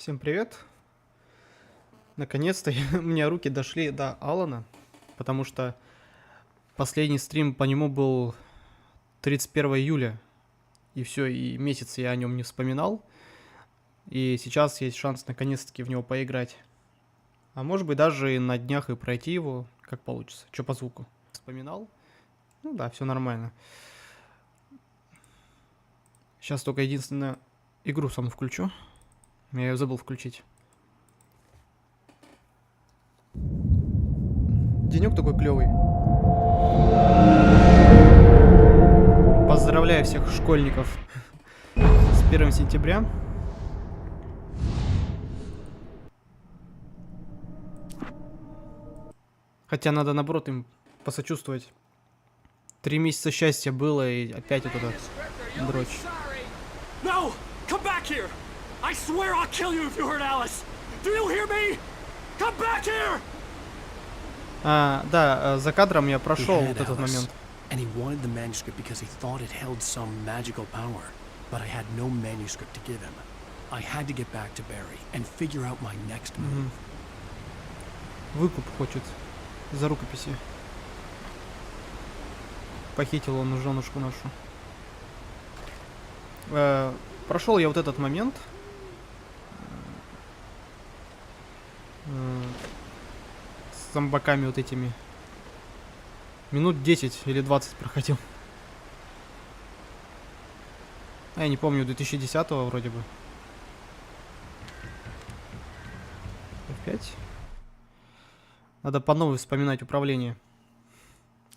Всем привет! Наконец-то у меня руки дошли до Алана, потому что последний стрим по нему был 31 июля, и все, и месяц я о нем не вспоминал, и сейчас есть шанс наконец-таки в него поиграть. А может быть даже и на днях и пройти его, как получится. Что по звуку? Вспоминал? Ну да, все нормально. Сейчас только единственное игру саму включу. Я ее забыл включить. Денек такой клевый. Поздравляю всех школьников с 1 сентября. Хотя надо наоборот им посочувствовать. 3 месяца счастья было, и опять вот эта дрочь. No! Come back here! I swear I'll kill you if you hurt Alice! Do you hear me? Come back here! Да, за кадром я прошел вот этот момент. And he wanted the manuscript because he thought it held some magical power. But I had no manuscript to give him. I had to get back to Barry and figure out my next move. Выкуп хочет за рукописи. Похитил он женушку нашу. Прошел я вот этот момент. С зомбаками вот этими. Минут 10 или 20 проходил. Я не помню, 2010-го вроде бы. Опять? Надо по новой вспоминать управление.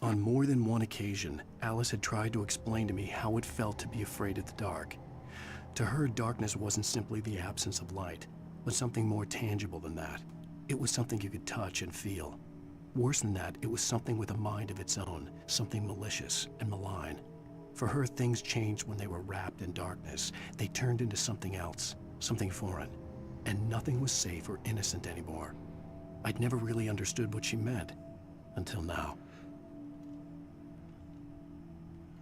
On more than one occasion, Alice had tried to explain to me how it felt to be afraid of the dark. To her, darkness wasn't simply the absence of light, but something more tangible than that. It was something you could touch and feel. Worse than that, it was something with a mind of its own, something malicious and malign. For her, things changed when they were wrapped in darkness. They turned into something else, something foreign, and nothing was safe or innocent anymore. I'd never really understood what she meant, until now.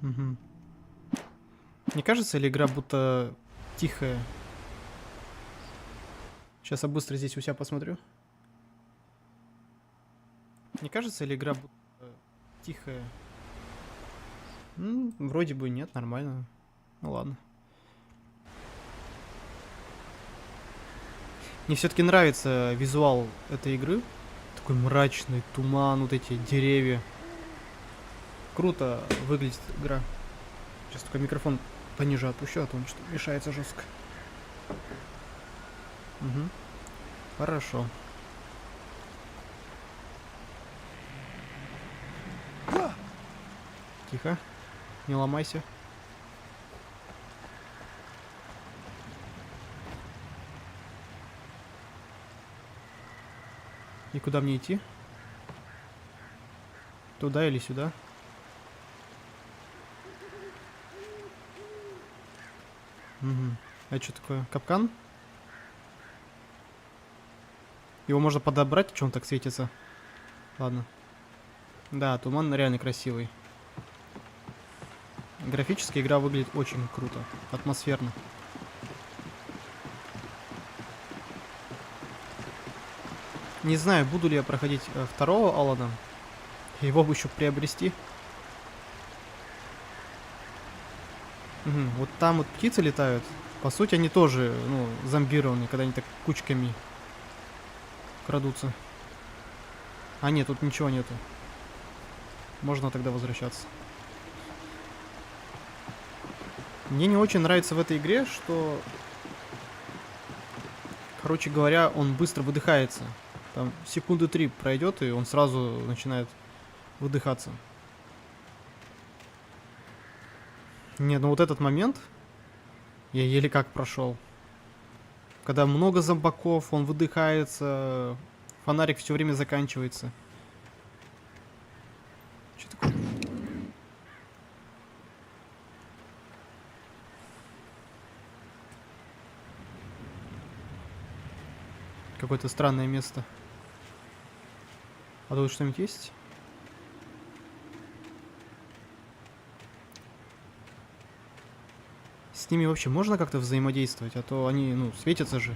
Угу. Не кажется ли игра будто тихая? Сейчас я быстро здесь у себя посмотрю. Не кажется ли игра будто тихая? Вроде бы нет, нормально. Ну ладно. Мне все-таки нравится визуал этой игры. Такой мрачный туман, вот эти деревья. Круто выглядит игра. Сейчас только микрофон пониже отпущу, а то он что-то мешается жестко. Угу. Хорошо. Тихо. Не ломайся. И куда мне идти? Туда или сюда? Угу. Это что такое? Капкан? Его можно подобрать, что он так светится? Ладно. Да, туман реально красивый. Графически игра выглядит очень круто, атмосферно. Не знаю, буду ли я проходить второго Алана. Его бы еще приобрести. Угу. Вот там вот птицы летают. По сути, они тоже, ну, зомбированные, когда они так кучками крадутся. А нет, тут ничего нету. Можно тогда возвращаться. Мне не очень нравится в этой игре, что, короче говоря, он быстро выдыхается. Там секунды 3 пройдет, и он сразу начинает выдыхаться. Не, ну вот этот момент я еле как прошел. Когда много зомбаков, он выдыхается, фонарик все время заканчивается. Что такое? Какое-то странное место. А тут что-нибудь есть? С ними вообще можно как-то взаимодействовать? А то они, ну, светятся же.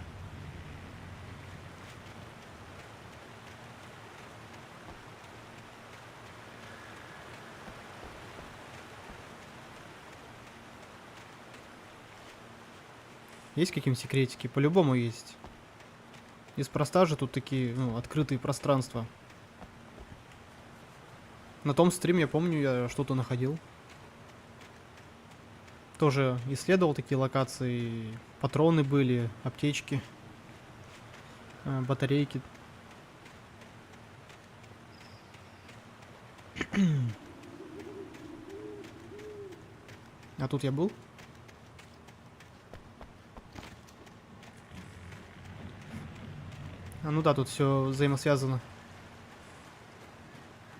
Есть какие-нибудь секретики? По-любому есть. Неспроста же тут такие, ну, открытые пространства. На том стриме, я помню, я что-то находил. Тоже исследовал такие локации. Патроны были, аптечки, батарейки. А тут я был? А ну да, тут все взаимосвязано.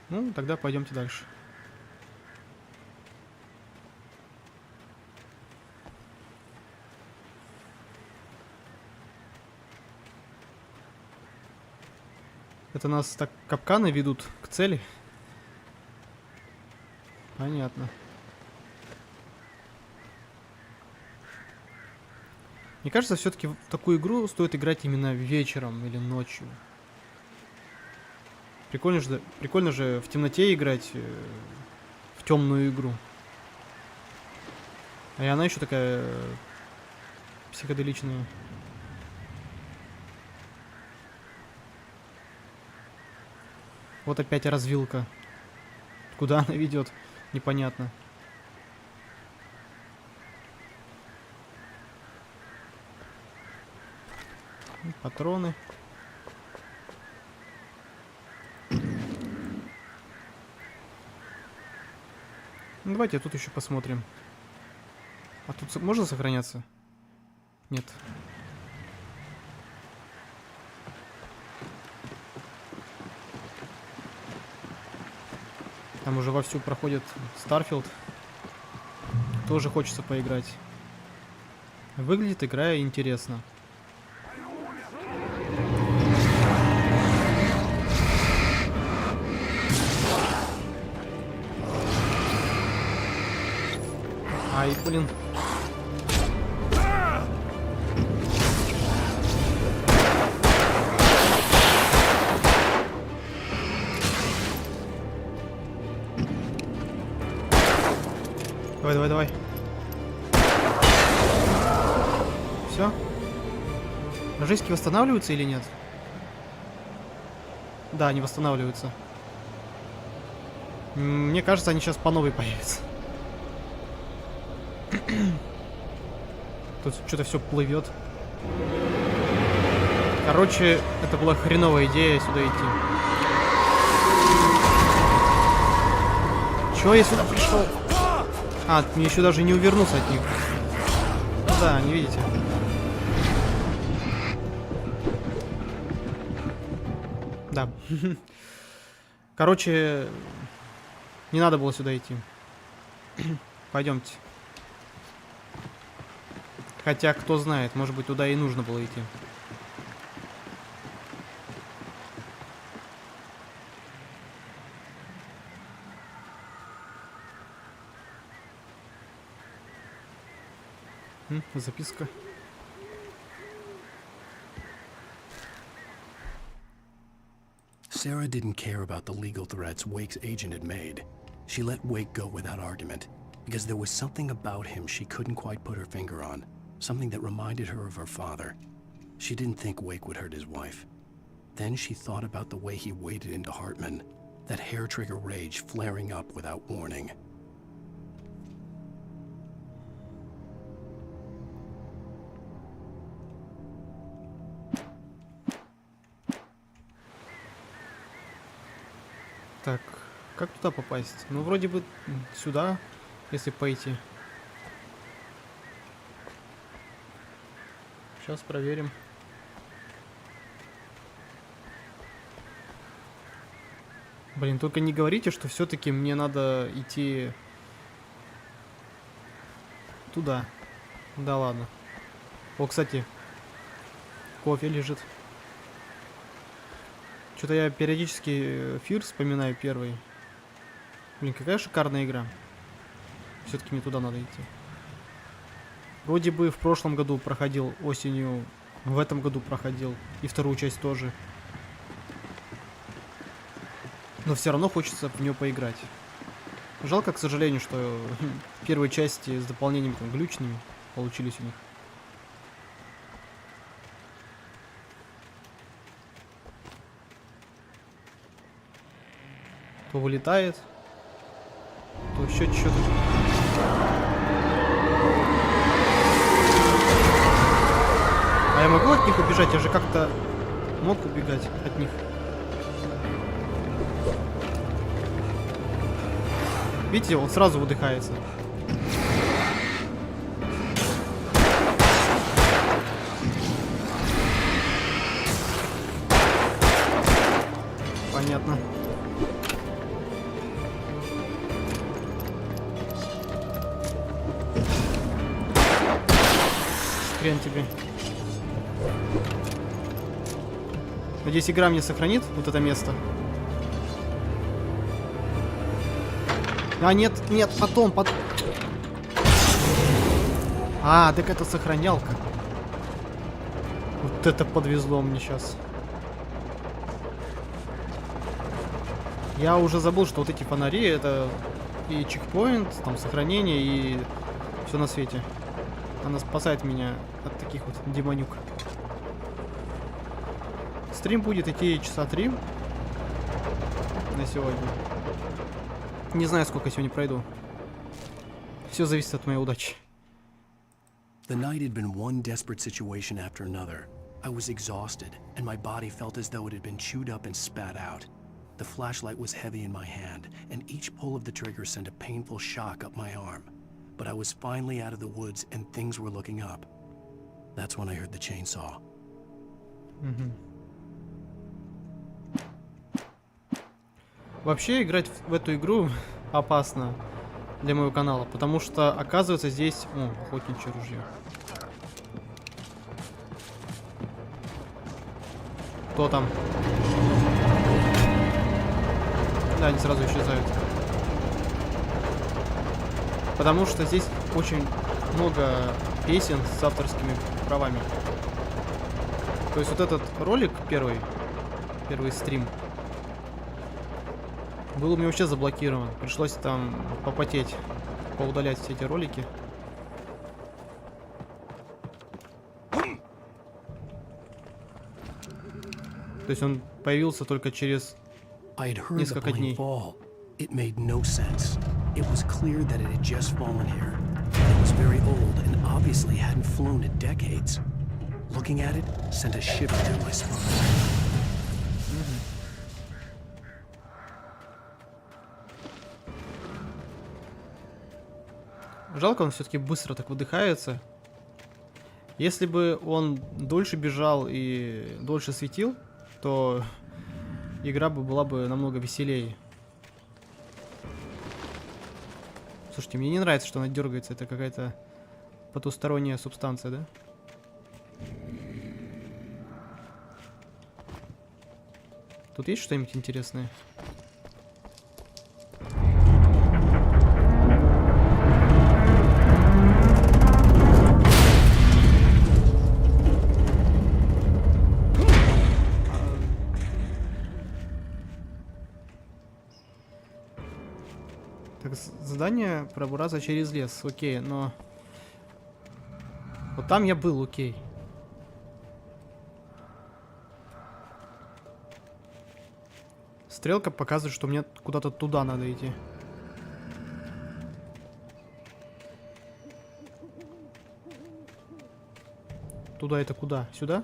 Ну, тогда пойдемте дальше. Это нас так капканы ведут к цели? Понятно. Мне кажется, все-таки в такую игру стоит играть именно вечером или ночью. Прикольно же в темноте играть в темную игру. А и она еще такая психоделичная. Вот опять развилка. Куда она ведет? Непонятно. Патроны. Ну, давайте тут еще посмотрим. А тут можно сохраняться? Нет. Там уже вовсю проходит Старфилд. Тоже хочется поиграть. Выглядит игра интересно. Ай, блин. Давай, давай, давай. Все? Ножички восстанавливаются или нет? Да, они восстанавливаются. Мне кажется, они сейчас по новой появятся. Тут что-то все плывет. Короче, это была хреновая идея сюда идти. Чего я сюда пришел? А, мне еще даже не увернуться от них. Ну да, не видите. Да. Короче, не надо было сюда идти. Пойдемте. Хотя, кто знает, может быть, туда и нужно было идти. Записка. Sarah didn't care about the legal threats Wake's agent had made. She let Wake go without argument, because there was something about him she couldn't quite put her finger on, something that reminded her of her father. She didn't think Wake would hurt his wife. Then she thought about the way he waded into Hartman, that hair-trigger rage flaring up without warning. Так, как туда попасть? Ну, вроде бы сюда, если пойти. Сейчас проверим. Блин, только не говорите, что все-таки мне надо идти туда. Да ладно. О, кстати, кофе лежит. Что-то я периодически Фир вспоминаю первый. Блин, какая шикарная игра. Все-таки мне туда надо идти. Вроде бы в прошлом году проходил осенью, в этом году проходил. И вторую часть тоже. Но все равно хочется в нее поиграть. Жалко, к сожалению, что первые части с дополнениями там глючными получились у них. то вылетает, то еще что-то. А я могу от них убежать? Я же как-то мог убегать от них. Видите, он сразу выдыхается. Понятно. Хрен тебе. Надеюсь, игра мне сохранит вот это место. А, нет, нет, потом. А, так это сохранялка. Вот это подвезло мне сейчас. Я уже забыл, что вот эти фонари — это и чекпоинт, там сохранение, и все на свете. Она спасает меня от таких вот демонюк. Стрим будет идти часа 3 на сегодня. Не знаю, сколько сегодня пройду. Все зависит от моей удачи. The night had been one desperate situation after another. I was exhausted, and my body felt as though it had been chewed up and spat out. The flashlight was heavy in my hand, and each pull of the trigger sent a painful shock up my arm. But I was finally out of the woods, and things were looking up. That's when I heard the chainsaw. Вообще, играть в эту игру опасно для моего канала, потому что, оказывается, здесь... О, охотничье ружье. Кто там? Да, они сразу исчезают. Потому что здесь очень много песен с авторскими правами. То есть вот этот ролик, первый стрим, был у меня вообще заблокирован. Пришлось там попотеть, поудалять все эти ролики. То есть он появился только через несколько дней. It made no sense. It was clear that it had just fallen here. It was very old and obviously hadn't flown in decades. Looking at it sent a shiver down my spine. Жалко, он все-таки быстро так выдыхается. Если бы он дольше бежал и дольше светил, то игра была бы намного веселее. Слушайте, мне не нравится, что она дергается. Это какая-то потусторонняя субстанция, да? Тут есть что-нибудь интересное? Так, задание пробраться через лес. Окей, но... Вот там я был, окей. Стрелка показывает, что мне куда-то туда надо идти. Туда это куда? Сюда?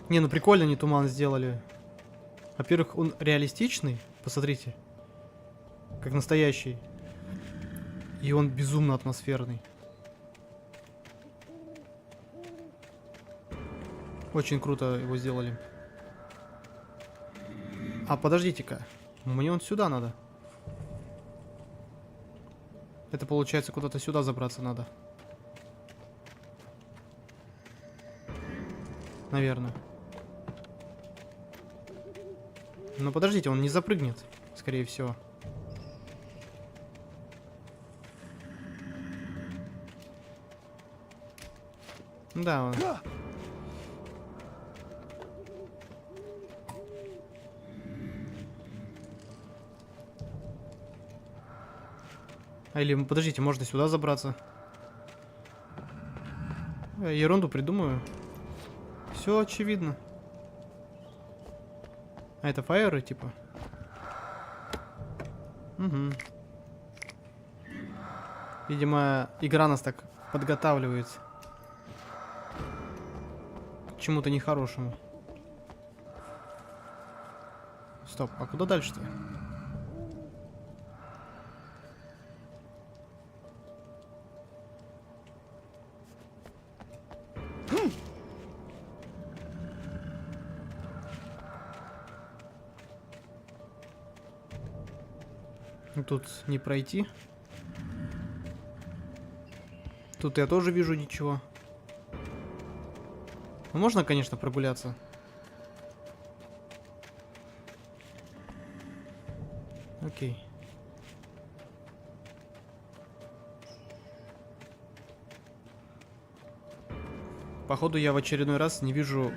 Не, ну прикольно они туман сделали. Во-первых, он реалистичный. Посмотрите. Как настоящий. И он безумно атмосферный. Очень круто его сделали. А, подождите-ка. Мне он сюда надо. Это получается куда-то сюда забраться надо. Наверное. Но подождите, он не запрыгнет, скорее всего. Да, он... А или, подождите, можно сюда забраться? Я ерунду придумаю. Все очевидно. А это фаеры, типа? Угу. Видимо, игра нас так подготавливает к чему-то нехорошему. Стоп, а куда дальше-то? Тут не пройти. Тут я тоже вижу ничего. Ну, можно, конечно, прогуляться. Окей. Походу, я в очередной раз не вижу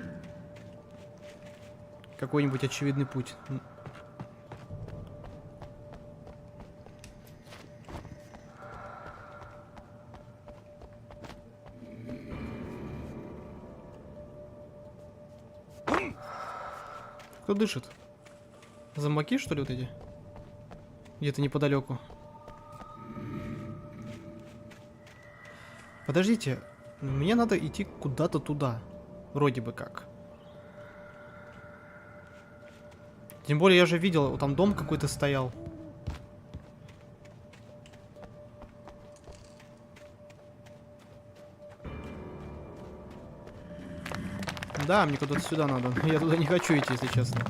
какой-нибудь очевидный путь. Кто дышит? Зомбаки, что ли, вот эти? Где-то неподалеку. Подождите, мне надо идти куда-то туда. Вроде бы как. Тем более я же видел, вот там дом какой-то стоял. Да, мне куда-то сюда надо. Я туда не хочу идти, если честно.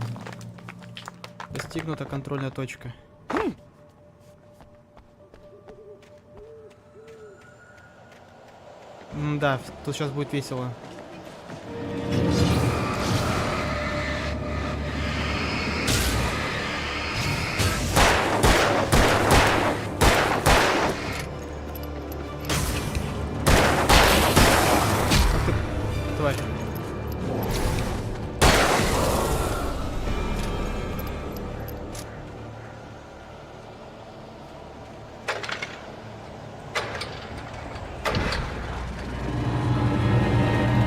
Достигнута контрольная точка. Да, тут сейчас будет весело. Ах ты, тварь.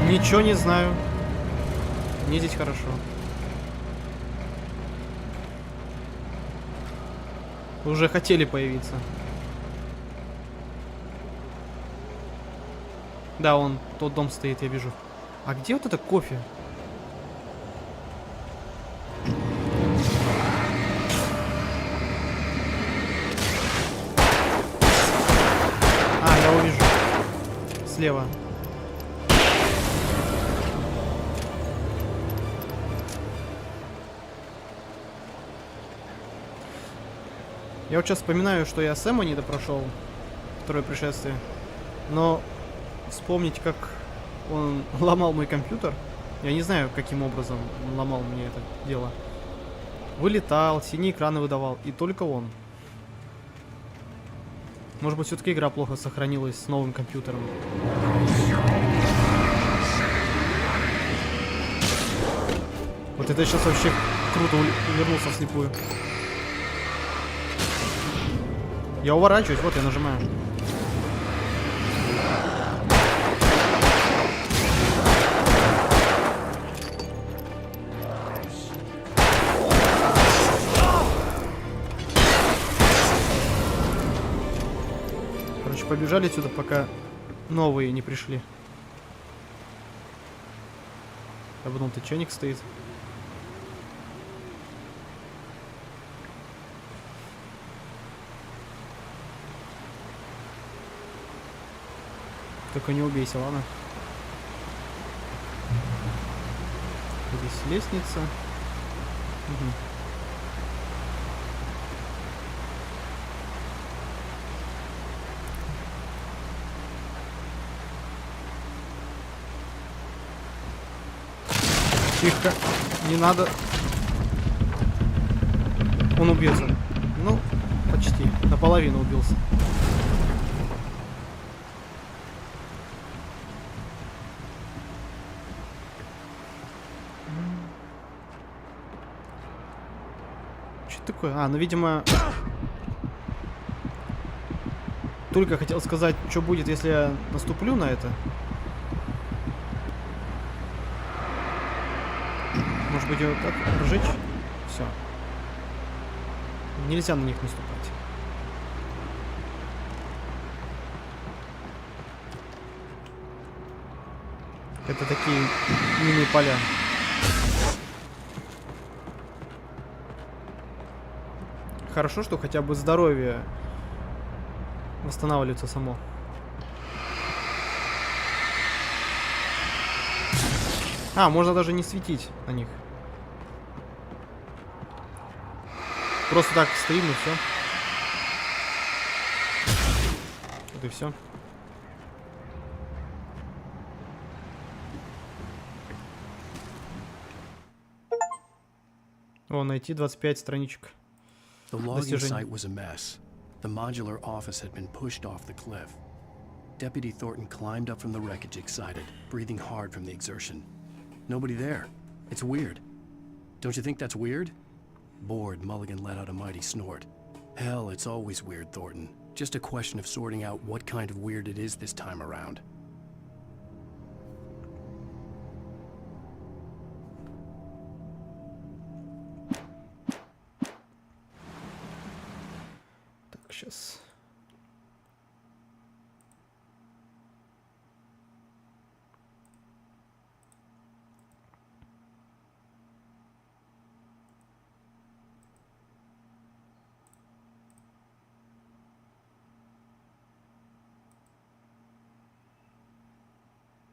Ничего не знаю. Мне здесь хорошо. Уже хотели появиться. Да, он, тот дом стоит, я вижу. А где вот это кофе? А, я увижу. Слева. Я вот сейчас вспоминаю, что я Сэма не допрошел, второе пришествие, но вспомнить, как он ломал мой компьютер, я не знаю, каким образом он ломал мне это дело. Вылетал, синие экраны выдавал, и только он. Может быть, все-таки игра плохо сохранилась с новым компьютером. Вот это сейчас вообще круто вернулся вслепую. Я уворачиваюсь, вот я нажимаю. Короче, побежали отсюда, пока новые не пришли. Я подумал, ты чайник стоит. Только не убейся, ладно? Здесь лестница. Угу. Тихо, не надо. Он убьется. Ну, почти. Наполовину убился. Такое? А, ну, видимо... Только хотел сказать, что будет, если я наступлю на это. Может быть, его так разжечь? Все. Нельзя на них наступать. Это такие мини-поля. Хорошо, что хотя бы здоровье восстанавливается само. А, можно даже не светить на них. Просто так стоим и все. Вот и все. О, найти 25 страничек. The logging site was a mess. The modular office had been pushed off the cliff. Deputy Thornton climbed up from the wreckage excited, breathing hard from the exertion. Nobody there. It's weird. Don't you think that's weird? Bored, Mulligan let out a mighty snort. Hell, it's always weird, Thornton. Just a question of sorting out what kind of weird it is this time around. Так, сейчас.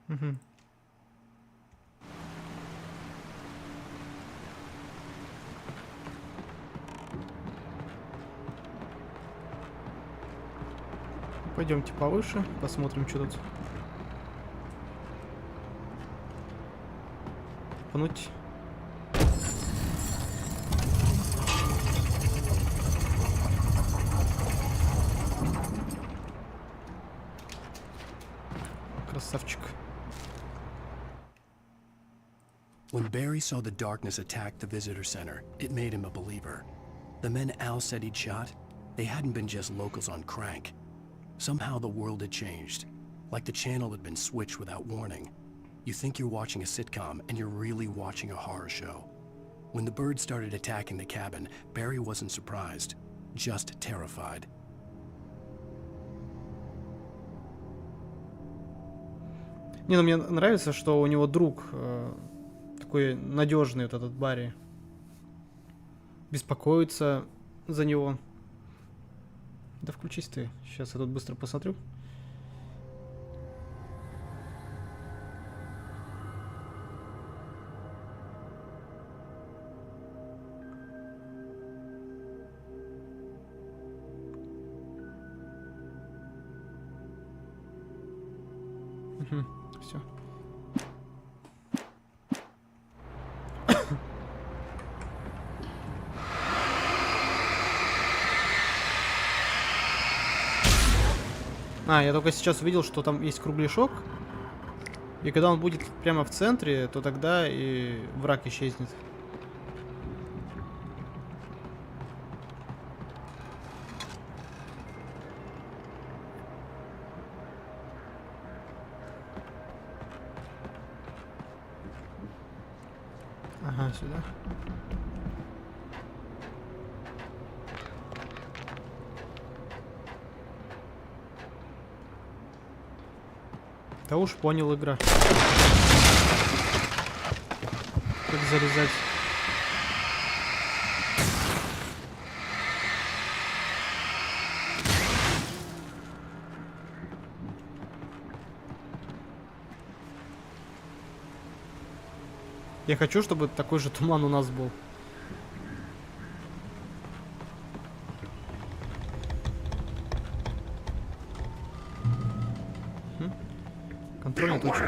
Угу. Пойдемте повыше, посмотрим, что тут. Пнуть. Красавчик. When Barry saw the darkness attack the visitor center, it made him a believer. The men Al said he'd shot, they hadn't been just locals on crank. Somehow the world had changed, like the channel had been switched without warning. You think you're watching a sitcom, and you're really watching a horror show. When the birds started attacking the cabin, Barry wasn't surprised, just terrified. Не, ну мне нравится, что у него друг такой надежный, вот этот Барри. Беспокоится за него. Да включись ты. Сейчас я тут быстро посмотрю. Угу, все. А, я только сейчас увидел, что там есть кругляшок. И когда он будет прямо в центре, то тогда и враг исчезнет. Ага, сюда. Да уж понял, игра. Как залезать. Я хочу, чтобы такой же туман у нас был. Контрольная точка.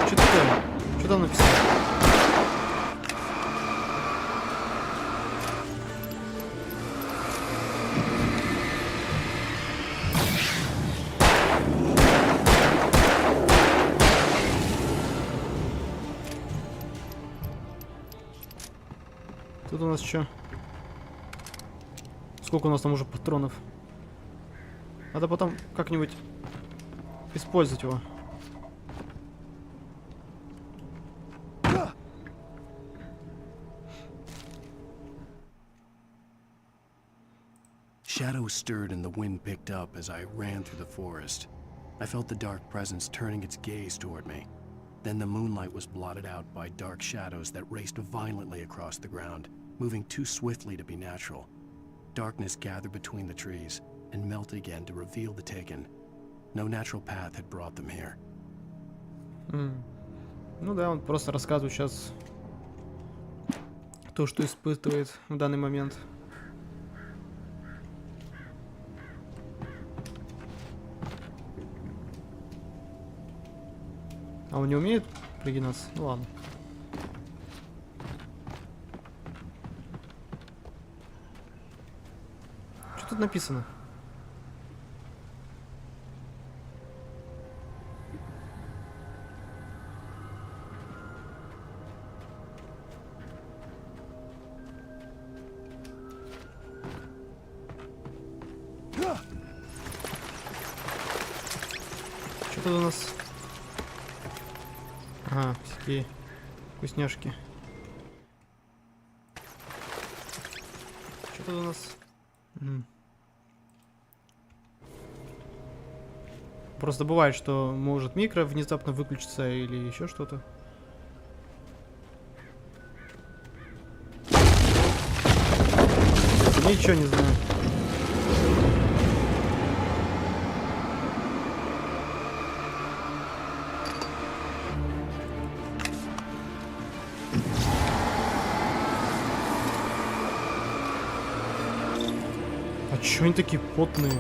Что такое? Что там написано? Тут у нас что? Сколько у нас там уже патронов? Надо потом как-нибудь использовать его. Shadows stirred and the wind picked up as I ran through the forest. I felt the dark presence turning its gaze toward me. Then the moonlight was blotted out by dark shadows that raced violently across the ground, moving too swiftly to be natural. Darkness gathered between the trees and melted again to reveal the taken. No natural path had brought them here. Ну да, он просто рассказывает сейчас то, что испытывает в данный момент. А он не умеет пригинаться? Ну ладно. Что тут написано? Что тут у нас? Ага, всякие вкусняшки. Что тут у нас? Просто бывает, что может микро внезапно выключиться или еще что-то. Ничего не знаю. А чё они такие потные?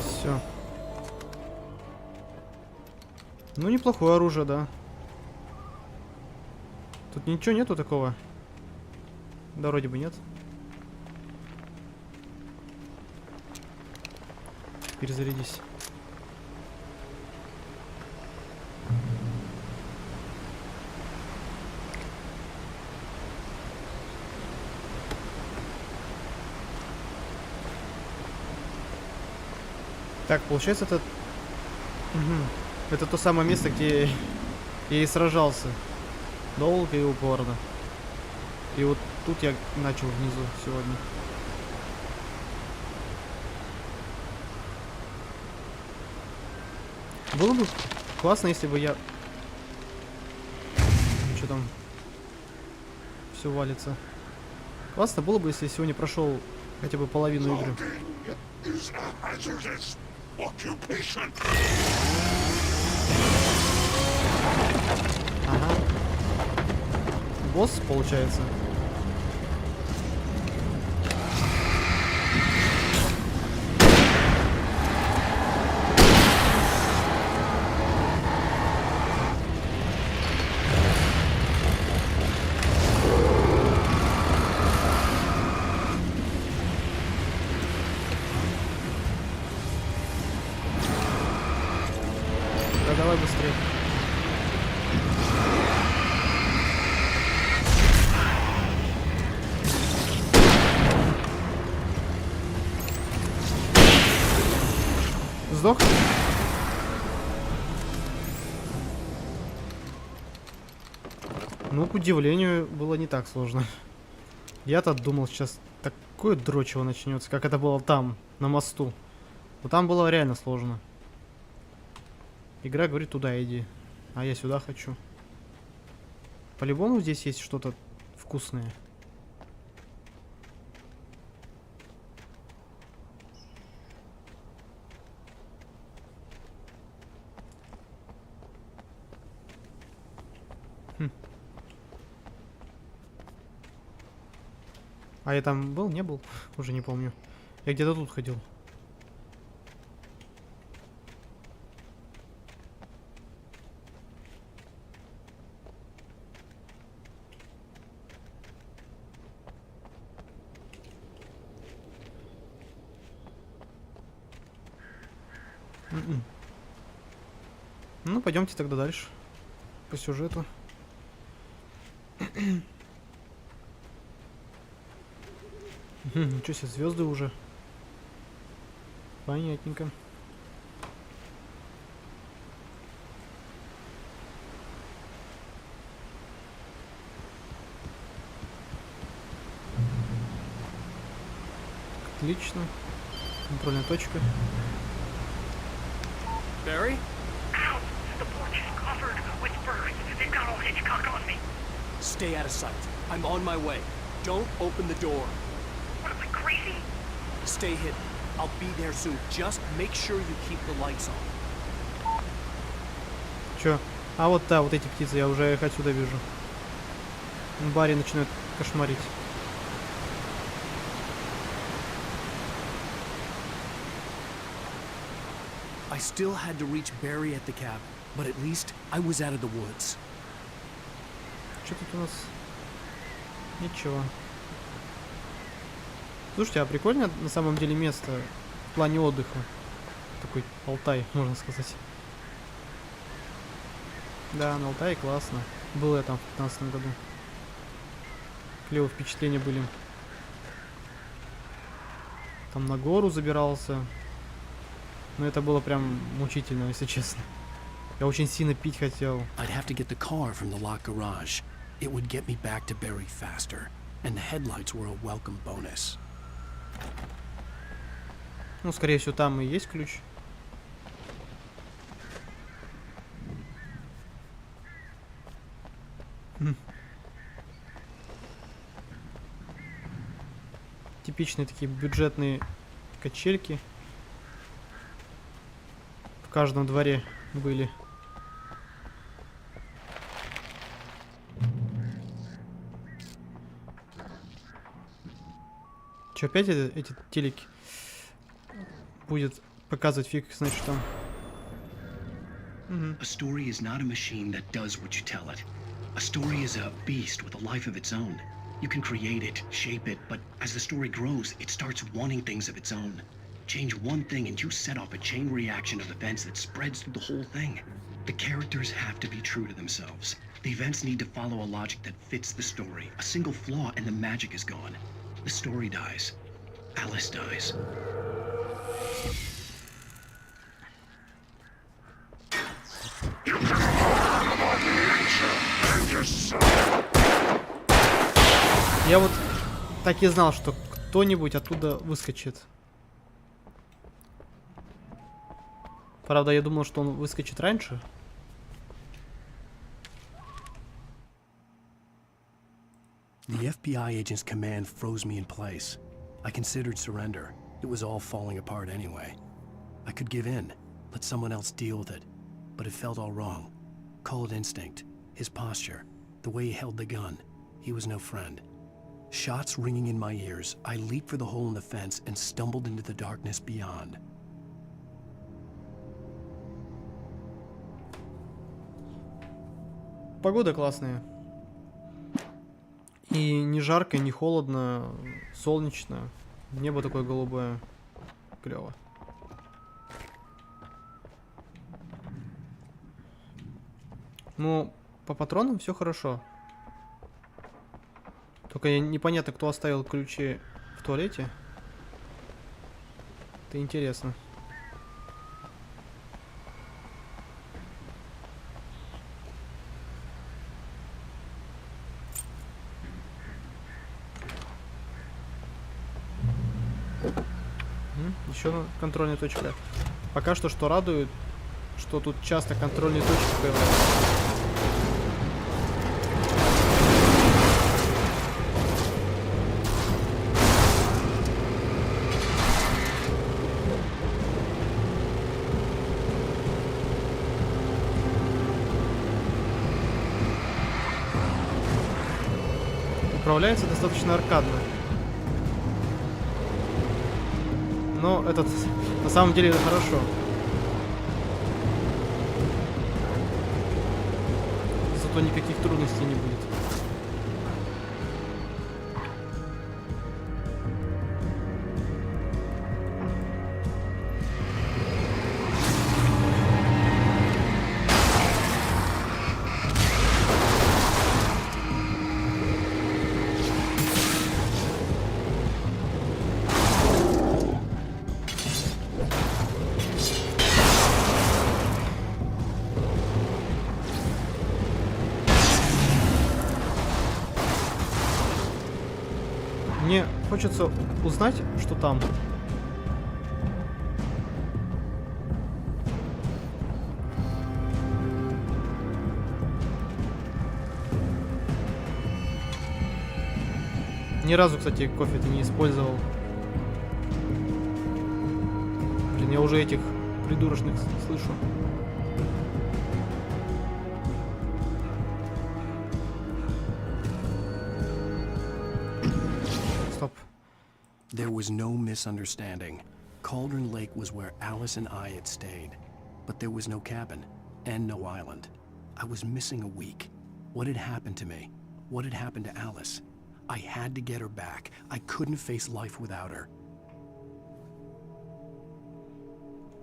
Все. Ну, неплохое оружие, да. Тут ничего нету такого. Да, вроде бы нет. Перезарядись. Так, получается, это... Это то самое место, где я и сражался. Долго и упорно. И вот тут я начал внизу сегодня. Было бы классно, если бы я... Что там? Все валится. Классно было бы, если я сегодня прошел хотя бы половину игры. Ага. Босс, получается. Да давай быстрее. Сдох? Ну, к удивлению, было не так сложно. Я-то думал, сейчас такое дрочево начнется, как это было там, на мосту. Но там было реально сложно. Игра говорит, туда иди. А я сюда хочу. По-любому здесь есть что-то вкусное. А я там был, не был? Уже не помню. Я где-то тут ходил. Ну, пойдемте тогда дальше. По сюжету. Ничего себе, звезды уже. Понятненько. Отлично. Контрольная точка. Barry? Ow! The porch is covered with birds. They've got all Hitchcock on me. Stay out of sight. I'm on my way. Don't open the door. What am I, crazy? Stay hidden. I'll be there soon. Just make sure you keep the lights on. Чё? А вот да, вот эти птицы, я уже их отсюда вижу. Барри начинает кошмарить. I still had to reach Barry at the cabin, but at least I was out of the woods. Что тут у нас? Ничего. Слушайте, а прикольно на самом деле место в плане отдыха. Такой Алтай, можно сказать. Да, на Алтае классно. Был я там в 15 году. Клевые впечатления были. Там на гору забирался. Но это было прям мучительно, если честно. Я очень сильно пить хотел. I'd have to get the car from the locked garage. It would get me back to Barry faster, and the headlights were a welcome bonus. Ну, скорее всего, там и есть ключ. Типичные такие бюджетные качельки. В каждом дворе были. Че, опять эти телеки будет показывать фиг, значит, что. A story is not a machine that does what you tell it. A story is a beast with a life of its own. You can create it, shape it, but as the story grows, it starts wanting things of its own. Change one thing and you set off a chain reaction of events that spreads through the whole thing. The characters have to be true to themselves. The events need to follow a logic that fits the story. A single flaw and the magic is gone. The story dies. Alice dies. Я вот так и знал, что кто-нибудь оттуда выскочит. Правда, я думал, что он выскочит раньше. The FBI agent's command froze me in place. I considered surrender. It was all falling apart anyway. I could give in, let someone else deal with it. But it felt all wrong. Call it instinct. His posture. The way he held the gun. He was no friend. Shots ringing in my ears, I leaped for the hole in the fence and stumbled into the darkness beyond. Погода классная. И не жарко, не холодно, солнечно. Небо такое голубое. Клево. Ну, по патронам все хорошо. Только непонятно, кто оставил ключи в туалете. Это интересно. Еще контрольная точка. Пока что радует, что тут часто контрольные точки появляются. Управляется достаточно аркадно. Но этот на самом деле это хорошо. Зато никаких трудностей не будет. хочется узнать, что там. Ни разу, кстати, кофе-то не использовал. Блин, я уже этих придурочных слышу. Стоп. There was no misunderstanding. Cauldron Lake was where Alice and I had stayed. But there was no cabin, and no island. I was missing a week. What had happened to me? What had happened to Alice? I had to get her back. I couldn't face life without her.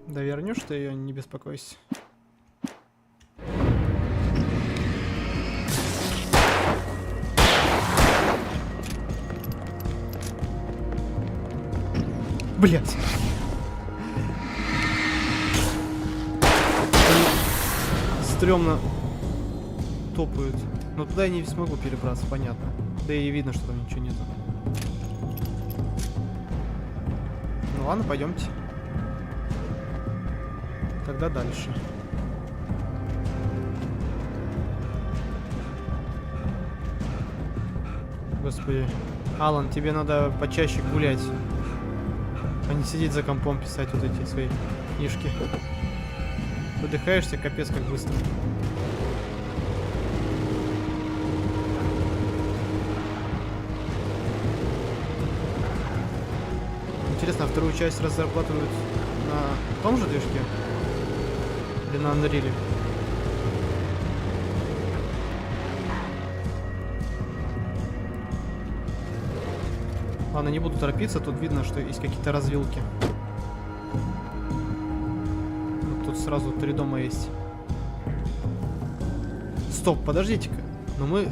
Да вернешь ты ее, не беспокойся. Блять. Стрёмно топают. Но туда я не смогу перебраться, понятно. Да и видно, что там ничего нету. Ну ладно, пойдемте. Тогда дальше. Господи. Алан, тебе надо почаще гулять. А не сидеть за компом, писать вот эти свои книжки. Выдыхаешься, капец, как быстро. Интересно, а вторую часть разрабатывают на том же движке? Или на Unreal? Ладно, не буду торопиться, тут видно, что есть какие-то развилки. Вот тут сразу 3 дома есть. Стоп, подождите-ка. Но мы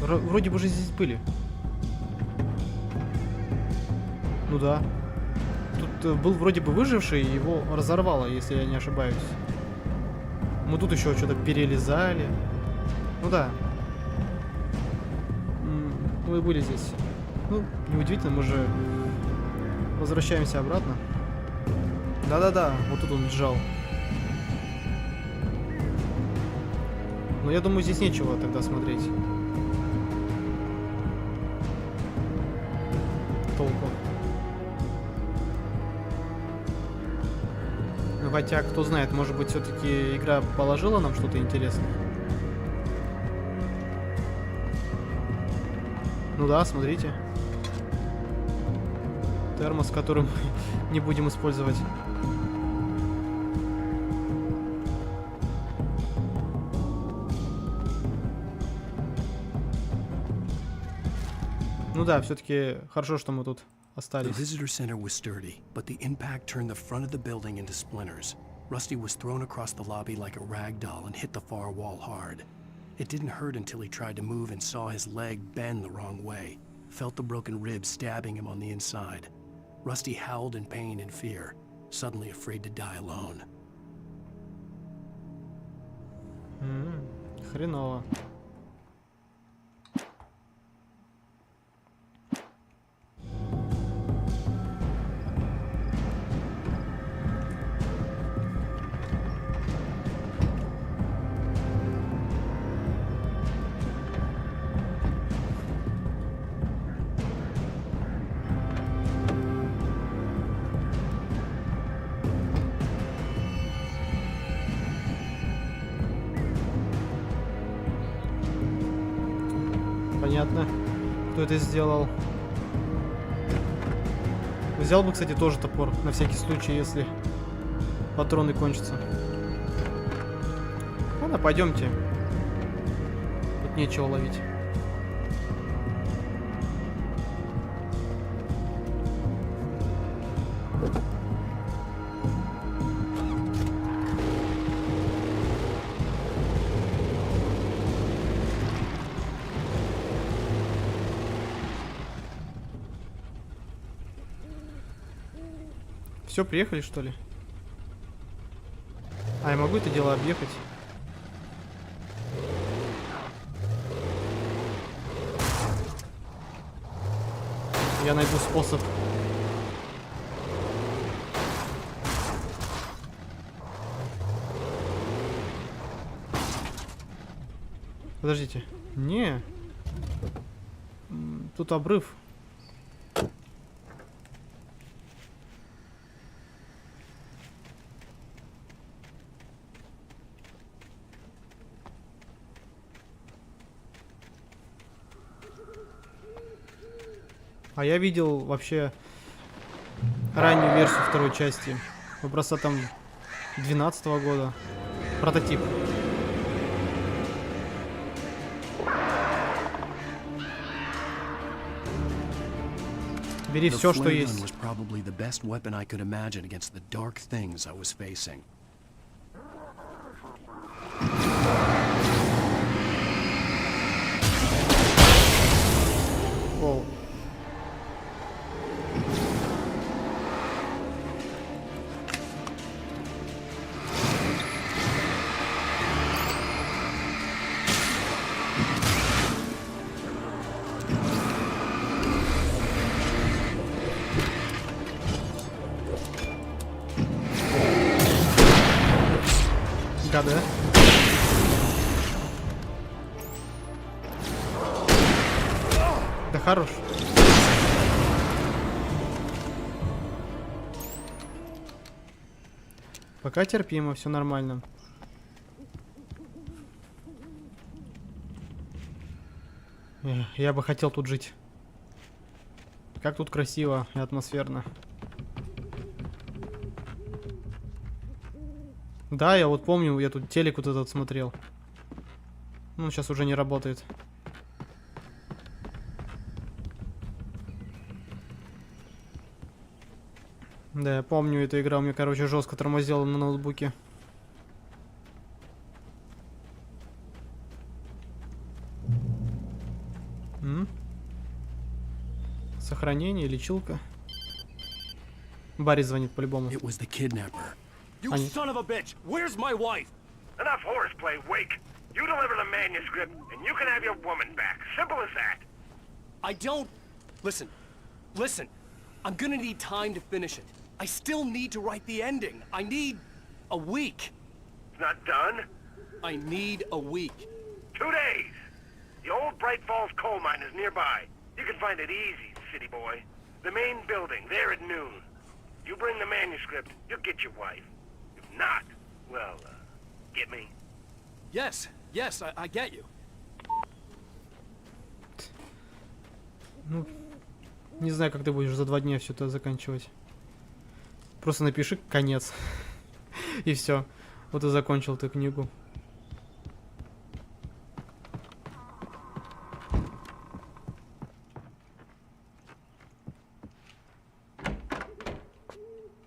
вроде бы же здесь были. Ну да. Тут был вроде бы выживший, и его разорвало, если я не ошибаюсь. Мы тут еще что-то перелезали. Ну да. Мы были здесь. Ну, неудивительно, мы же возвращаемся обратно. Да-да-да, вот тут он лежал. Но я думаю, здесь нечего тогда смотреть. Толку. Ну, хотя, кто знает, может быть, все-таки игра положила нам что-то интересное. Ну да, смотрите. Термос, который мы не будем использовать. Ну да, все-таки хорошо, что мы тут The остались. visitor center was sturdy, but the impact turned the front of the building into splinters. Rusty was thrown across the lobby like a rag doll and hit the far wall hard. It didn't hurt until he tried to move and saw his leg bend the wrong way. Felt the broken ribs stabbing him on the inside. Rusty howled in pain and fear, suddenly afraid to die alone. Хреново. Понятно, кто это сделал. Взял бы, кстати, тоже топор, на всякий случай, если патроны кончатся. Ладно, пойдемте. Тут нечего ловить. Все, приехали, что ли? А, я могу это дело объехать? Я найду способ. Подождите. Не. Тут обрыв. А я видел вообще раннюю версию второй части. Образца там 12-го года. Прототип. Бери The все, что flare gun есть. was probably the best weapon I could imagine against the dark things I was facing. Воу. Гады, да? Да хорош. Пока терпимо, все нормально. Я бы хотел тут жить. Как тут красиво и атмосферно. Да, я вот помню, я тут телек вот этот смотрел. Ну, сейчас уже не работает. Да, я помню, эта игра у меня, короче, жестко тормозила на ноутбуке. Сохранение, лечилка. Барри звонит по-любому. It was the kidnapper. You son of a bitch! Where's my wife? Enough horseplay, Wake. You deliver the manuscript, and you can have your woman back. Simple as that. I don't... Listen. Listen. I'm gonna need time to finish it. I still need to write the ending. I need... a week. It's not done. I need a week. 2 days. The old Bright Falls coal mine is nearby. You can find it easy, city boy. The main building, there at noon. You bring the manuscript, you'll get your wife. If not, well, get me? Yes. Yes, I get you. Ну, не знаю, как ты будешь за 2 дня все это заканчивать. Просто напиши конец. И все. Вот и закончил ты книгу.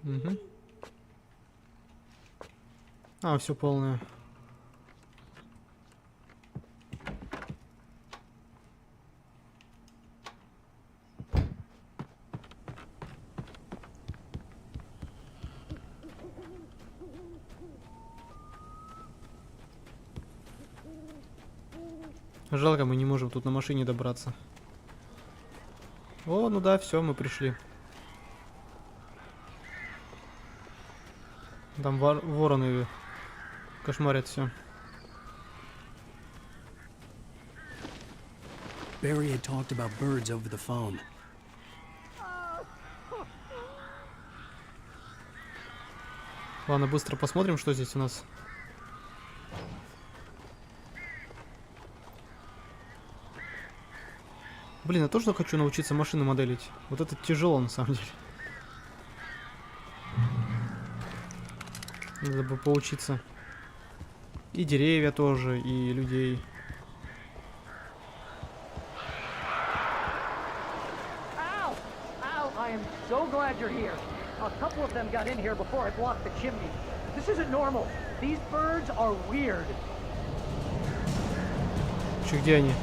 Угу. А, все полное. Жалко, мы не можем тут на машине добраться. О, ну да, все, мы пришли. Там вороны кошмарят все. Barry had talked about birds over the phone. Ладно, быстро посмотрим, что здесь у нас. Блин, я тоже хочу научиться машины моделить. Вот это тяжело на самом деле. Надо бы поучиться. И деревья тоже, и людей. Ow! Ow! I am so glad you're here. A couple of them got in here before I blocked the chimney. This isn't normal. These birds are weird. Че, где они?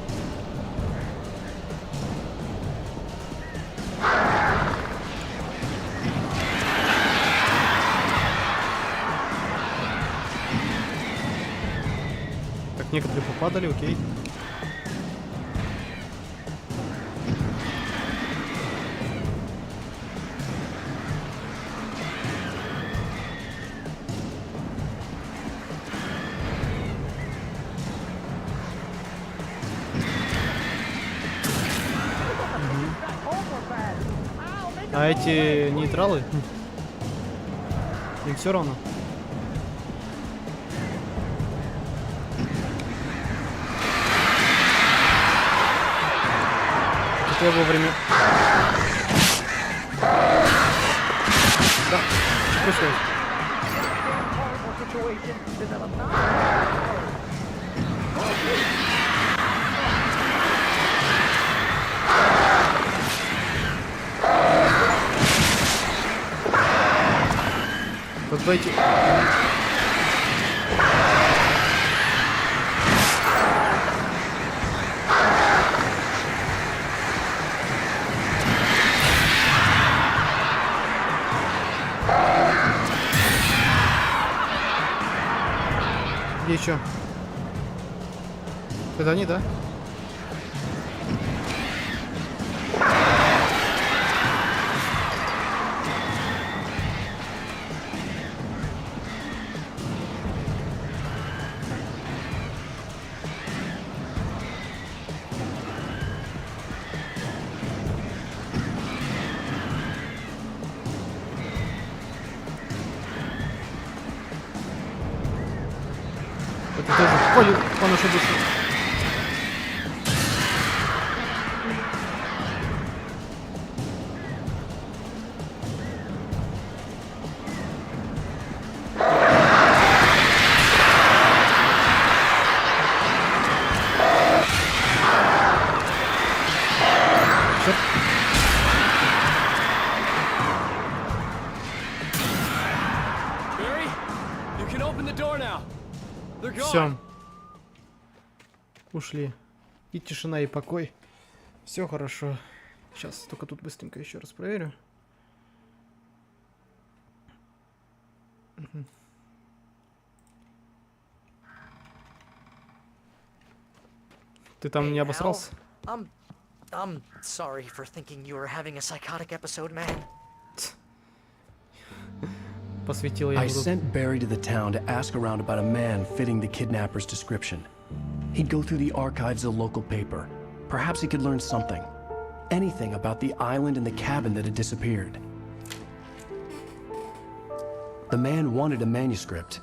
Так, некоторые попадали, окей. А эти нейтралы? Им все равно. Это я вовремя. Да, что происходит? Вот эти... Где еще? Это они, да? Это тоже поле по нашей душе. Barry, you can open the door now. They're gone. Все. Ушли. И тишина, и покой. Все хорошо. Сейчас только тут быстренько еще раз проверю. Мгм. Ты там не обосрался? I'm sorry for thinking you were having a psychotic episode, man. Посвятил я I ему тут. sent Barry to the town to ask around about a man fitting the kidnapper's description. He'd go through the archives of the local paper. Perhaps he could learn something. Anything about the island and the cabin that had disappeared. The man wanted a manuscript.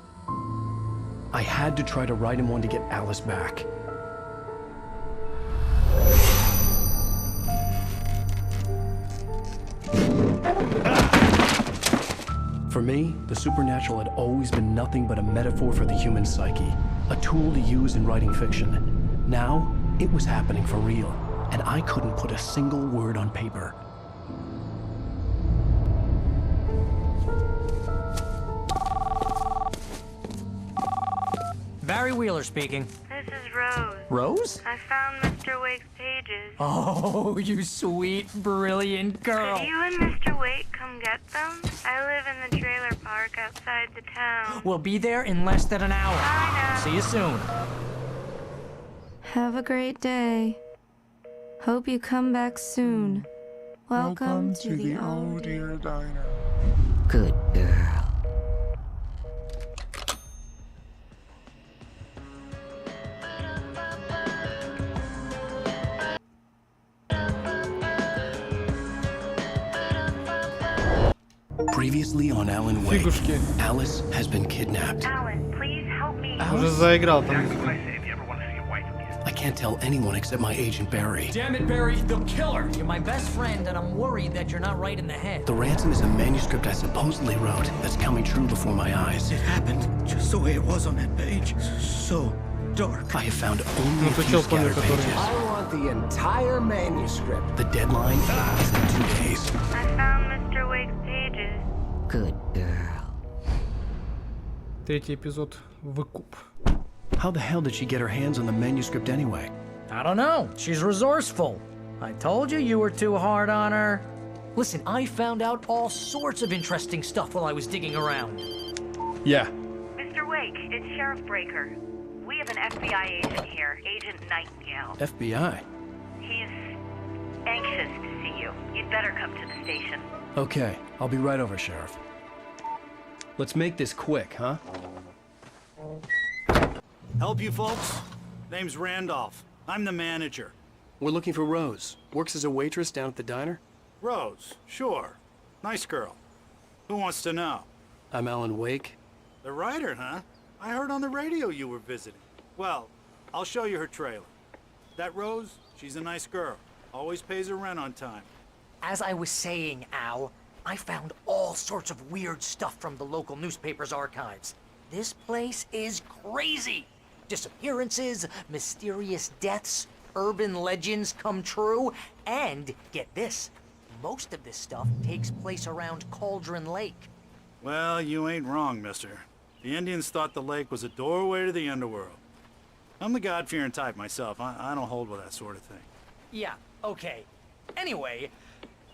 I had to try to write him one to get Alice back. For me, the supernatural had always been nothing but a metaphor for the human psyche, a tool to use in writing fiction. Now, it was happening for real, and I couldn't put a single word on paper. Barry Wheeler speaking. This is Rose. Rose? I found Mr. Wake's pages. Oh, you sweet, brilliant girl. Could you and Mr. Wake come get them? I live in the trailer park outside the town. We'll be there in less than an hour. Bye now. See you soon. Have a great day. Hope you come back soon. Welcome to the old dear diner. Good girl. Previously on Alan Wake, Фигушки. Alice has been kidnapped. Alan, please help me. Уже заиграл там. I can't tell anyone except my agent Barry. Damn it, Barry, they'll kill her. You're my best friend, and I'm worried that you're not right in the head. The ransom is a manuscript I supposedly wrote that's coming true before my eyes. It happened just the way it was on that page. So dark. I have found only a Ну, ты few чел помню, scattered который... pages. I want the entire manuscript. The deadline is in 2 days. I found Mr. Wake's pages. Good girl. Третий эпизод. Выкуп. How the hell did she get her hands on the manuscript anyway? I don't know. She's resourceful. I told you were too hard on her. Listen, I found out all sorts of interesting stuff while I was digging around. Yeah. Mr. Wake, it's Sheriff Breaker. We have an FBI agent here, Agent Nightingale. FBI. He's anxious to see you. You'd better come to the station. Okay, I'll be right over, Sheriff. Let's make this quick, huh? Help you folks? Name's Randolph. I'm the manager. We're looking for Rose. Works as a waitress down at the diner? Rose, sure. Nice girl. Who wants to know? I'm Alan Wake. The writer, huh? I heard on the radio you were visiting. Well, I'll show you her trailer. That Rose, she's a nice girl. Always pays her rent on time. As I was saying, Al, I found all sorts of weird stuff from the local newspaper's archives. This place is crazy. Disappearances, mysterious deaths, urban legends come true, and get this, most of this stuff takes place around Cauldron Lake. Well, you ain't wrong, mister. The Indians thought the lake was a doorway to the underworld. I'm the God-fearing type myself. I don't hold with that sort of thing. Yeah, okay. Anyway,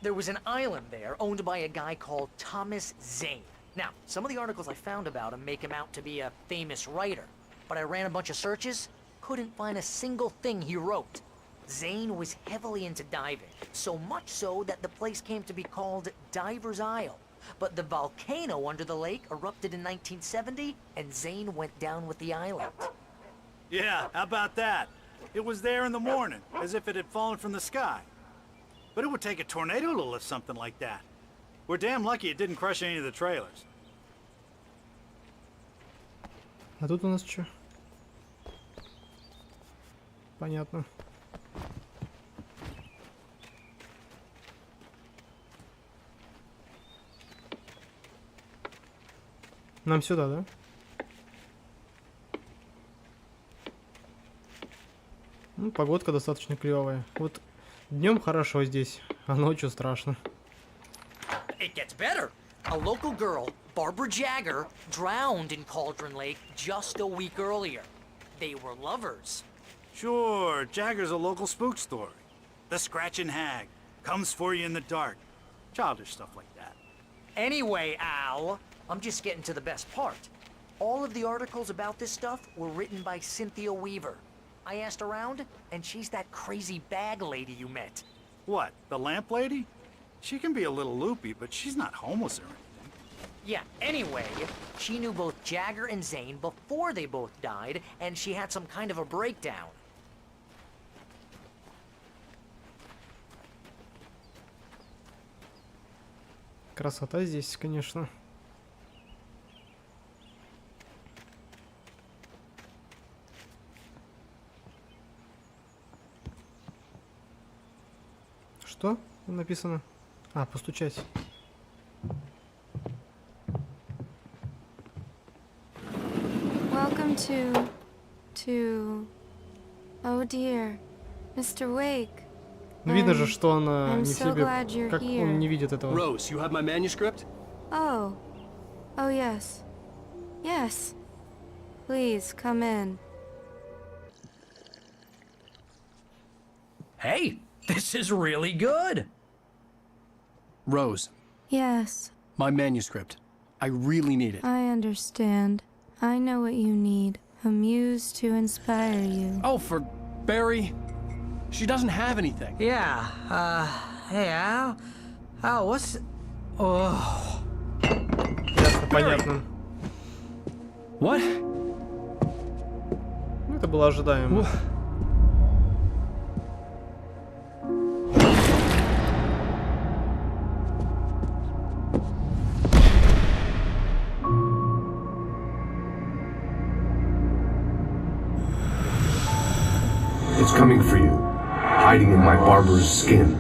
there was an island there owned by a guy called Thomas Zane. Now, some of the articles I found about him make him out to be a famous writer, but I ran a bunch of searches, couldn't find a single thing he wrote. Zane was heavily into diving, so much so that the place came to be called Diver's Isle. But the volcano under the lake erupted in 1970, and Zane went down with the island. Yeah, how about that? It was there in the morning, as if it had fallen from the sky. But it would take a tornado to lift something like that. We're damn lucky it didn't crush any of the trailers. А тут у нас что? Понятно. Нам сюда, да? Ну, погодка достаточно клевая. Вот днем хорошо здесь, а ночью страшно. It gets better. A local girl, Barbara Jagger, drowned in Cauldron Lake just a week earlier. They were lovers. Sure, Jagger's a local spook story. The Scratching Hag. Comes for you in the dark. Childish stuff like that. Anyway, Al, I'm just getting to the best part. All of the articles about this stuff were written by Cynthia Weaver. I asked around, and she's that crazy bag lady you met. What, the lamp lady? She can be a little loopy, but she's not homeless or anything. Yeah, anyway, she knew both Jagger and Zane before they both died, and she had some kind of a breakdown. Красота здесь, конечно. Что написано? А, постучать. Welcome to... Oh dear, Mr. Wake. Ну, видно же, что она I'm не в so себе, glad you're как here. он не видит этого. Rose, you have my manuscript? Oh. Oh, yes. Yes. Please, come in. Hey, this is really good. Rose, Yes, my manuscript. I really need it. I understand. I know what you need. A muse to inspire you. Oh, for Barry. She doesn't have anything. Yeah, hey, Al? Al, what's... Oh... Ясно, понятно. What? Ну, это было ожидаемо. It's coming for you, hiding in my barber's skin.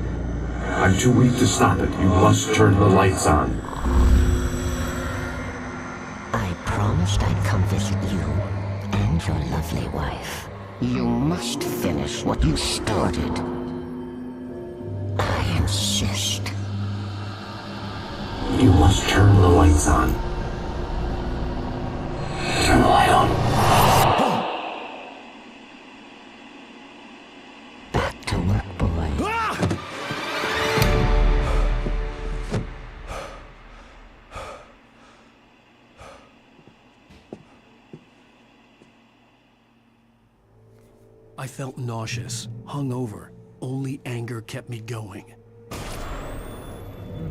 I'm too weak to stop it. You must turn the lights on. I promised I'd come visit you and your lovely wife. You must finish what you started. I insist. You must turn the lights on. Turn the light on. Back to work, boy. I felt nauseous, hungover. Only anger kept me going.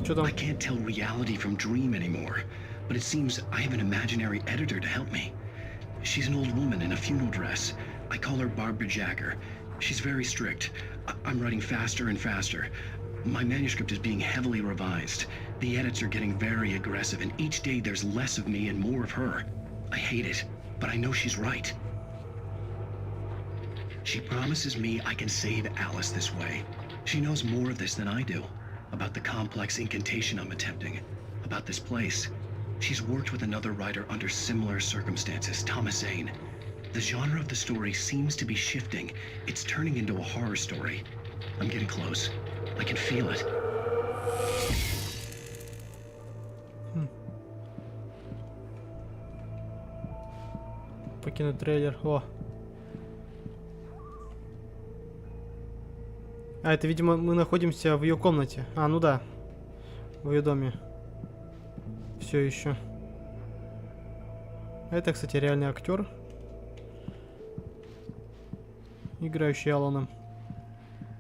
I can't tell reality from dream anymore, but it seems I have an imaginary editor to help me. She's an old woman in a funeral dress. I call her Barbara Jagger. She's very strict. I'm writing faster and faster. My manuscript is being heavily revised. The edits are getting very aggressive, and each day there's less of me and more of her. I hate it, but I know she's right. She promises me I can save Alice this way. She knows more of this than I do. About the complex incantation I'm attempting. About this place. She's worked with another writer under similar circumstances, Thomas Zane. The genre of the story seems to be shifting. It's turning into a horror story. I'm getting close. I can feel it. Покинуть трейлер. О. А, это, видимо, мы находимся в ее комнате. А, ну да. В ее доме. Все еще. Это, кстати, реальный актер, играющий Алана.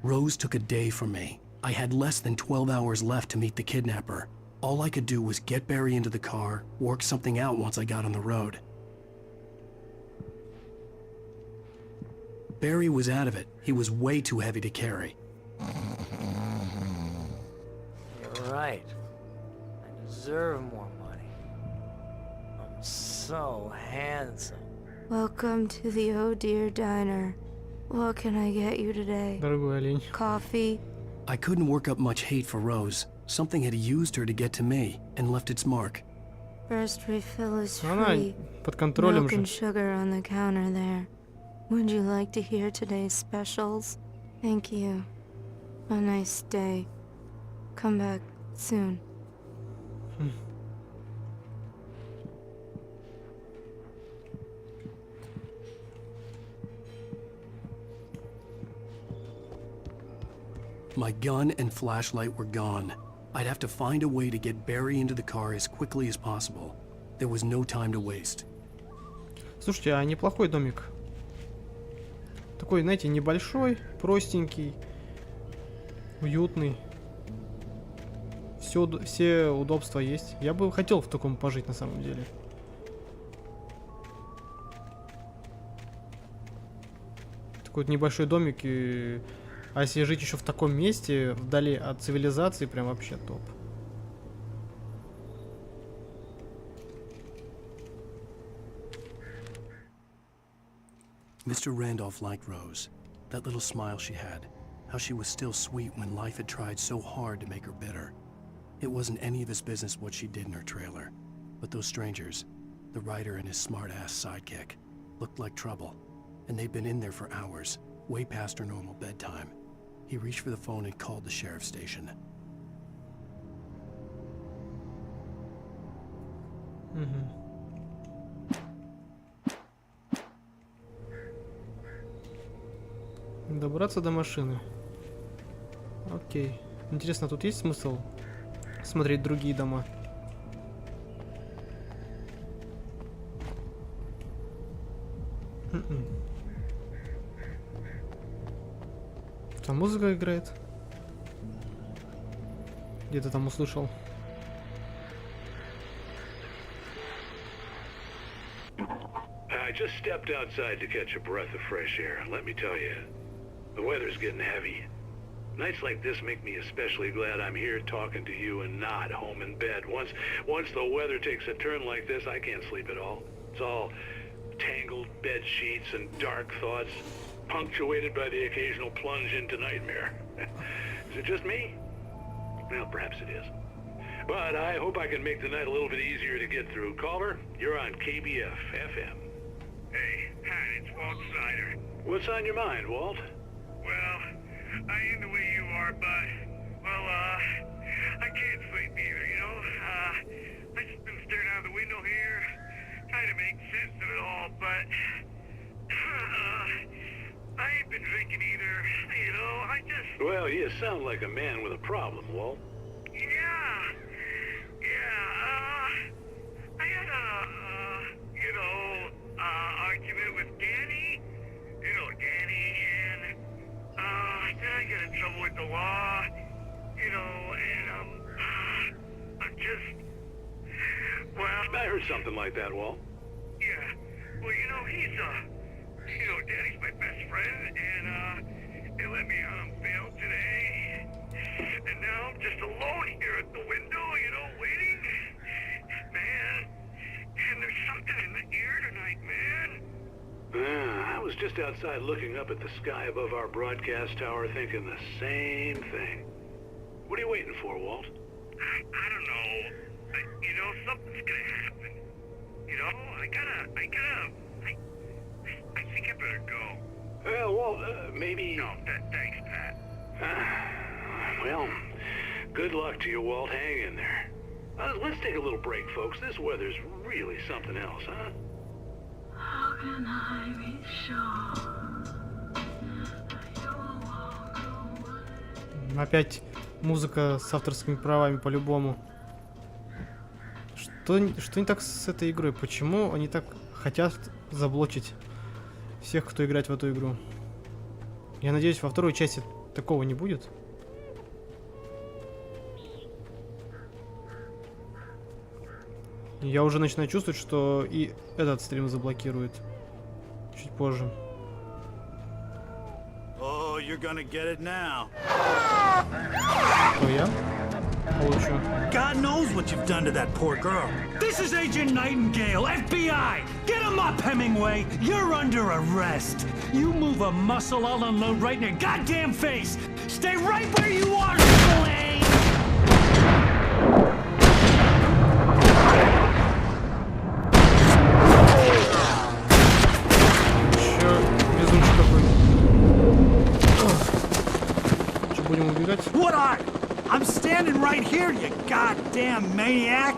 Rose took a day from me. I had less than 12 hours left to meet the kidnapper. All I could do was get Barry into the car, work something out once I got on the road. Barry was out of it. He was way too heavy to carry. You're right. I deserve more money. I'm so handsome. Welcome to the Oh Dear Diner. What can I get you today? Дорогой олень. Coffee? I couldn't work up much hate for Rose. Something had used her to get to me and left its mark. First refill is Она free. под контролем Milk же. and sugar on the counter there. Would you like to hear today's specials? Thank you. A nice day. Come back soon. My gun and flashlight were gone. I'd have to find a way to get Barry into the car as quickly as possible. There was no time to waste. Слушайте, а неплохой домик. Такой, знаете, небольшой, простенький, уютный. Все удобства есть. Я бы хотел в таком пожить на самом деле. Такой вот небольшой домик. А если жить еще в таком месте, вдали от цивилизации, прям вообще топ. Mr. Randolph liked Rose. That little smile she had. How she was still sweet when life had tried so hard to make her bitter. It wasn't any of his business what she did in her trailer. But those strangers, the writer and his smart-ass sidekick, looked like trouble. And they'd been in there for hours, way past her normal bedtime. He reached for the phone and called the sheriff's station. Добраться до машины. Окей. Интересно, тут есть смысл смотреть другие дома? Там музыка играет. Где-то там услышал. I just stepped outside to catch a breath of fresh air. Let me tell you, the weather's getting heavy. Nights like this make me especially glad I'm here talking to you and not home in bed. Once the weather takes a turn like this, I can't sleep at all. It's all tangled bed sheets and dark thoughts, punctuated by the occasional plunge into nightmare. Is it just me? Well, perhaps it is. But I hope I can make the night a little bit easier to get through. Caller, you're on KBF FM. Hey, Pat, it's Walt Snyder. What's on your mind, Walt? Well, I ain't the way you are, but, well, I can't sleep either, you know? I just been staring out the window here, trying to make sense of it all, but, I ain't been drinking either, you know, I just... Well, you sound like a man with a problem, Walt. I had argument with Danny, and, then I got in trouble with the law, and, I'm just, well... I heard something like that, Walt. Yeah, well, Danny's my best friend, and, they let me out on bail today. And now I'm just alone here at the window, you know, waiting. Man, there's something in the air tonight, man. I was just outside looking up at the sky above our broadcast tower thinking the same thing. What are you waiting for, Walt? I don't know. You know, something's gonna happen. You know, I think I better go. Well, Walt, maybe... No, thanks, Pat. Well, good luck to you, Walt. Hang in there. Let's take a little break, folks. This weather's really something else, huh? How can I be sure you'll walk away? Опять музыка с авторскими правами по-любому. Что не так с этой игрой? Почему они так хотят заблочить всех, кто играет в эту игру? Я надеюсь, во второй части такого не будет. Я уже начинаю чувствовать, что и этот стрим заблокирует чуть позже. Oh, you're gonna get it now. Кто я? Получу. God knows what you've done to that poor girl. This is Agent Nightingale, FBI! Get him up, Hemingway! You're under arrest. You move a muscle, I'll unload right in your goddamn face! Stay right where you are, Slade! Безумчик какой. Что, будем убегать? What are? I'm standing right here, you goddamn maniac!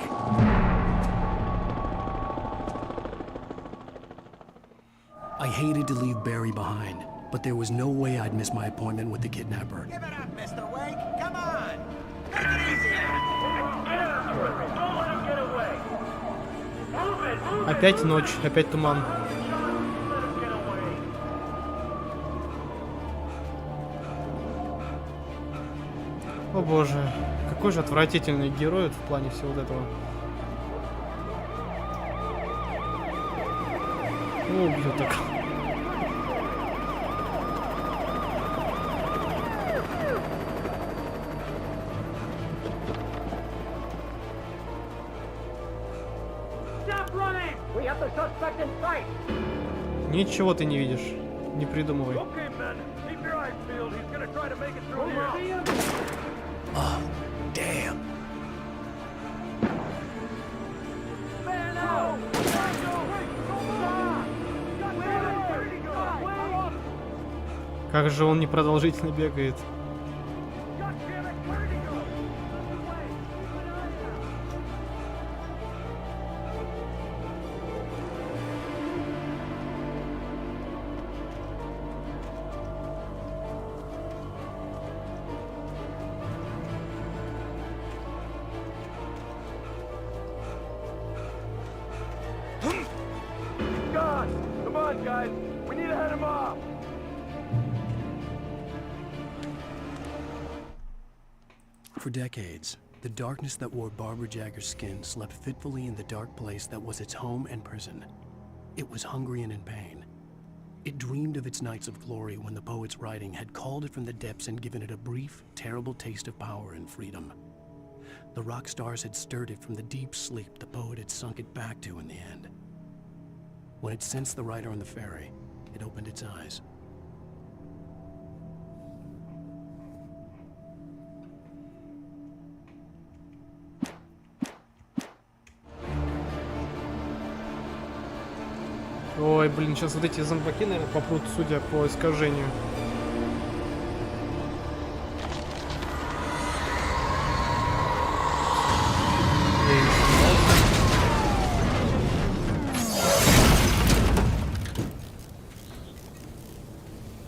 I hated to leave Barry behind, but there was no way I'd miss my appointment with the kidnapper. Give it up, Mr. Wake. Come on. Take it easy now. Get after it. Don't let him get away. Move it, move it. Опять ночь, опять туман. О боже, какой же отвратительный герой в плане всего вот этого. Убью так. Ничего ты не видишь. Не придумывай. Oh, damn. Как же он непродолжительно бегает. For decades, the darkness that wore Barbara Jagger's skin slept fitfully in the dark place that was its home and prison. It was hungry and in pain. It dreamed of its nights of glory when the poet's writing had called it from the depths and given it a brief, terrible taste of power and freedom. The rock stars had stirred it from the deep sleep the poet had sunk it back to in the end. When it sensed the writer on the ferry, it opened its eyes. Ой, блин, сейчас вот эти зомбаки, наверное, попрут, судя по искажению.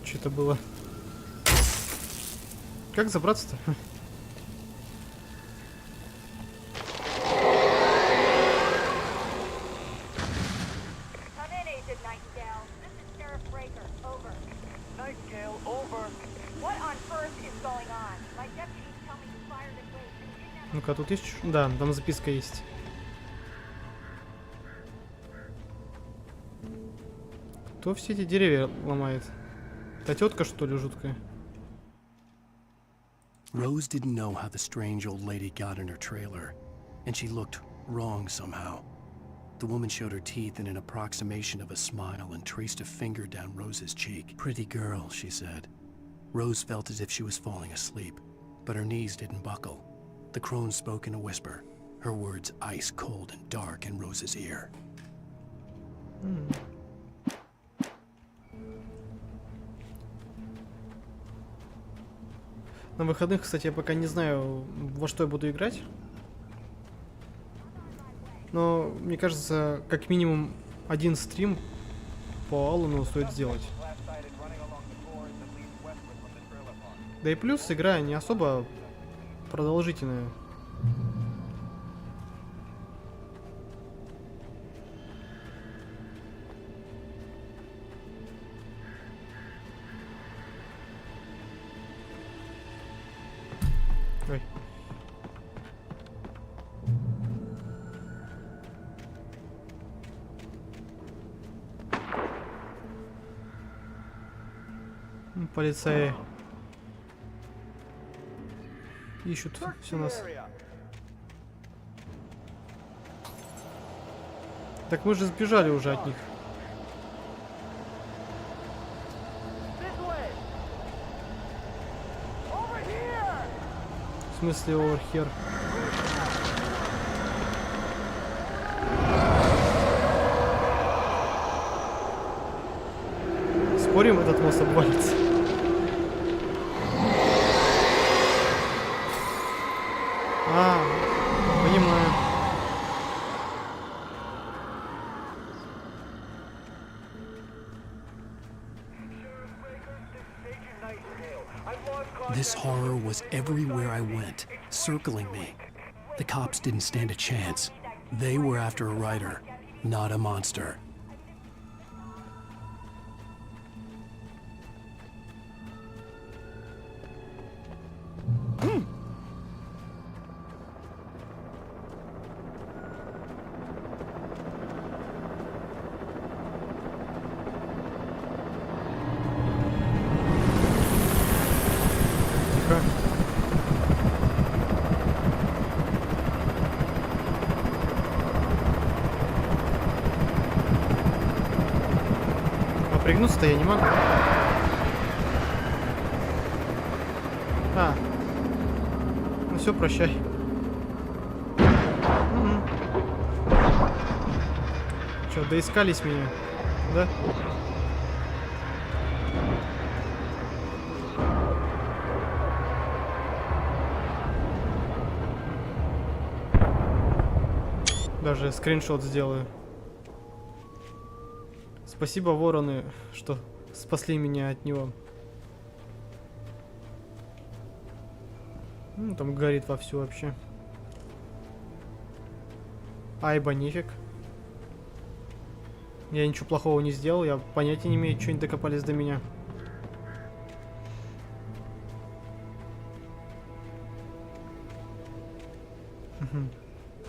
Что это было? Как забраться-то? Ну-ка, тут есть... Да, там записка есть. Кто все эти деревья ломает? Та тетка, что ли, жуткая? Rose didn't know how the strange old lady got in her trailer, and she looked wrong somehow. The woman showed her teeth in an approximation of a smile and traced a finger down Rose's cheek. Pretty girl, she said. Rose felt as if she was falling asleep, but her knees didn't buckle. The crone spoke in a whisper, her words ice cold and dark in Rose's ear. На выходных, кстати, я пока не знаю, во что я буду играть. Но мне кажется, как минимум один стрим по Аллану стоит сделать. Да и плюс игра не особо продолжительная. Ой. Полицаи ищут все нас. Так мы же сбежали уже от них. В смысле оверхер? Спорим, этот мост обвалится? А, понимаю. This horror was everywhere I went, circling me. The cops didn't stand a chance. They were after a writer, not a monster. Пригнуться-то я не могу. А. Ну все, прощай. Че, доискались меня? Да? Даже скриншот сделаю. Спасибо, вороны, что спасли меня от него. Ну, там горит вовсю вообще. Айба, нифиг. Я ничего плохого не сделал, я понятия не имею, что они докопались до меня.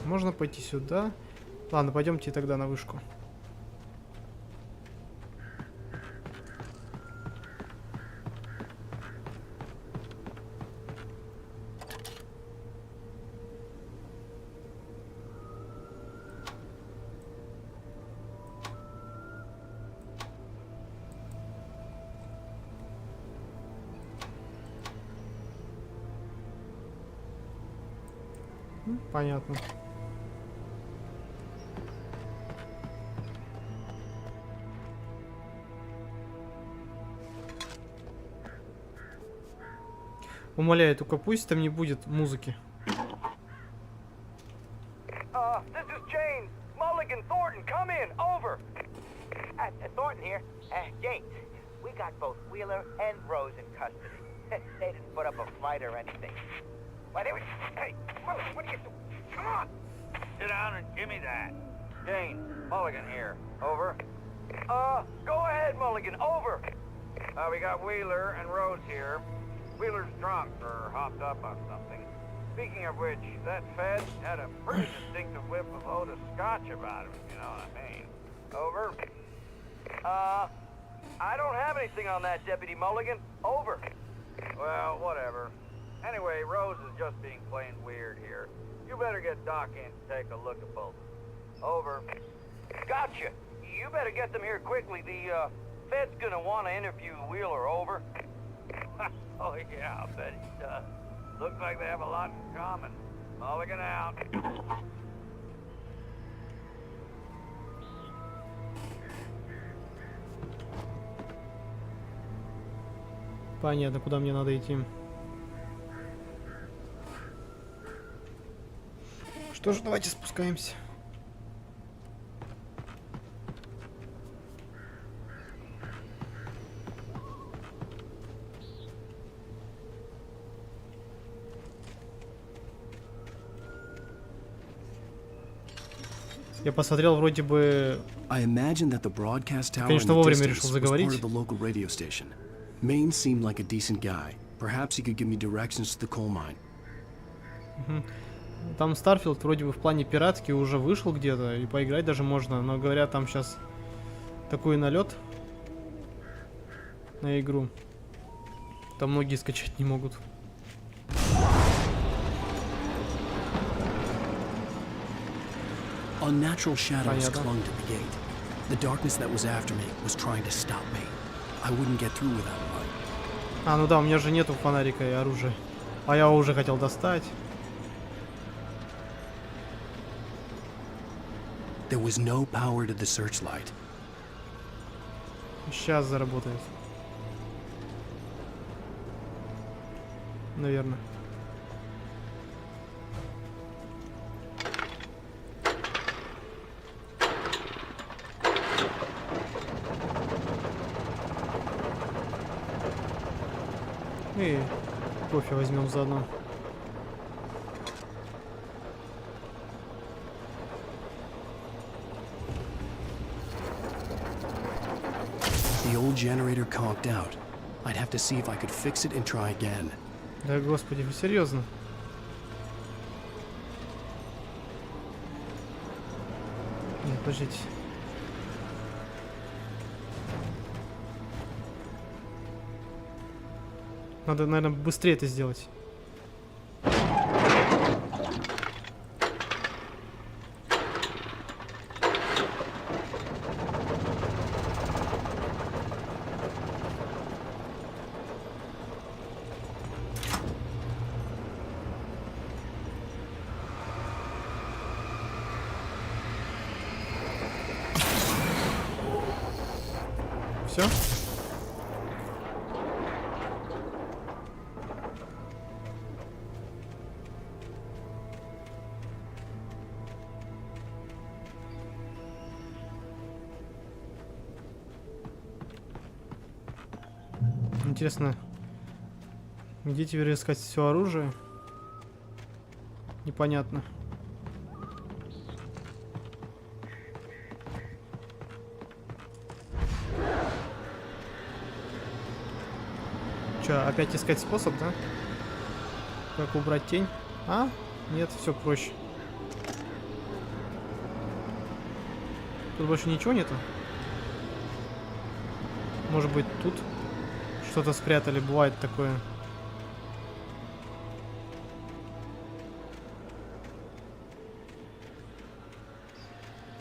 Можно пойти сюда. Ладно, пойдемте тогда на вышку. Понятно. Умоляю, только пусть там не будет музыки. This is James. Mulligan, Thornton, come in. Over. Thornton here. James, we got both Wheeler and Rose in custody. They didn't put up a fight or anything. Why, they were... Hey, Willis, what are you doing? Come on! Sit down and give me that. James, Mulligan here. Over. Go ahead, Mulligan. Over. We got Wheeler and Rose here. Wheeler's drunk or hopped up on something. Speaking of which, that Fed had a pretty distinctive whiff of Otis Scotch about him, if you know what I mean. Over. I don't have anything on that, Deputy Mulligan. Over. Well, whatever. Anyway, Rose is just being plain weird here. You better get Doc in to take a look at both. Over. Gotcha. You better get them here quickly. The Fed's gonna want to interview Wheeler. Over. Oh yeah, I bet he does. Looks like they have a lot in common. Mulligan out. Понятно, куда мне надо идти. Что ж, давайте спускаемся. Я посмотрел, вроде бы... Конечно, вовремя решил заговорить. Maine seemed like a decent guy. Perhaps he could give me directions to the coal mine. Там Старфилд вроде бы в плане пиратки уже вышел где-то, и поиграть даже можно, но говорят, там сейчас такой налет на игру. Там многие скачать не могут. Unnatural shadows clung to the gate. The darkness that was after me was trying to stop me. I wouldn't get through without light. А, ну да, у меня же нету фонарика и оружия. А я уже хотел достать. There was no power to the searchlight. Сейчас заработает. Наверное. И кофе возьмем заодно. The old generator conked out. I'd have to see if I could fix it and try again. Да господи, вы серьезно? Нет, подождите. Надо, наверное, быстрее это сделать. Все? Интересно, где теперь искать все оружие? Непонятно. Че, опять искать способ, да? Как убрать тень? А? Нет, все проще. Тут больше ничего нету? Может быть, тут что-то спрятали, бывает такое.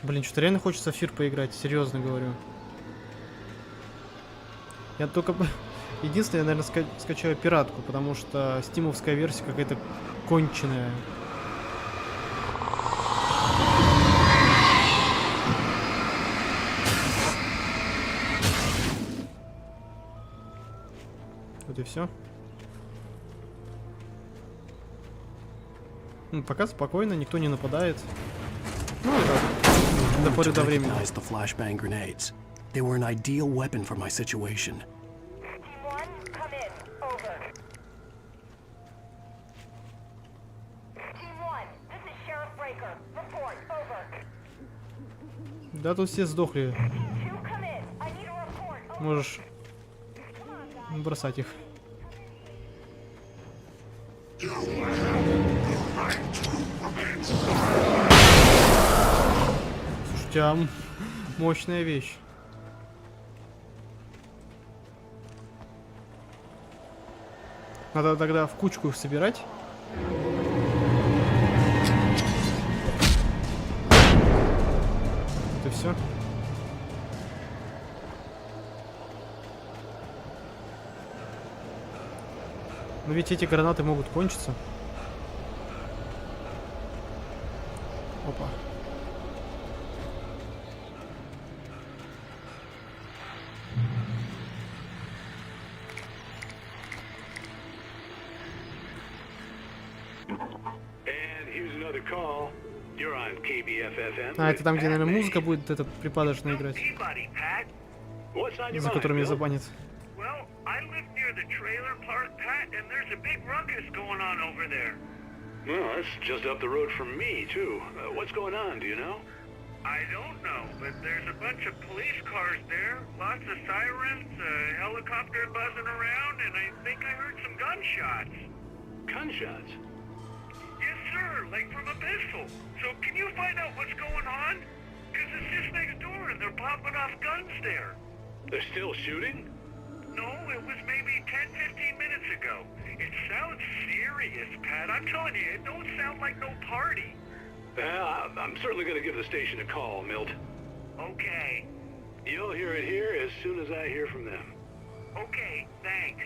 Блин, что-то реально хочется в Фир поиграть, серьезно говорю. Я только... Единственное, я, наверное, скачаю пиратку, потому что стимовская версия какая-то конченая. Вот и все. Ну, пока спокойно, никто не нападает. Ну, это до поры до времени. They were an ideal weapon for my situation. Team 1, come in. Over. Team 1, this is Sheriff Breaker. Report. Over. Да тут все сдохли. Team 2, come in. I need a report. Over. Можешь бросать их. Слушайте, а мощная вещь. Надо тогда в кучку их собирать. Это все. Но ведь эти гранаты могут кончиться. Опа. А, это там, где, наверное, музыка будет, эта припадочная играть. За которым меня забанят. Well, that's just up the road from me, too. What's going on, do you know? I don't know, but there's a bunch of police cars there, lots of sirens, a helicopter buzzing around, and I think I heard some gunshots. Gunshots? Yes, sir, like from a pistol. So can you find out what's going on? Because it's just next door and they're popping off guns there. They're still shooting? No, it was maybe 10-15 minutes ago. It sounds serious, Pat. I'm telling you, it don't sound like no party. I'm certainly going to give the station a call, Milt. Okay. You'll hear it here as soon as I hear from them. Okay, thanks.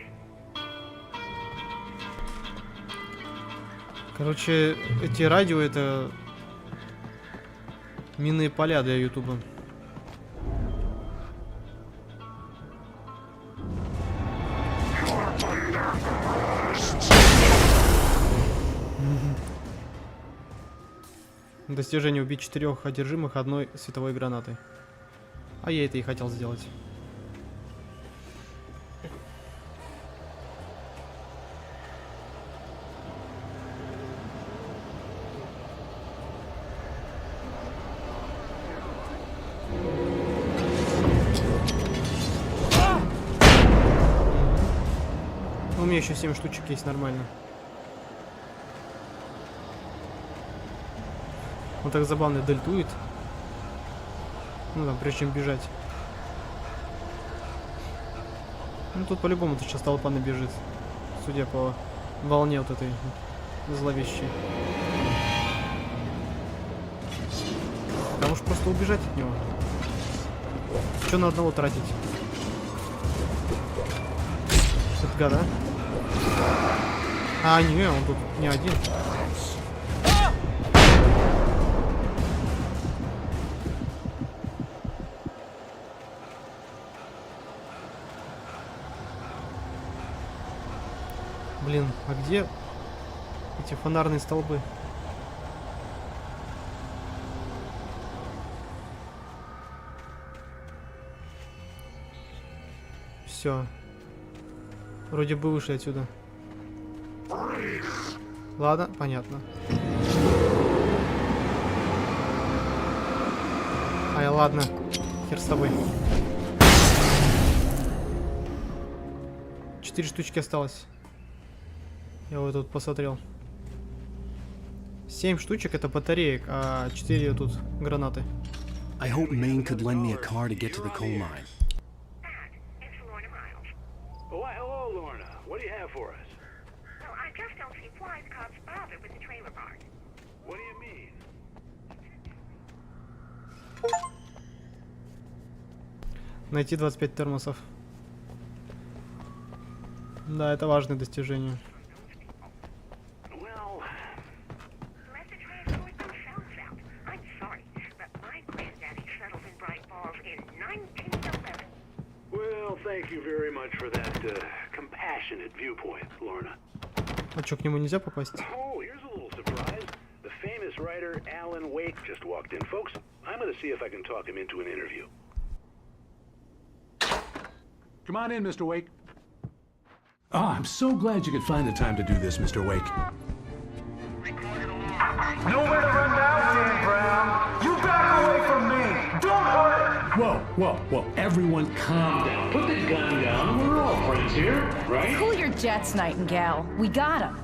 Короче, эти радио — это минные поля для Ютуба. Достижение: убить 4 одержимых одной световой гранатой. А я это и хотел сделать. У меня еще 7 штучек есть, нормально. Он так забавно дельтует. Ну там, прежде чем бежать. Ну тут по-любому сейчас толпа набежит. Судя по волне вот этой зловещей. Потому что просто убежать от него. Что на одного тратить? Это гад, а? А, не, он тут не один. Блин, а где эти фонарные столбы? Все. Вроде бы вышли отсюда. Ладно, понятно. Ай, ладно. Хер с тобой. 4 штучки осталось. Я вот тут посмотрел. 7 штучек это батареек, а 4 тут гранаты. I hope Maine could lend me a car to get to the coal mine. Why, hello, Lorna. What do you have for us? Well, I just don't see why the cops bother with the trailer park. What do you mean? Найти 25 термосов. Да, это важное достижение. Thank you very much for that compassionate viewpoint, Lorna. А чё, к нему нельзя попасть? Oh, here's a little surprise. The famous writer Alan Wake just walked in. Folks, I'm going to see if I can talk him into an interview. Come on in, Mr. Wake. Oh, I'm so glad you could find the time to do this, Mr. Wake. Nowhere to run now, Dan Brown. You back away from me. Don't hurt it. Whoa, whoa, whoa. Everyone calm down. Put the gun down. We're all friends here, right? Cool your jets, Nightingale. We got him.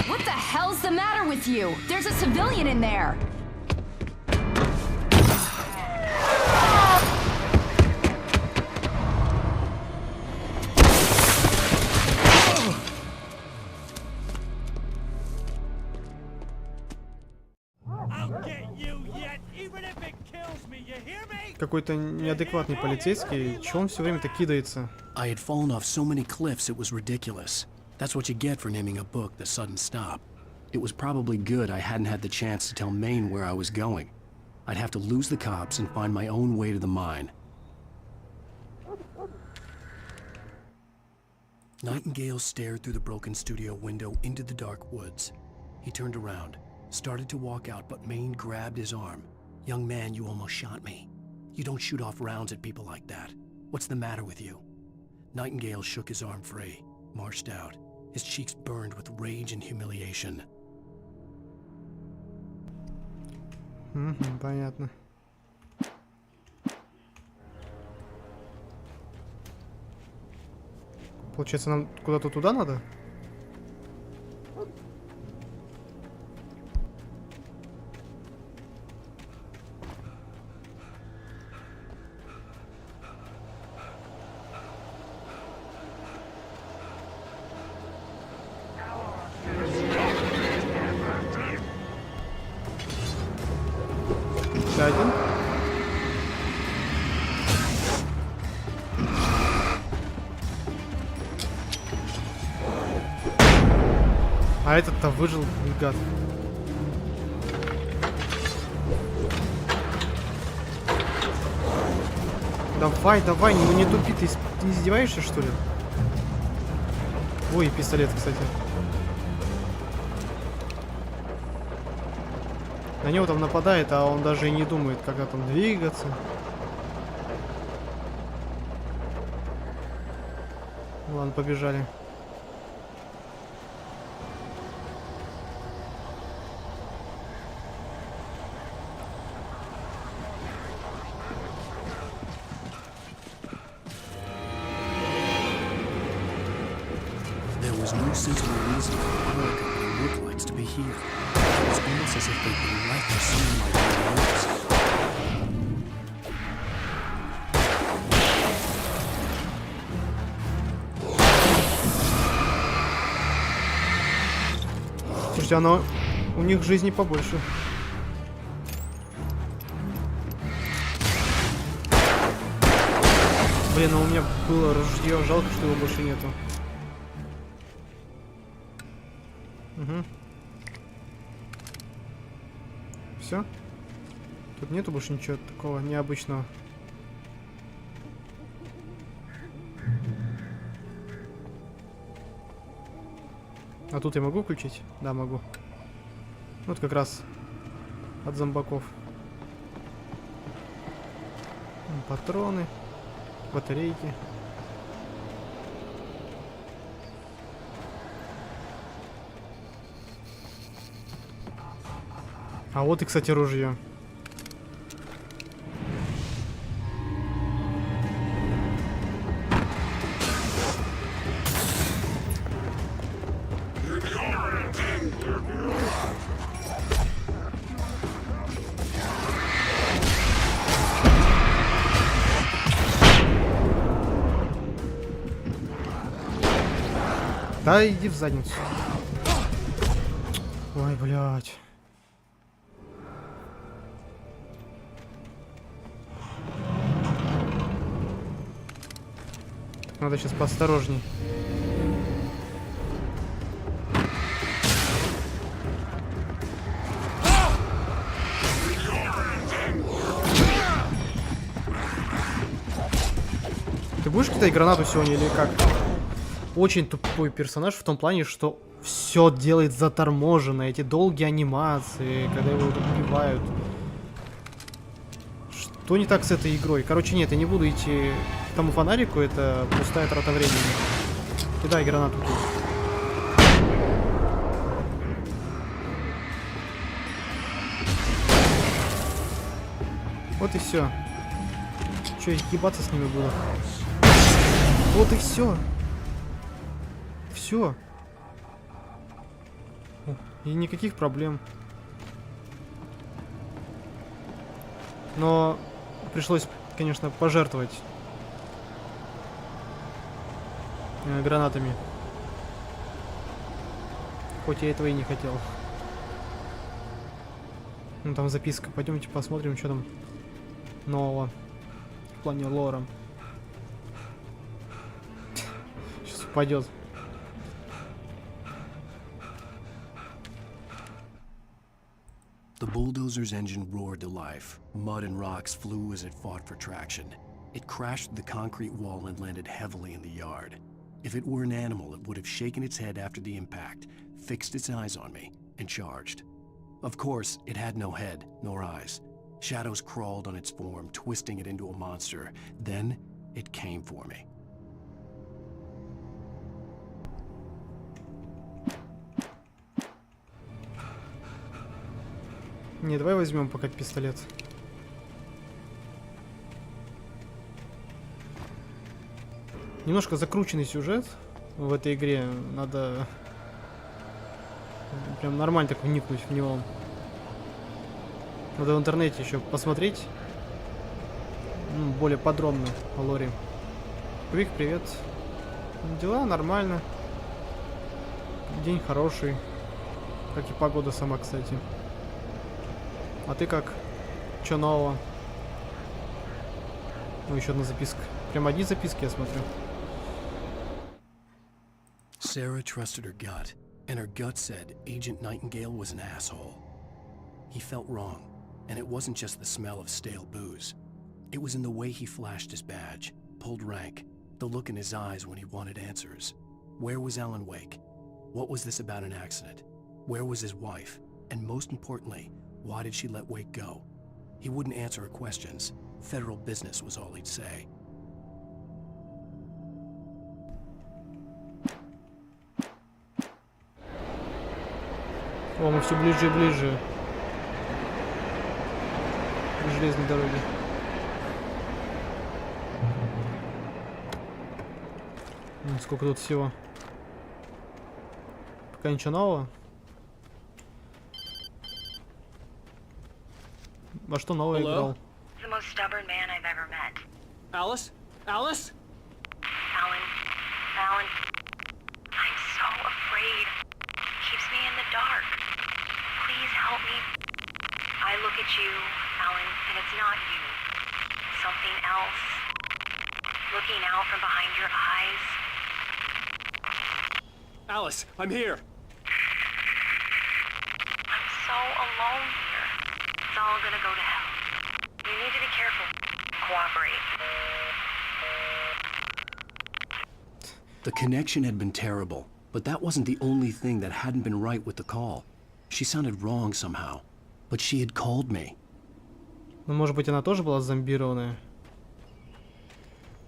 What the hell's the matter with you? There's a civilian in there. Какой-то неадекватный полицейский. Чего он все время так кидается? I had fallen off so many cliffs it was ridiculous. That's what you get for naming a book The Sudden Stop. It was probably good I hadn't had the chance to tell Maine where I was going. I'd have to lose the cops and find my own way to the mine. Nightingale stared through the broken studio window into the dark woods. He turned around, started to walk out, but Maine grabbed his arm. "Young man, you almost shot me. You don't shoot off rounds at people like that. What's the matter with you?" Nightingale shook his arm free, marched out. His cheeks burned with rage and humiliation. Понятно. Получается, нам куда-то туда надо? Один. А этот-то выжил, гад. Давай, давай, ну не тупи, ты издеваешься, что ли? Ой, пистолет, кстати. На него там нападает, а он даже и не думает, когда там двигаться. Ладно, побежали. There was no sensible reason for the park and look likes to be here. It was almost as if they'd been left for someone like anyone else. Слушайте, оно... у них жизни побольше. Блин, а у меня было ружье, жалко, что его больше нету. Угу. Все? Тут нету больше ничего такого необычного. А тут я могу включить? Да, могу. Вот как раз от зомбаков. Патроны, батарейки. А вот и, кстати, ружье. Да иди в задницу. Ой, блядь. Надо сейчас поосторожней. Ты будешь кидать гранату сегодня или как? Очень тупой персонаж в том плане, что все делает заторможенно. Эти долгие анимации, когда его убивают. Что не так с этой игрой? Короче, нет, я не буду идти к тому фонарику, это пустая трата времени. Кидай гранату. Вот и все. Че, ебаться с ними буду? Вот и все. Все. И никаких проблем. Но пришлось, конечно, пожертвовать гранатами. Хоть я этого и не хотел. Ну там записка. Пойдемте посмотрим, что там нового в плане лора. Сейчас упадет. The bulldozer's engine roared to life. Mud and rocks flew as it fought for traction. It crashed through the concrete wall and landed heavily in the yard. If it were an animal, it would have shaken its head after the impact, fixed its eyes on me, and charged. Of course, it had no head, nor eyes. Shadows crawled on its form, twisting it into a monster. Then, it came for me. Не, давай возьмем пока пистолет. Немножко закрученный сюжет в этой игре. Надо прям нормально так вникнуть в него. Надо в интернете еще посмотреть более подробно о лоре. Квик, привет. Дела нормально. День хороший. Как и погода сама, кстати. А ты как? Чё нового? Ну, еще одна записка. Прям одни записки, я смотрю. Sarah trusted her gut, and her gut said Agent Nightingale was an asshole. He felt wrong, and it wasn't just the smell of stale booze. It was in the way he flashed his badge, pulled rank, the look in his eyes when he wanted answers. Where was Alan Wake? What was this about an accident? Where was his wife? And most importantly, why did she let Wake go? He wouldn't answer her questions. Federal business was all he'd say. О, мы все ближе и ближе к железной дороге. Сколько тут всего? Пока ничего нового. Во что новое играл? The most stubborn man I've ever met. Alice? Alice? Alan, I'm so afraid. Keeps me in the dark. Please help me. I look at you, Alan, and it's not you. Something else. Looking out from behind your eyes. Alice, I'm here. I'm so alone here. It's all gonna go to hell. You need to be careful. Cooperate. The connection had been terrible, but that wasn't the only thing that hadn't been right with the call. She sounded wrong somehow, but she had called me. Ну, может быть, она тоже была зомбированная.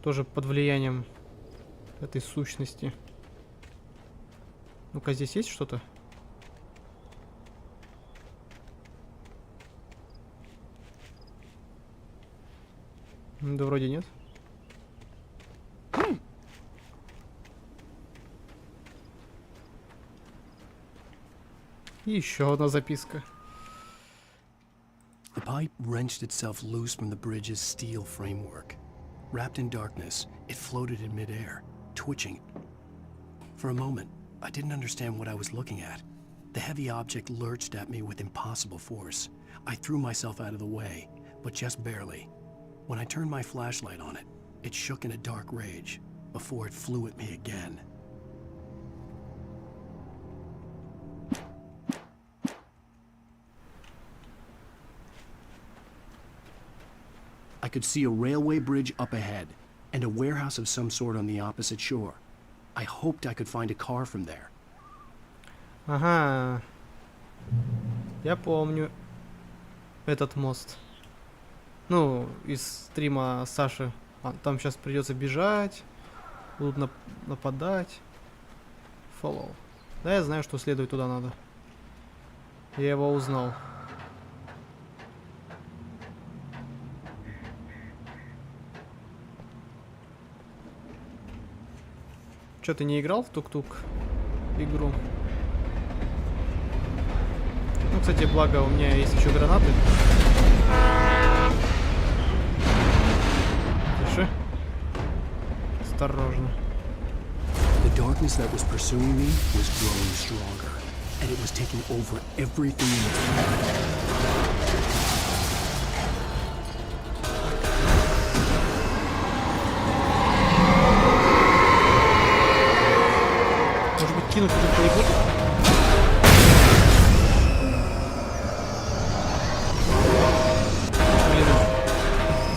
Тоже под влиянием этой сущности. Ну-ка, здесь есть что-то? Да вроде нет. И еще одна записка. The pipe wrenched itself loose from the bridge's steel framework. Wrapped in darkness, it floated in midair, twitching. For a moment, I didn't understand what I was looking at. The heavy object lurched at me with impossible force. I threw myself out of the way, but just barely. When I turned my flashlight on it, it shook in a dark rage before it flew at me again. I could see a railway bridge up ahead and a warehouse of some sort on the opposite shore. I hoped I could find a car from there. Ага. Я помню этот мост. Ну, из стрима Саши. Там сейчас придется бежать. Будут нападать. Follow. Да, я знаю, что следовать туда надо. Я его узнал. Чё, ты не играл в тук-тук игру? Ну, кстати, благо у меня есть еще гранаты. Тише. Осторожно. The darkness that was pursuing me was growing stronger, and it was taking over everything in its path.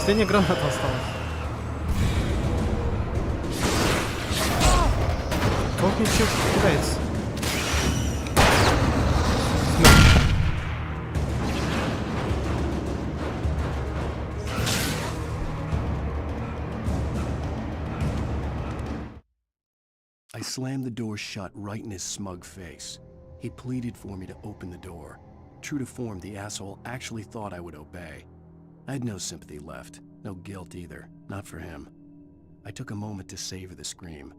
Последняя граната осталась. Как мне все кидается? I slammed the door shut right in his smug face. He pleaded for me to open the door. True to form, the asshole actually thought I would obey. I had no sympathy left, no guilt either, not for him. I took a moment to savor the scream.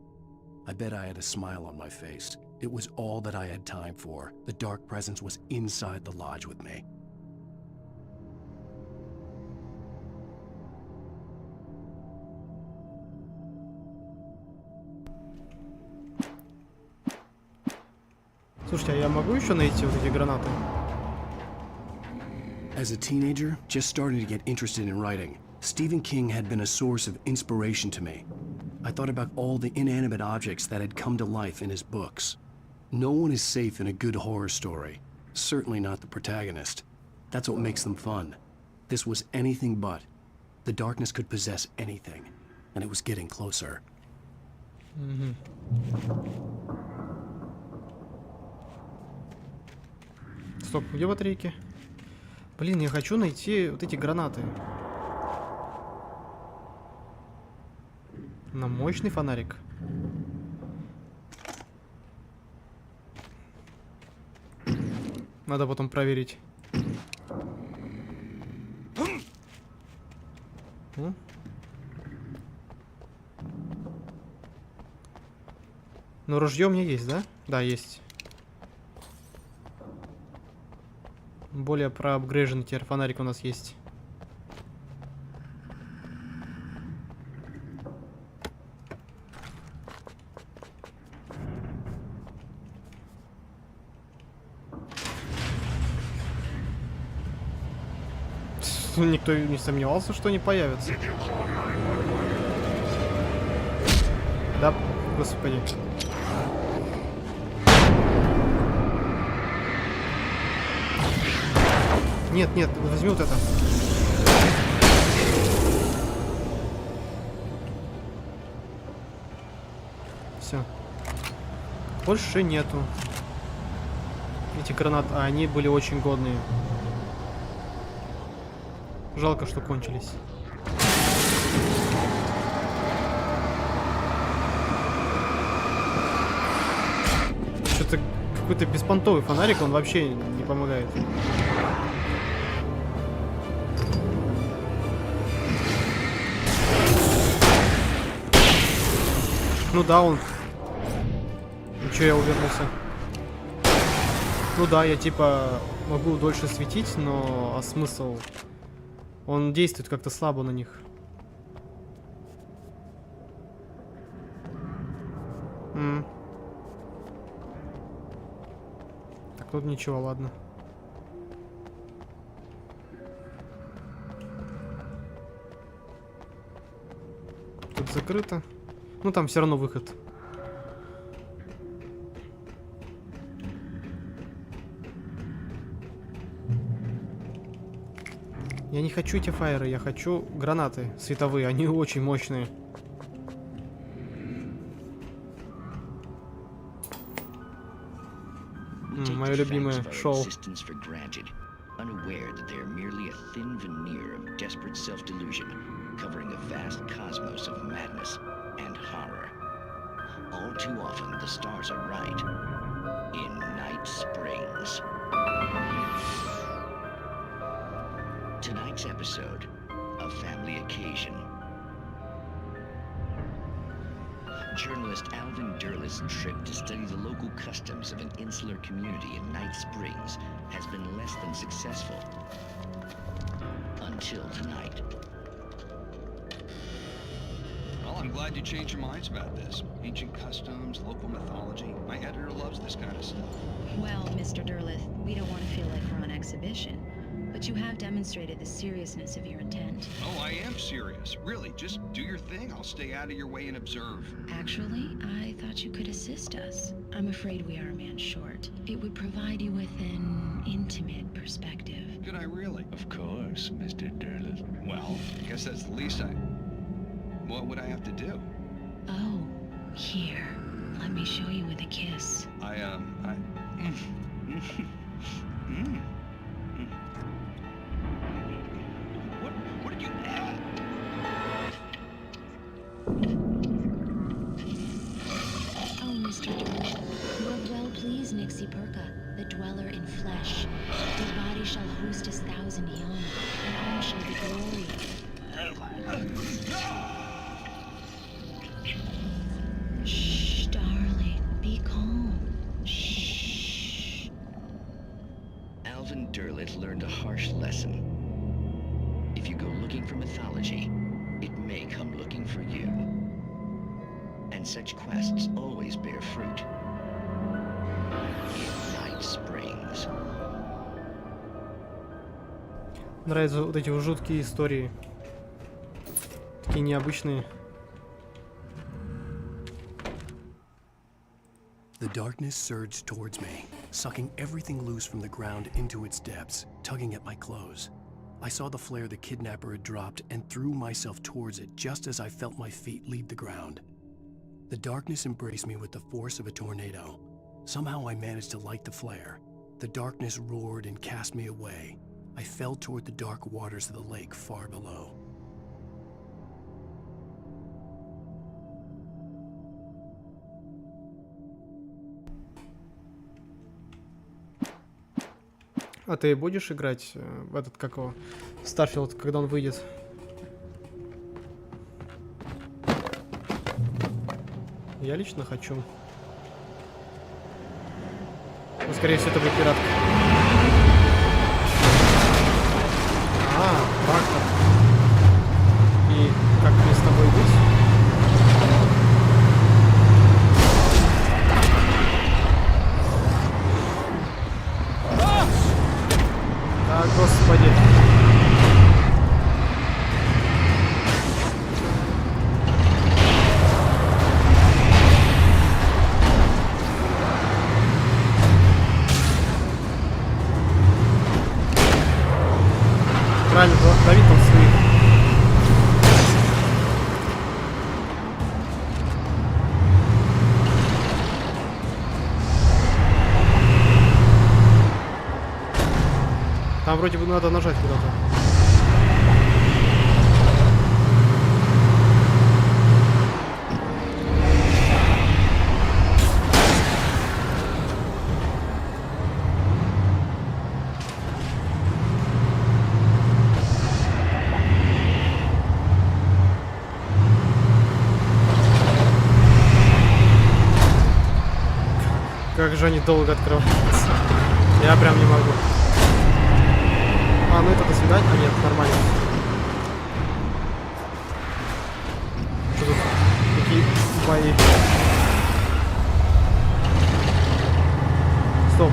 I bet I had a smile on my face. It was all that I had time for. The dark presence was inside the lodge with me. Слушайте, а я могу еще найти вот эти гранаты? As a teenager, just starting to get interested in writing, Stephen King had been a source of inspiration to me. I thought about all the inanimate objects that had come to life in his books. No one is safe in a good horror story. Certainly not the protagonist. That's what makes them fun. This was anything but. The darkness could possess anything, and it was getting closer. Стоп, где батарейки? Блин, я хочу найти вот эти гранаты. На мощный фонарик. Надо потом проверить. Ну, ружье у меня есть, да? Да, есть. Более проапгрейженный теперь фонарик у нас есть. Никто не сомневался, что они появятся. Да, господи. Нет, нет, возьми вот это. Все. Больше нету. Эти гранаты, они были очень годные. Жалко, что кончились. Что-то какой-то беспонтовый фонарик, он вообще не помогает. Ну да, он... Ничего, я увернулся. Ну да, я типа могу дольше светить, но... А смысл? Он действует как-то слабо на них. Так, тут ничего, ладно. Тут закрыто. Ну, там все равно выход. Я не хочу эти фаеры, я хочу гранаты световые, они очень мощные. Мое любимое шоу. Unaware that they are merely a thin veneer of desperate self-delusion, covering a vast cosmos of madness and horror. All too often, the stars are right. In Night Springs. Tonight's episode, A Family Occasion. Journalist Alvin Derlis' trip to study the local customs of an insular community in Night Springs has been less than successful. Until tonight. Well, I'm glad you changed your minds about this. Ancient customs, local mythology. My editor loves this kind of stuff. Well, Mr. Derlith, we don't want to feel like we're on exhibition. But you have demonstrated the seriousness of your intent. Oh, I am serious. Really, just do your thing. I'll stay out of your way and observe. Actually, I thought you could assist us. I'm afraid we are a man short. It would provide you with an an intimate perspective. Could I really? Of course, Mr. Derleth. Well, I guess that's the least I... What would I have to do? Oh, here. Let me show you with a kiss. What did you... Oh, Mr. Derleth, you have well pleased Nixie Perka, the dweller in flesh. His body shall host his 1,000 young, and all shall be glory. Shh, darling, be calm. Shh. Alvin Derleth learned a harsh lesson. If you go looking for mythology, it may come looking for you. And such quests always bear fruit. In Night Springs. Нравятся вот эти вот жуткие истории. Такие необычные. The darkness surged towards me, sucking everything loose from the ground into its depths, tugging at my clothes. I saw the flare the kidnapper had dropped and threw myself towards it just as I felt my feet leave the ground. The darkness embraced me with the force of a tornado. Somehow I managed to light the flare. The darkness roared and cast me away. I fell toward the dark waters of the lake far below. А ты будешь играть в этот, как его, Старфилд, когда он выйдет? Я лично хочу. Но, скорее всего, это будет пиратка. Трактор. И как мне с тобой быть? Да, господи. Правильно, давид там своих. Там вроде бы надо нажать куда-то. Как же они долго открываются. Я прям не могу. А, ну это до свидания. А нет, нормально. Что тут? Какие бои? Стоп.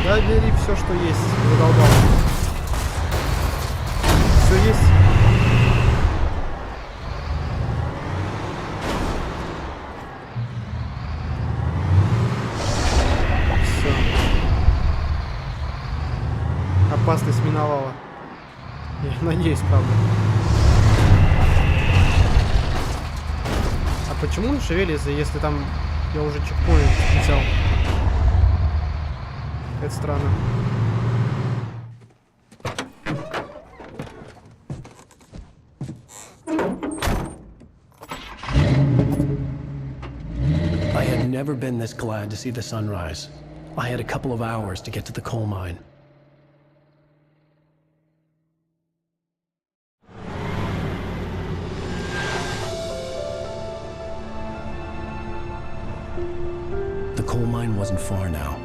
Да бери все, что есть. Задолбал. Все есть. Опасность миновала. Я надеюсь, правда. А почему он шевелится, если там я уже чекпоинт взял? Это странно. I had never been this glad to see the sunrise. I had a couple of hours to get to the coal mine. The coal mine wasn't far now.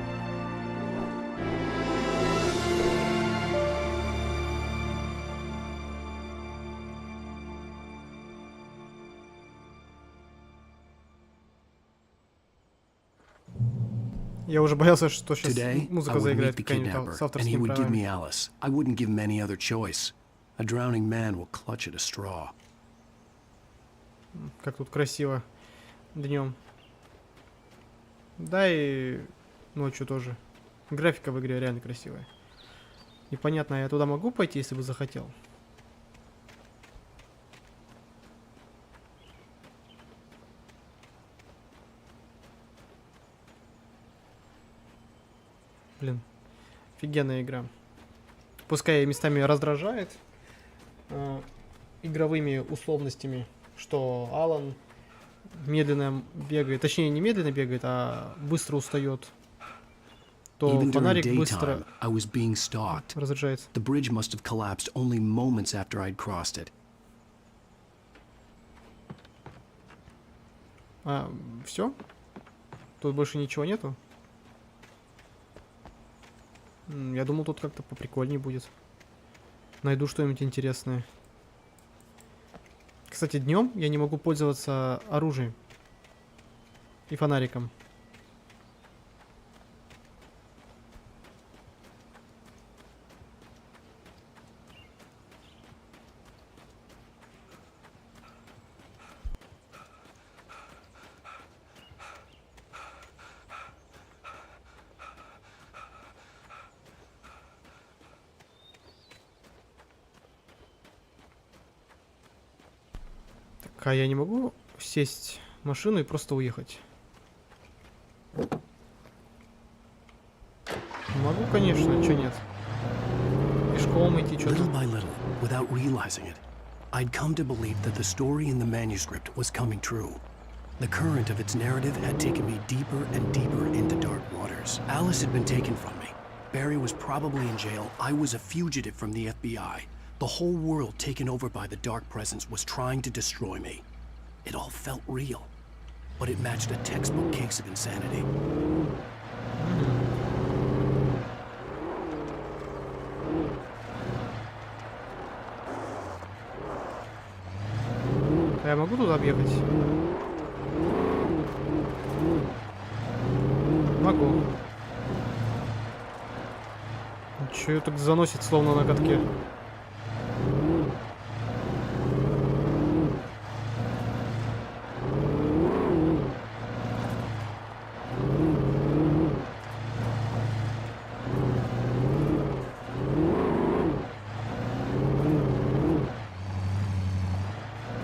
Я уже боялся, что сейчас Today, I музыка would заиграет meet the какая-нибудь kidnapper, с and he авторскими would give me правами. Alice. I wouldn't give him any other choice. A drowning man will clutch at a straw. Как тут красиво днем. Да и ночью тоже. Графика в игре реально красивая. Непонятно, я туда могу пойти, если бы захотел? Блин, офигенная игра. Пускай местами раздражает игровыми условностями, что Алан медленно бегает, точнее не медленно бегает, а быстро устает. То Even during фонарик daytime, быстро I was being stalked. разряжается. The bridge must have collapsed only moments after I'd crossed it. А, все? Тут больше ничего нету? Я думал, тут как-то поприкольнее будет. Найду что-нибудь интересное. Кстати, днем я не могу пользоваться оружием и фонариком. Так, а я не могу сесть в машину и просто уехать? Могу, конечно, чё нет. Пешком идти, что-то. Little by little, without realizing it, I'd come to believe that the story in the manuscript was coming true. The current of its narrative had taken me deeper and deeper into dark waters. Alice had been taken from me. Barry was probably in jail. I was a fugitive from the FBI. The whole world taken over by the dark presence was trying to destroy me. It all felt real, but it matched a textbook case of insanity. А я могу туда объехать? Могу. Чё её так заносит, словно на катке?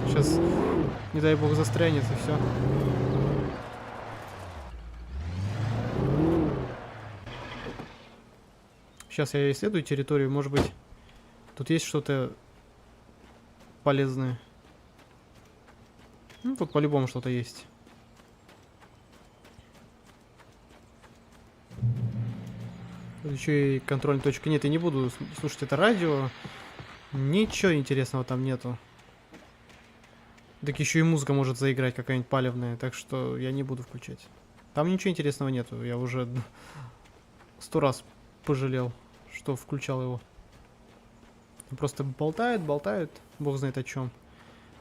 Сейчас, не дай бог, застрянет и все. Сейчас я исследую территорию, может быть, тут есть что-то полезное. Ну, тут по-любому что-то есть. Тут еще и контрольной точки нет, и не буду слушать это радио. Ничего интересного там нету. Так еще и музыка может заиграть какая-нибудь палевная, так что я не буду включать. Там ничего интересного нету, я уже 100 раз пожалел, что включал его. Просто болтают, болтают, бог знает о чем.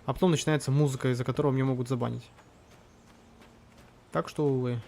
А потом начинается музыка, из-за которой меня могут забанить. Так что, увы.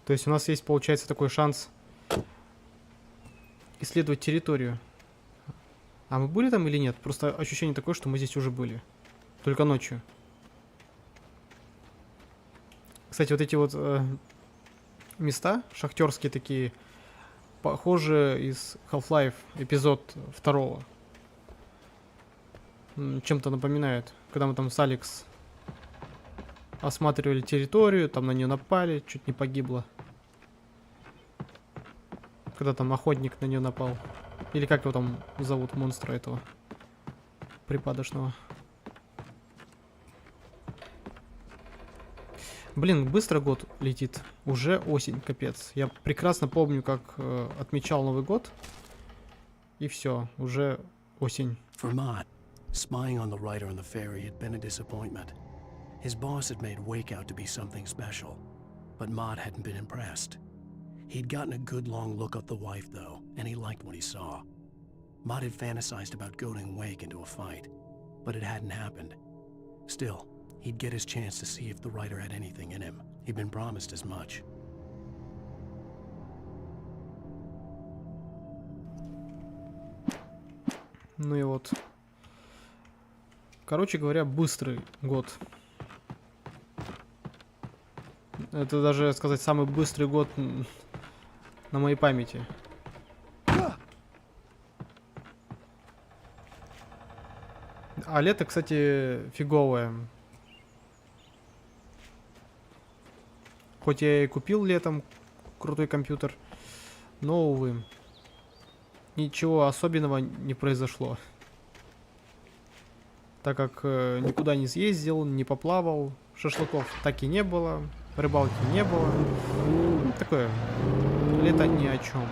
То есть у нас есть, получается, такой шанс исследовать территорию. А мы были там или нет? Просто ощущение такое, что мы здесь уже были. Только ночью. Кстати, вот эти вот места, шахтерские такие, похожи из Half-Life эпизод 2. Чем-то напоминают. Когда мы там с Алекс осматривали территорию, там на нее напали, чуть не погибло. Когда там охотник на нее напал. Или как его там зовут, монстра этого припадочного. Блин, быстро год летит. Уже осень, капец. Я прекрасно помню, как отмечал Новый год. И все, уже осень. For Mott, spying on the writer on the ferry had been a disappointment. His boss had made Wake out to be something special, but Mott hadn't been impressed. He'd gotten a good long look at the wife, though, and he liked what he saw. Mott had fantasized about goading Wake into a fight, but it hadn't happened. Still, he'd get his chance to see if the writer had anything in him. He'd been promised as much. Ну и вот. Короче говоря, быстрый год. Это даже сказать самый быстрый год на моей памяти. А лето, кстати, фиговое. Хоть я и купил летом крутой компьютер, но, увы, ничего особенного не произошло. Так как никуда не съездил, не поплавал, шашлыков так и не было, рыбалки не было. Такое лето ни о чем.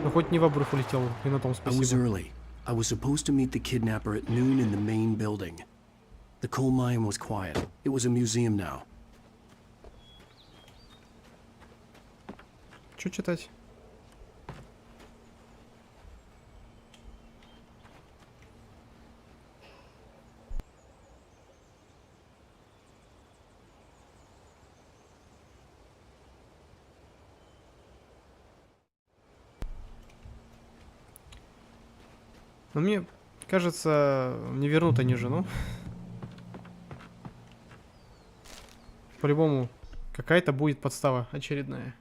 Ну хоть не в обрыв улетел, и на том I was спасибо. early. I was supposed to meet the kidnapper at noon in the main building. The coal mine was quiet. It was a museum now. Что читать? Но мне кажется, не вернут они жену. По-любому, какая-то будет подстава очередная.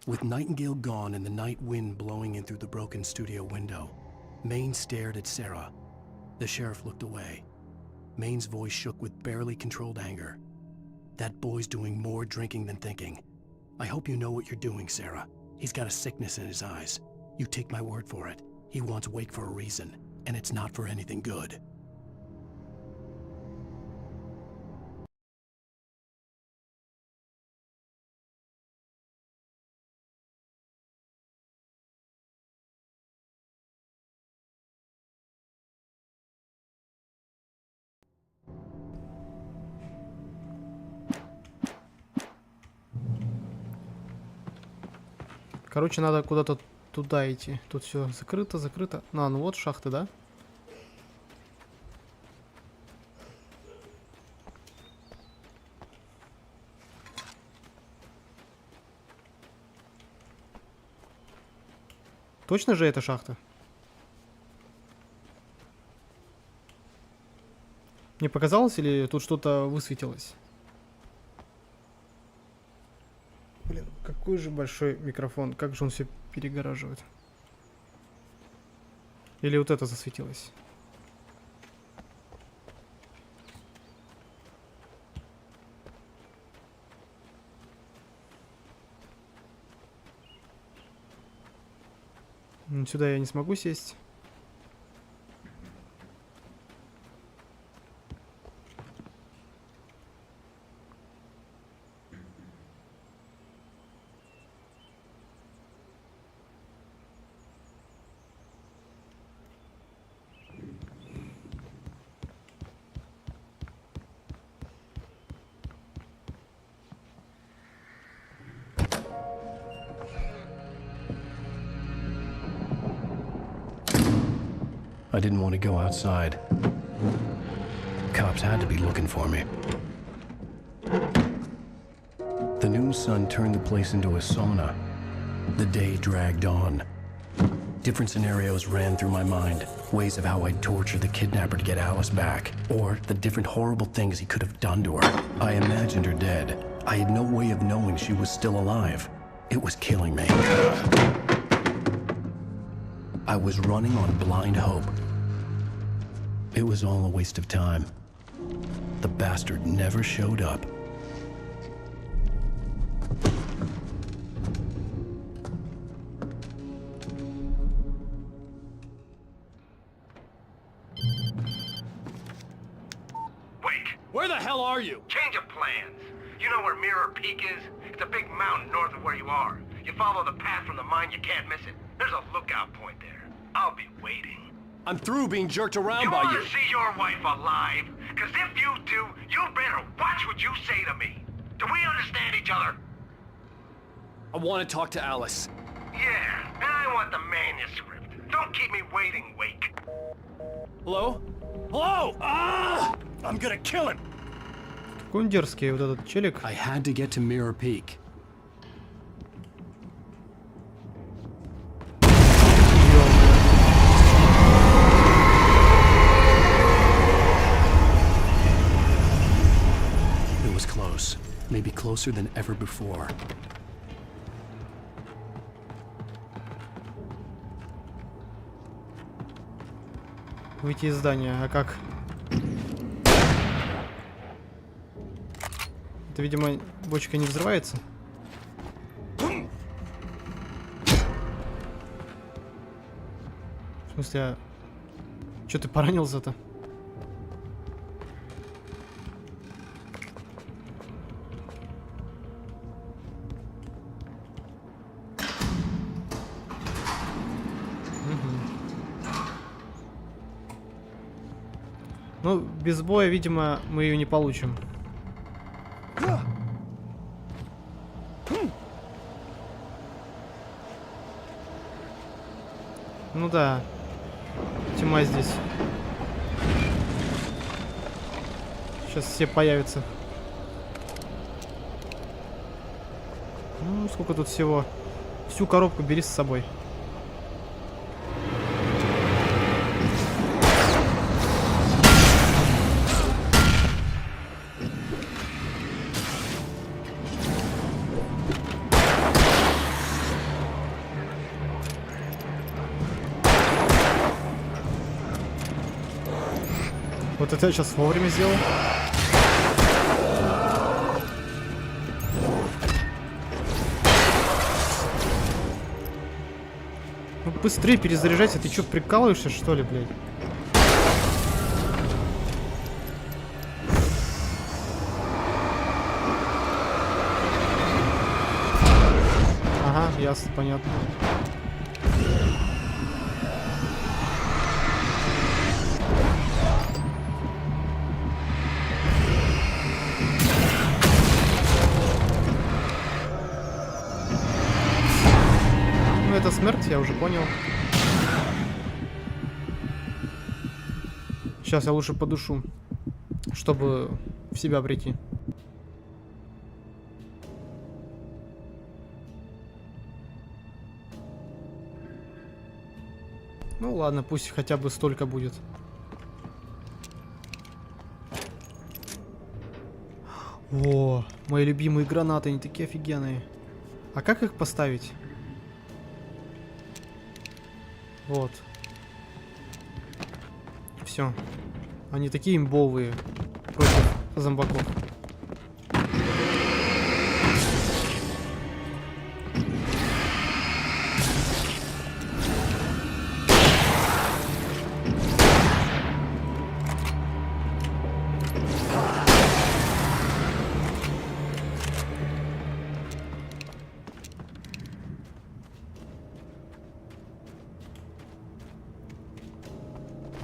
With Nightingale gone and the night wind blowing in through the broken studio window, Maine stared at Sarah. The sheriff looked away. Maine's voice shook with barely controlled anger. That boy's doing more drinking than thinking. I hope you know what you're doing, Sarah. He's got a sickness in his eyes. You take my word for it. He wants Wake for a reason, and it's not for anything good. Короче, надо куда-то туда идти. Тут все закрыто, закрыто. Ну вот шахты, да? Точно же это шахта? Мне показалось, или тут что-то высветилось? Блин, какой же большой микрофон. Как же он все перегораживает. Или вот это засветилось? Сюда я не смогу сесть. I didn't want to go outside. Cops had to be looking for me. The noon sun turned the place into a sauna. The day dragged on. Different scenarios ran through my mind. Ways of how I'd torture the kidnapper to get Alice back. Or the different horrible things he could have done to her. I imagined her dead. I had no way of knowing she was still alive. It was killing me. I was running on blind hope. It was all a waste of time. The bastard never showed up. Where the hell are you? Change of plans. You know where Mirror Peak is? It's a big mountain north of where you are. You follow the path from the mine, you can't miss it. There's a lookout point there. I'll be waiting. I'm through being jerked around by You you. want to see your wife alive? Because if you do, you better watch what you say to me. Do we understand each other? I want to talk to Alice. Yeah, and I want the manuscript. Don't keep me waiting, Wake. Hello? Hello! Ah! I'm gonna kill him. Какой он дерзкий, вот этот челик. I had to get to Mirror Peak. It was close. Maybe closer than ever before. Выйти из здания, а как? Это, видимо, бочка не взрывается. В смысле, а... Чё ты поранился-то? Ну, без боя, видимо, мы ее не получим. Ну да, тьма здесь. Сейчас все появятся. Ну, сколько тут всего. Всю коробку бери с собой. Вот это я сейчас вовремя сделал. Ну быстрее перезаряжайся, ты чё, прикалываешься, что ли, блядь? Ага, ясно, понятно. Это смерть, я уже понял. Сейчас я лучше подушу, чтобы в себя прийти. Ну ладно, пусть хотя бы столько будет. О, мои любимые гранаты, они такие офигенные. А как их поставить? Вот. Все. Они такие имбовые против зомбаков.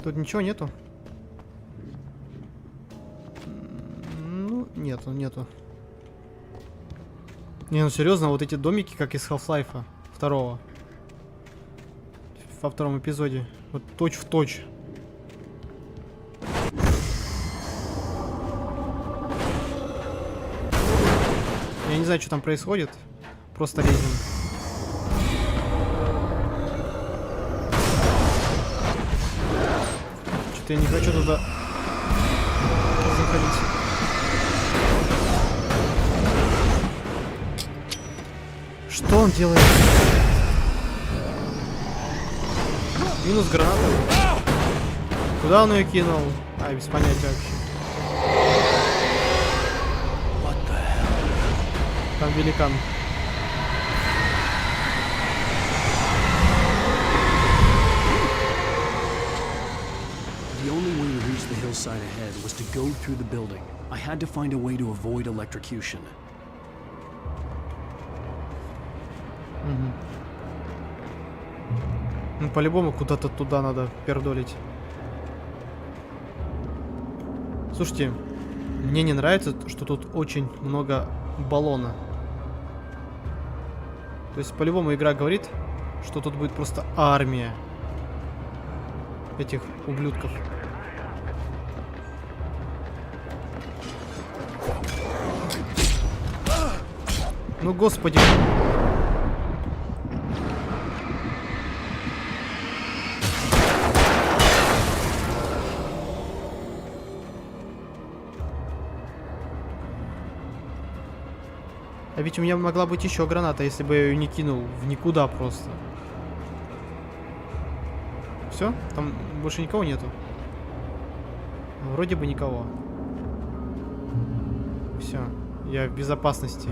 Тут ничего нету? Ну, нету. Не, ну серьезно, вот эти домики, как из Half-Life 2. Во втором эпизоде. Вот точь в точь. Я не знаю, что там происходит. Просто лезем. Я не хочу туда заходить. Что он делает? Минус граната. Куда он ее кинул? Ай, без понятия вообще. Там великан. side ahead was to go through the building. I had to find a way to avoid electrocution. Ну, по-любому куда-то туда надо пердолить. Слушайте, мне не нравится, что тут очень много баллона. То есть, по-любому игра говорит, что тут будет просто армия этих ублюдков. Ну, господи. А ведь у меня могла быть еще граната, если бы я ее не кинул в никуда просто. Все? Там больше никого нету? Вроде бы никого. Все. Я в безопасности.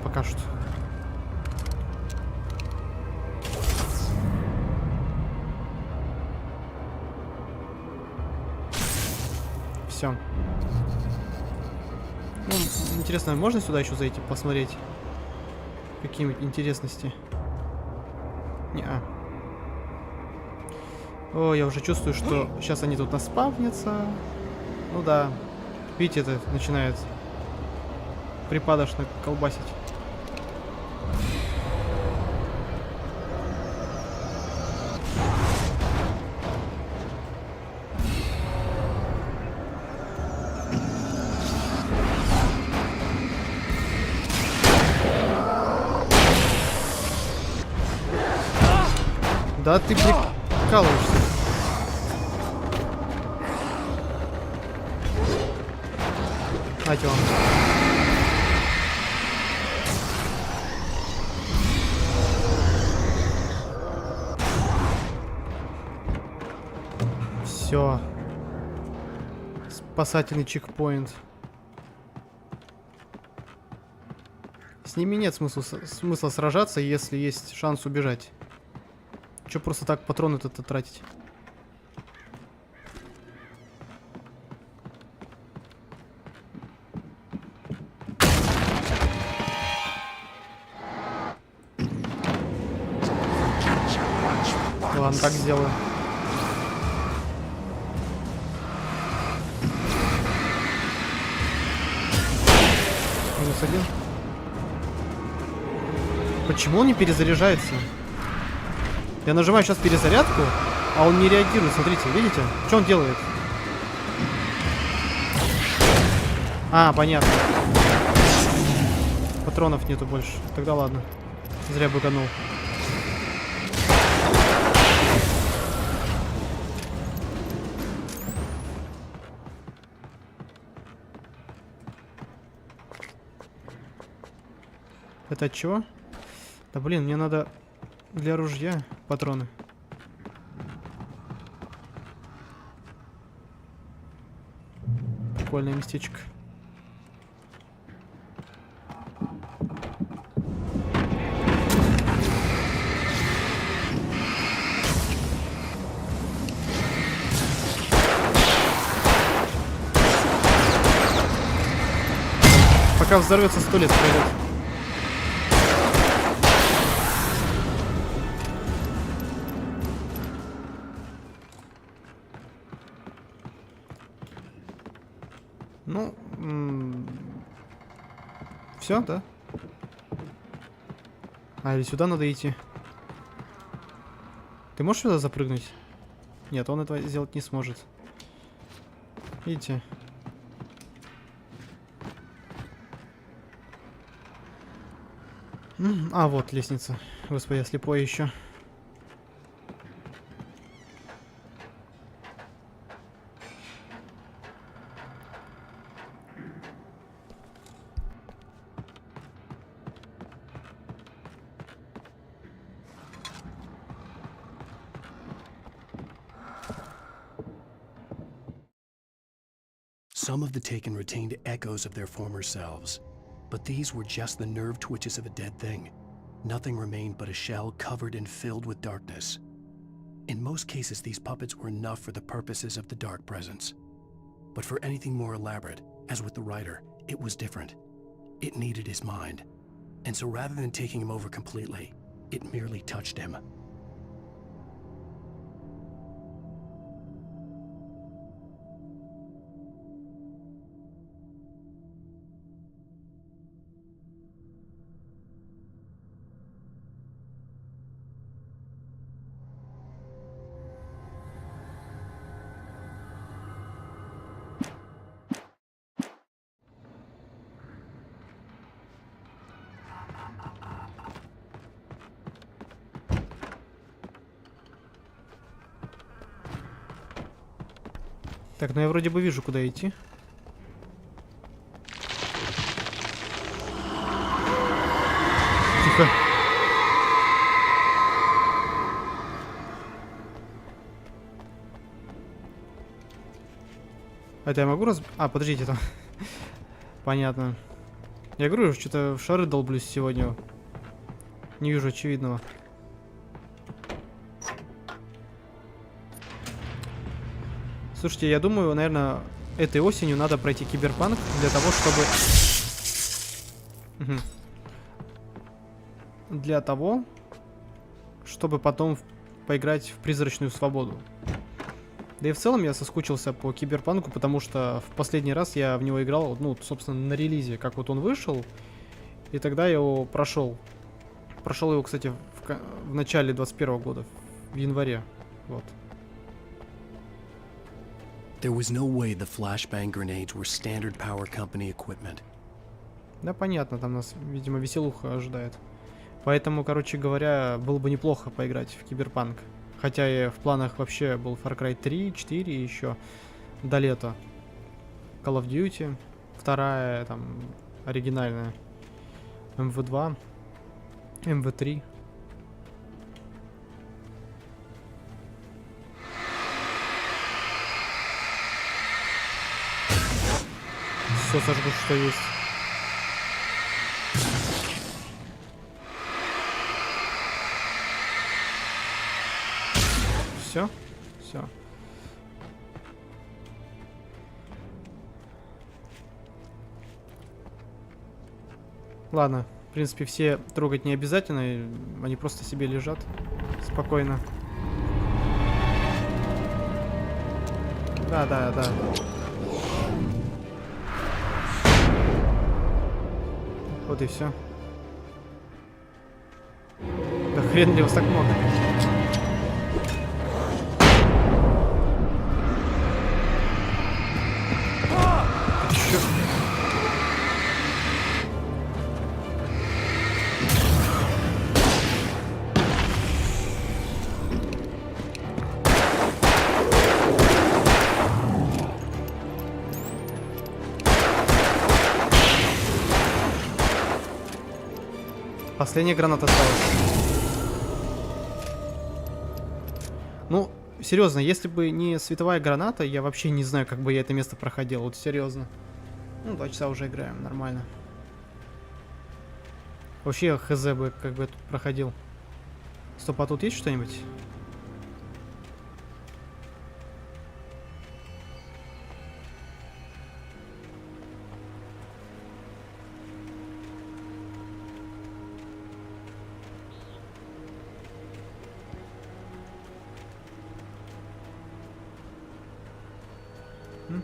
Пока что. Все. Ну, интересно, можно сюда еще зайти, посмотреть? Какие-нибудь интересности? Не-а. О, я уже чувствую, что сейчас они тут наспавнятся. Ну да. Видите, это начинает припадочно колбасить. Да ты прикалываешься. Нате вам. Все. Спасательный чекпоинт. С ними нет смысла сражаться, если есть шанс убежать. Че просто так патроны-то тратить? Ладно, так сделаю. Минус один. Почему он не перезаряжается? Я нажимаю сейчас перезарядку, а он не реагирует. Смотрите, видите? Что он делает? А, понятно. Патронов нету больше. Тогда ладно. Зря быганул. Это от чего? Да блин, мне надо для ружья патроны. Прикольное местечко. Пока взорвется, 100 лет пройдет. Ну, все, да? А, или сюда надо идти? Ты можешь сюда запрыгнуть? Нет, он этого сделать не сможет. Видите? А, вот лестница. Господи, я слепой еще. Some of the Taken retained echoes of their former selves, but these were just the nerve twitches of a dead thing. Nothing remained but a shell covered and filled with darkness. In most cases, these puppets were enough for the purposes of the Dark Presence. But for anything more elaborate, as with the writer, it was different. It needed his mind. And so rather than taking him over completely, it merely touched him. Так, ну я вроде бы вижу, куда идти. Тихо. Это я могу А, подождите, там. Понятно. Я говорю, что-то в шары долблюсь сегодня. Не вижу очевидного. Слушайте, я думаю, наверное, этой осенью надо пройти киберпанк для того, чтобы... Для того, чтобы потом поиграть в призрачную свободу. Да и в целом я соскучился по киберпанку, потому что в последний раз я в него играл, ну, собственно, на релизе, как вот он вышел. И тогда я его прошел. Прошел его, кстати, в начале 21 года, в январе. Вот. There was no way the flashbang grenades were standard power company equipment. Да, понятно, там нас, видимо, веселуха ожидает. Поэтому, короче говоря, было бы неплохо поиграть в киберпанк. Хотя и в планах вообще был Far Cry 3, 4 еще до лета. Call of Duty, вторая, там, оригинальная. MV2, MV3. Все сожгут, что есть. Все? Все. Ладно, в принципе, все трогать не обязательно, они просто себе лежат спокойно. Да. Вот и все. Да хрен ли вас так много. Последняя граната осталась. Ну, серьезно, если бы не световая граната, я вообще не знаю, как бы я это место проходил. Вот серьезно. Ну, 2 часа уже играем, нормально. Вообще, хз бы как бы тут проходил. Стоп, а тут есть что-нибудь?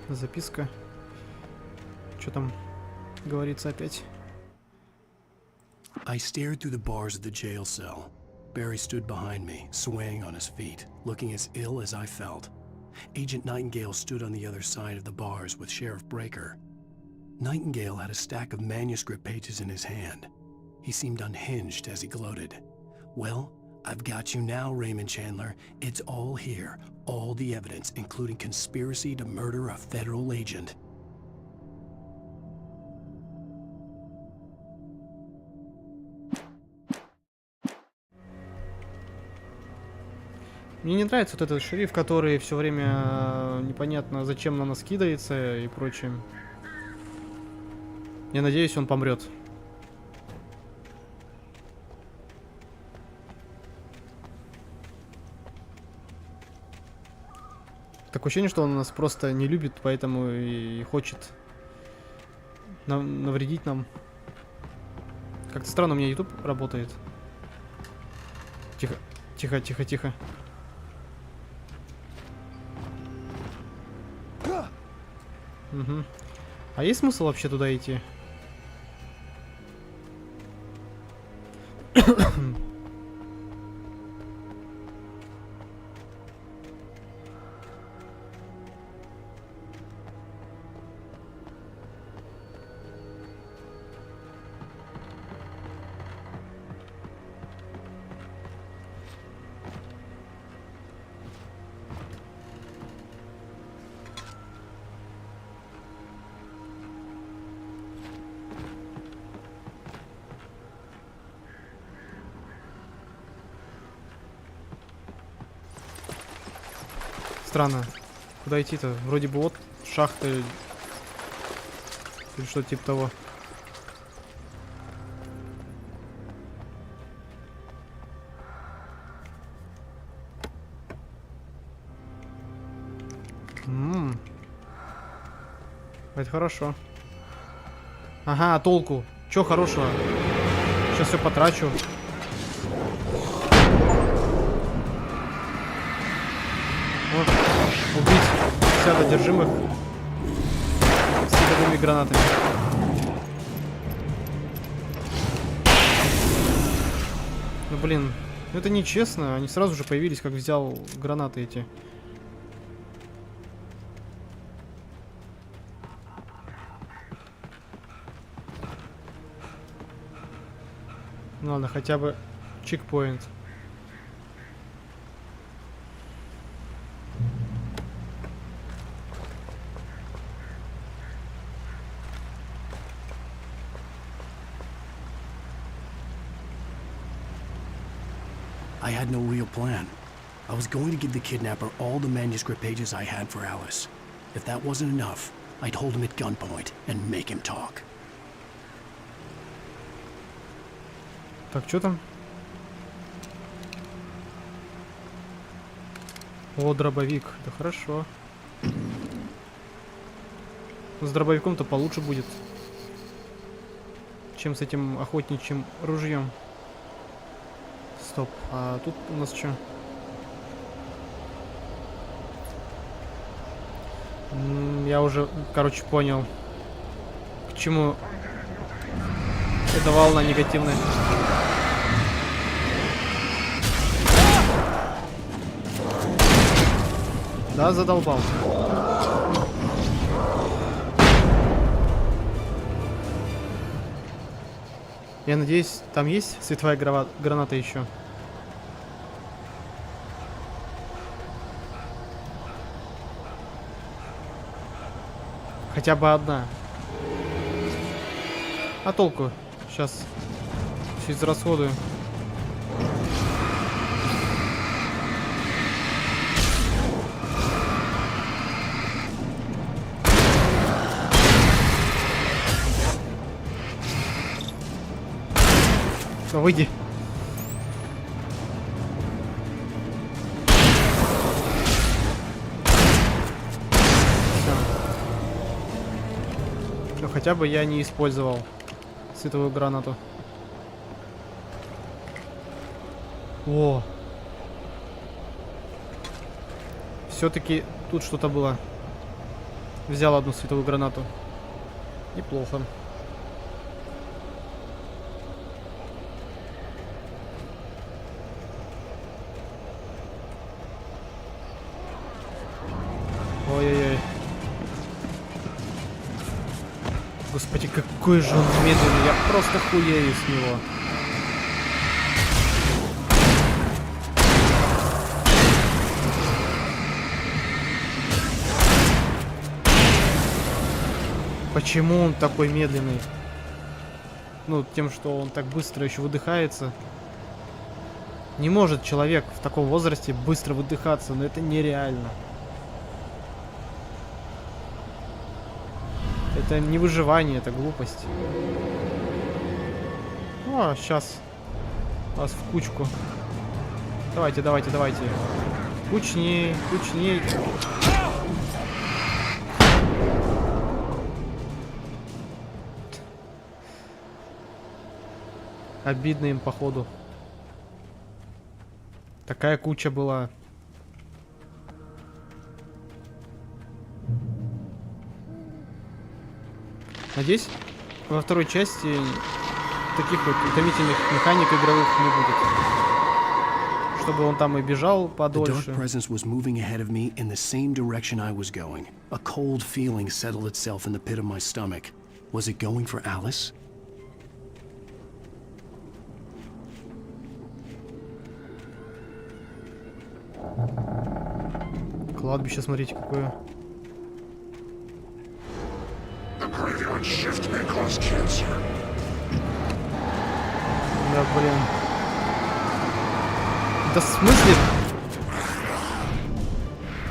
Записка. Что там говорится опять? I stared through the bars of the jail cell. Barry stood behind me, swaying on his feet, looking as ill as I felt. Agent Nightingale stood on the other side of the bars with Sheriff Breaker. Nightingale had a stack of manuscript pages in his hand. He seemed unhinged as he gloated. Well, I've got you now, Raymond Chandler. It's all here. All the evidence, including conspiracy to murder a federal agent. Мне не нравится вот этот шериф, который все время непонятно зачем на нас кидается и прочее. Я надеюсь, он помрет. Такое ощущение, что он нас просто не любит, поэтому и хочет навредить нам. Как-то странно у меня YouTube работает. Тихо, тихо, тихо, тихо. Угу. А есть смысл вообще туда идти? Странно. Куда идти-то? Вроде бы вот шахта или что-то типа того. Это хорошо. Ага, толку. Чё хорошего? Сейчас все потрачу. Вот. Убить 50 одержимых с ядовыми гранатами. Ну блин, это нечестно. Они сразу же появились, как взял гранаты эти. Ладно, хотя бы чекпоинт. I had no real plan. I was going to give the kidnapper all the manuscript pages I had for Alice. If that wasn't enough, I'd hold him at gunpoint and make him talk. Так, что там? О, дробовик. Да хорошо. С дробовиком-то получше будет, чем с этим охотничьим ружьем. Стоп, а тут у нас что? Я уже, короче, понял, к чему эта волна негативная. Да, задолбал. Я надеюсь, там есть световая граната еще. Хотя бы одна. А толку? Сейчас все израсходую. Выйди. Но хотя бы я не использовал световую гранату. О! Все-таки тут что-то было. Взял одну световую гранату. Неплохо. Ой-ой-ой. Господи, какой же он медленный. Я просто хуею с него. Почему он такой медленный? Ну, тем, что он так быстро еще выдыхается. Не может человек в таком возрасте быстро выдыхаться, но это нереально. Это не выживание, это глупость. О, сейчас вас в кучку. Давайте, давайте, давайте. Кучней, кучней. Обидно им, походу. Такая куча была. Надеюсь, во второй части таких вот утомительных механик игровых не будет. Чтобы он там и бежал The подольше. dark presence was moving ahead of me in the same direction I was going. A cold feeling settled itself in the pit of my stomach. Was it going for Alice? Кладбище, смотрите, какое. Да, блин. Да в смысле?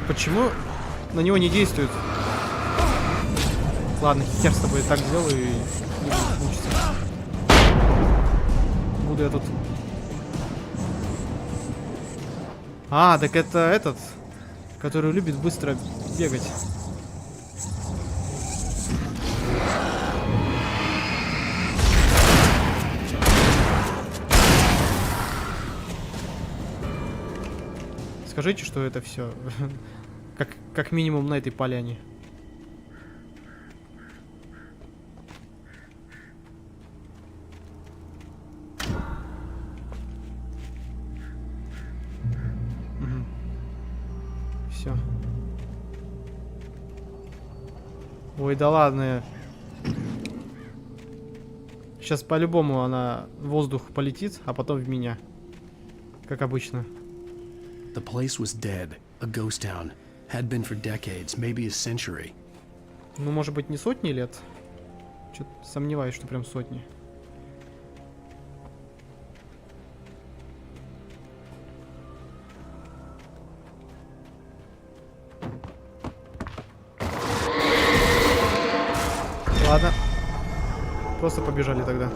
Почему на него не действует? Ладно, хер с тобой, так сделаю и не будет мучиться. Буду я тут. А, так это этот, который любит быстро бегать. Скажите, что это все как минимум на этой поляне. Все. Ой, да ладно. Сейчас по-любому она в воздух полетит, а потом в меня. Как обычно. The place was dead, a ghost town. Had been for decades, maybe a century. Ну, может быть, не сотни лет? Чё-то сомневаюсь, что прям сотни. Ладно. Просто побежали тогда.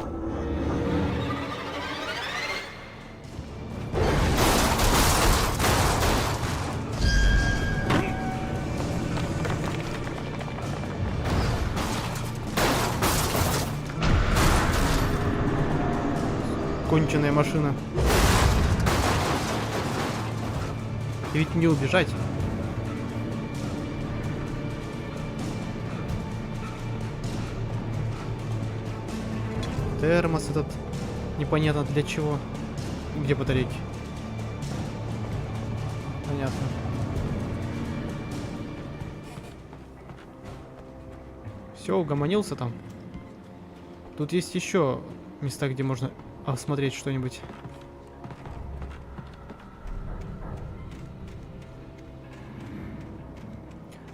Конченая машина. И ведь не убежать. Термос этот непонятно для чего. Где батарейки? Понятно. Все, угомонился там. Тут есть еще места, где можно осмотреть что-нибудь.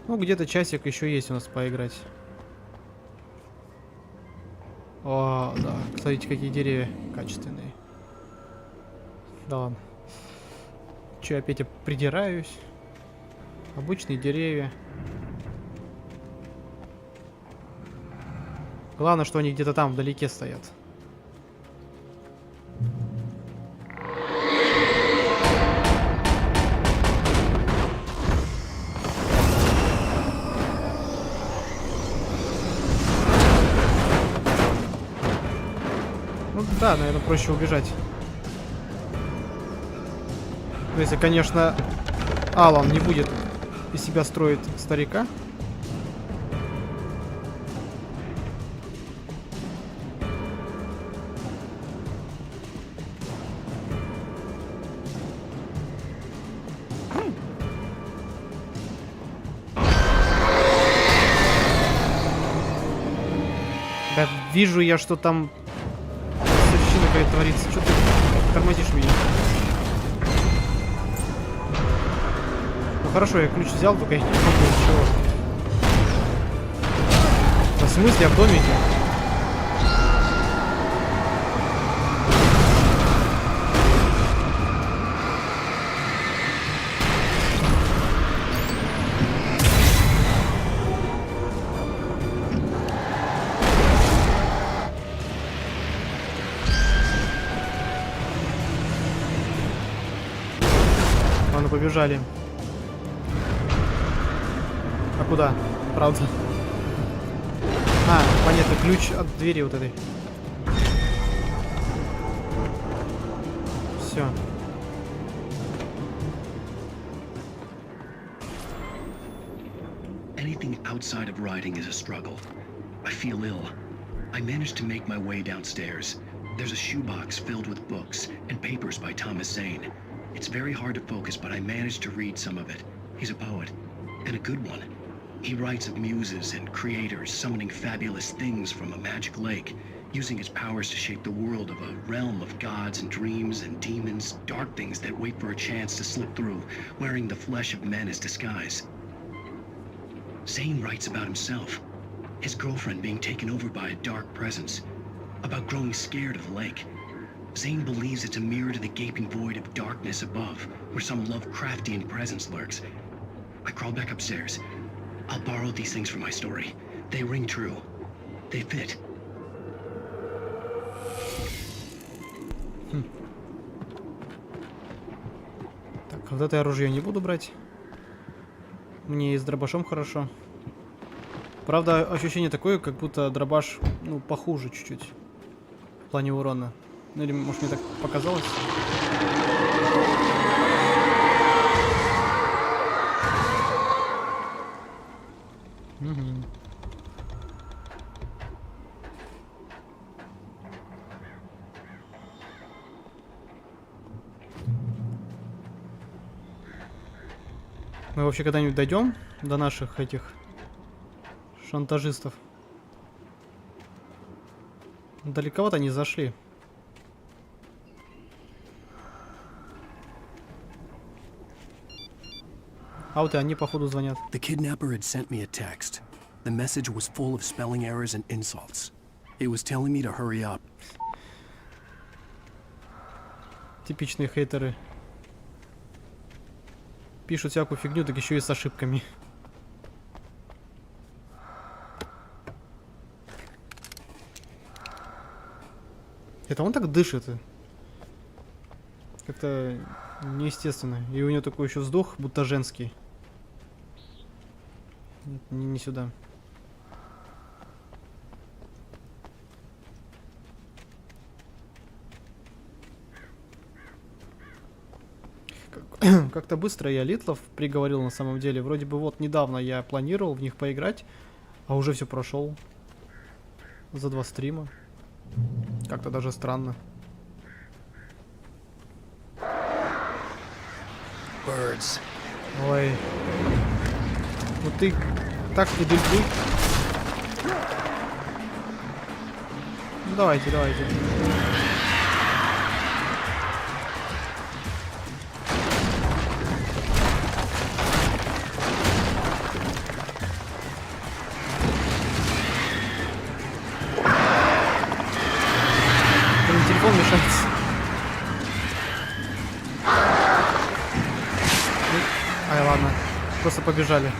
Ну, где-то часик еще есть у нас поиграть. О, да. Смотрите, какие деревья качественные. Да ладно. Че, опять я придираюсь? Обычные деревья. Главное, что они где-то там вдалеке стоят. Ну да, наверное, проще убежать. Ну, если, конечно, Алан не будет из себя строить старика. Да вижу я, что там сырщина какая-то творится. Что ты тормозишь меня? Ну хорошо, я ключ взял, только я не помню ничего. Да в смысле, я в домике? Ладно, побежали. А куда? Правда? А, понятно, ключ от двери вот этой. Все. Anything outside of riding is a struggle. I feel ill. I managed to make my way downstairs. There's a shoebox filled with books and papers by Thomas Zane. It's very hard to focus, but I managed to read some of it. He's a poet, and a good one. He writes of muses and creators summoning fabulous things from a magic lake, using his powers to shape the world of a realm of gods and dreams and demons, dark things that wait for a chance to slip through, wearing the flesh of men as disguise. Zane writes about himself, his girlfriend being taken over by a dark presence, about growing scared of the lake. Zane believes it's a mirror to the gaping void of darkness above, where some Lovecraftian presence lurks. I crawl back upstairs. I'll borrow these things for my story. They ring true. They fit. Так, вот это оружие не буду брать. Мне и с дробашом хорошо. Правда, ощущение такое, как будто дробаш, ну, похуже чуть-чуть. В плане урона. Ну или, может, мне так показалось? Угу. Мы вообще когда-нибудь дойдем до наших этих шантажистов? Далековато они зашли. А вот и они, походу, звонят. The kidnapper had sent me a text. The message was full of spelling errors and insults. It was telling me to hurry up. Типичные хейтеры. Пишут всякую фигню, так еще и с ошибками. Это он так дышит? Как-то неестественно. И у него такой еще вздох, будто женский. Нет, не сюда. Как-то быстро я Литлов приговорил на самом деле. Вроде бы вот недавно я планировал в них поиграть, а уже все прошел. За 2 стрима. Как-то даже странно. Birds. Ой. Вот ты так не дельбуй. Ну, давайте, давайте. Телефон мешается. Ай, ладно. Просто побежали.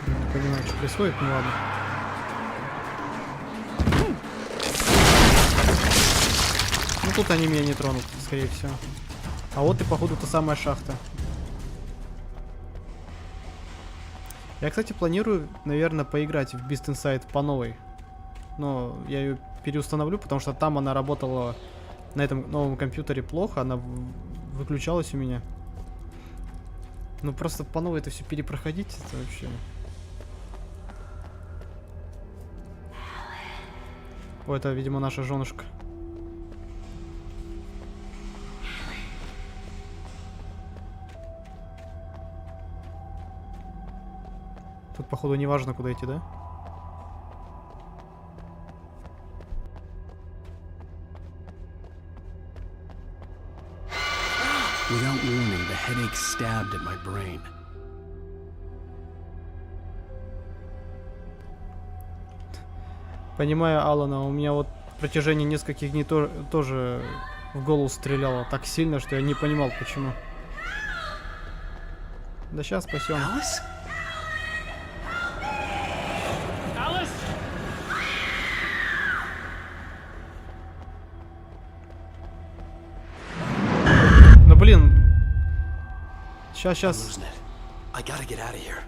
Не понимаю, что происходит, ну ладно. Ну тут они меня не тронут, скорее всего. А вот и походу та самая шахта. Я, кстати, планирую, наверное, поиграть в Beast Inside по новой. Но я ее переустановлю, потому что там она работала на этом новом компьютере плохо, она выключалась у меня. Ну просто по новой это все перепроходить, это вообще... О, это, видимо, наша женушка. Тут, походу, не важно, куда идти, да? Without warning, the headache stabbed at my brain. Понимаю, Алана, у меня вот в протяжении нескольких дней тоже в голову стреляло так сильно, что я не понимал, почему. Да сейчас спасем. Ну блин. Сейчас. I gotta get out of here.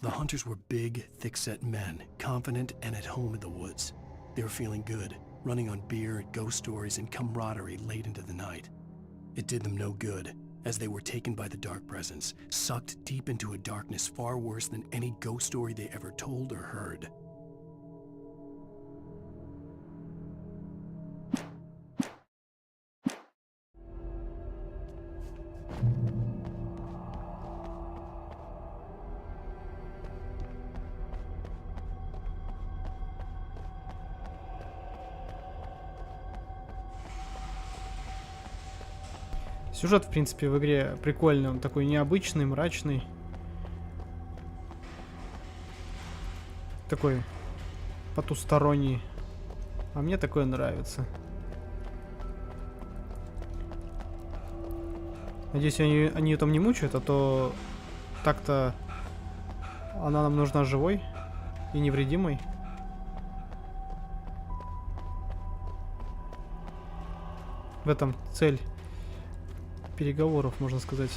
The hunters were big, thick-set men, confident and at home in the woods. They were feeling good, running on beer, ghost stories, and camaraderie late into the night. It did them no good, as they were taken by the dark presence, sucked deep into a darkness far worse than any ghost story they ever told or heard. Сюжет, в принципе, в игре прикольный, он такой необычный, мрачный. Такой потусторонний. А мне такое нравится. Надеюсь, они ее там не мучают, а то так-то она нам нужна живой и невредимой. В этом цель переговоров, можно сказать.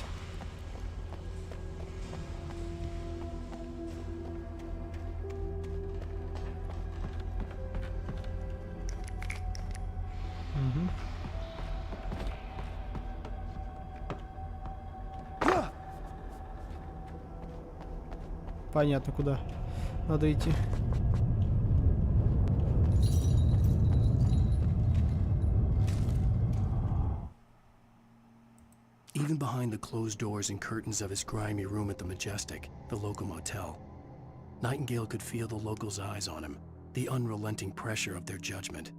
Понятно, куда надо идти. Even behind the closed doors and curtains of his grimy room at the Majestic, the local motel, Nightingale could feel the locals' eyes on him, the unrelenting pressure of their judgment.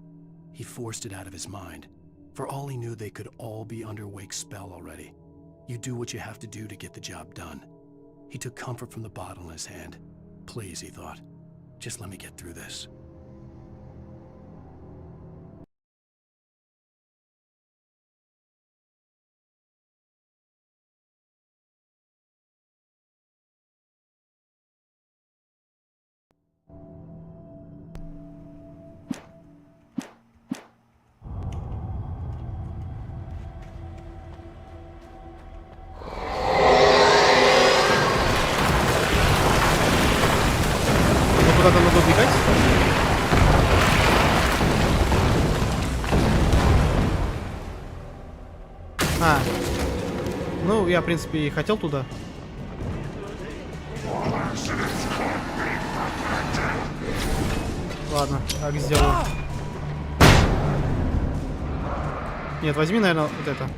He forced it out of his mind. For all he knew, they could all be under Wake's spell already. You do what you have to do to get the job done. He took comfort from the bottle in his hand. Please, he thought, just let me get through this. Куда-то надо убегать. Ну, я, в принципе, и хотел туда. Ладно, так сделаю. Нет, возьми, наверное, вот это.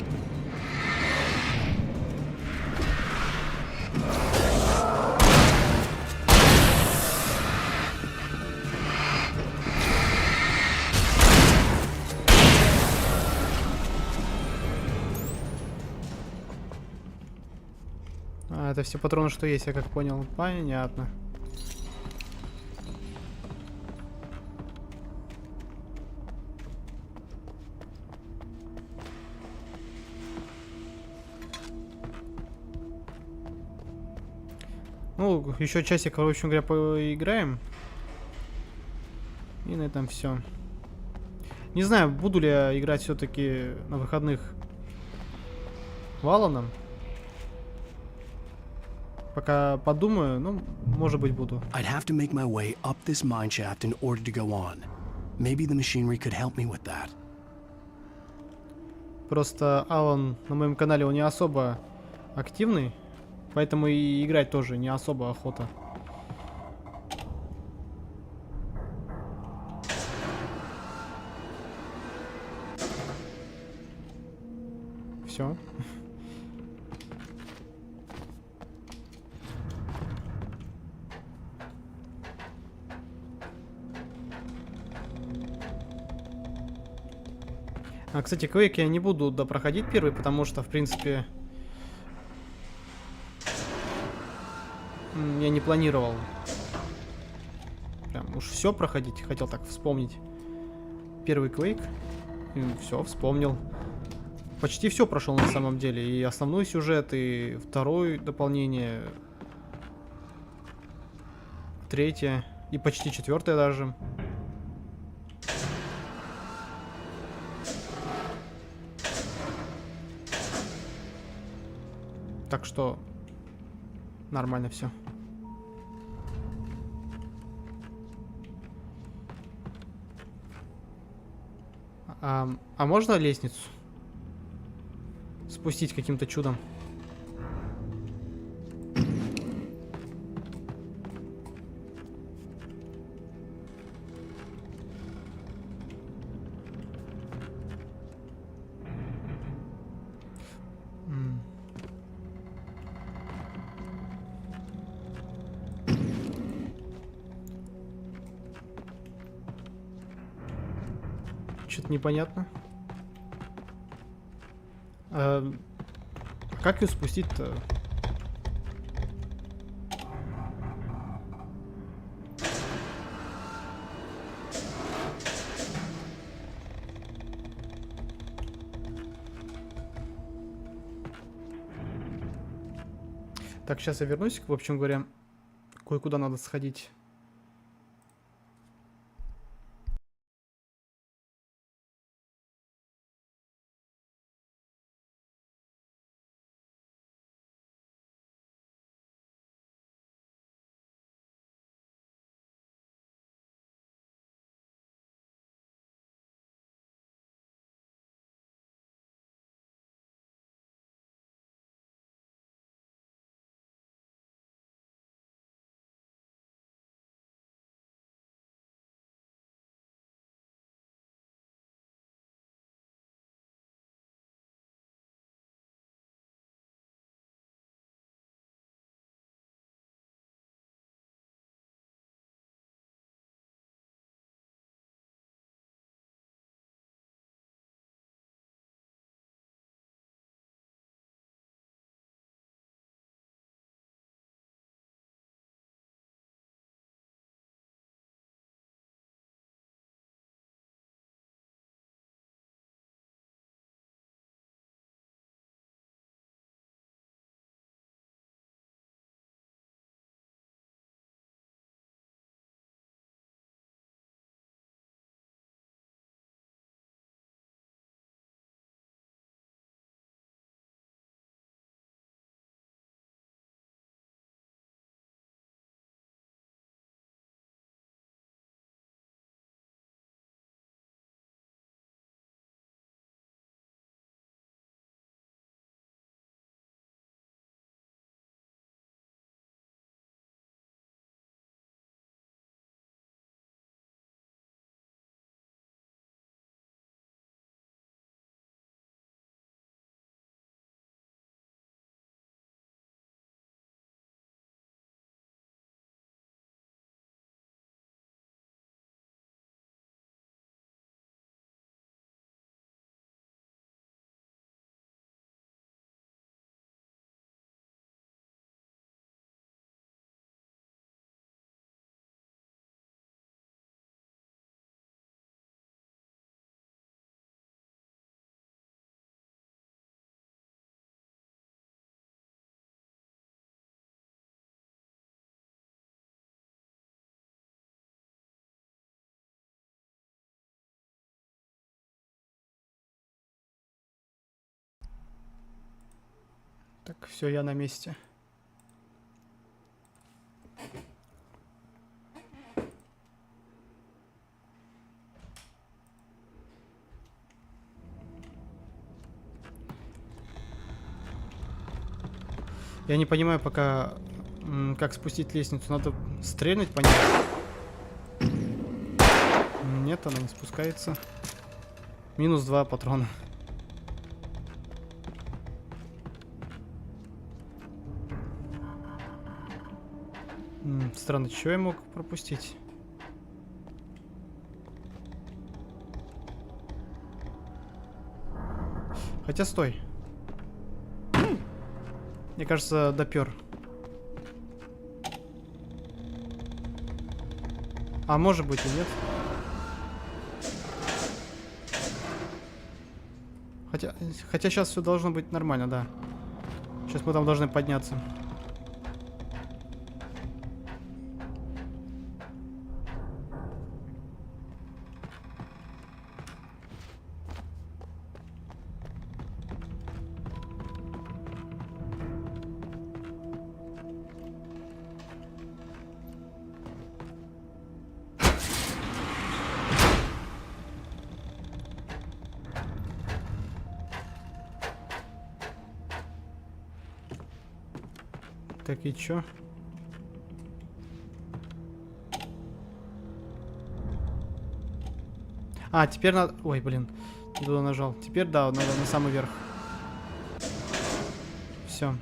Это все патроны, что есть, я как понял. Понятно. Ну, еще часик, в общем говоря, поиграем. И на этом все. Не знаю, буду ли я играть все-таки на выходных Валаном. Пока подумаю, ну, может быть, буду. I'd have to make my way up this mine shaft in order to go on. Maybe the machinery could help me with that. Просто Алан на моем канале, он не особо активный, поэтому и играть тоже не особо охота. Все. А, кстати, Quake я не буду допроходить первый, потому что, в принципе, я не планировал прям уж все проходить. Хотел так вспомнить первый Quake. И все, вспомнил. Почти все прошел на самом деле. И основной сюжет, и второе дополнение, третье, и почти четвертое даже. Так что нормально все. А можно лестницу спустить каким-то чудом? Что-то непонятно. Как ее спустить-то? Так, сейчас я вернусь. В общем говоря, кое-куда надо сходить. Так, все, я на месте. Я не понимаю пока, как спустить лестницу. Надо стрельнуть по ней. Нет, она не спускается. Минус 2 патрона. Странно, что я мог пропустить? Хотя стой. Мне кажется, допер. А может быть и нет. Хотя сейчас все должно быть нормально, да. Сейчас мы там должны подняться. Так, и чё? А, теперь надо... Ой, блин. Не туда нажал. Теперь, да, надо на самый верх. Все.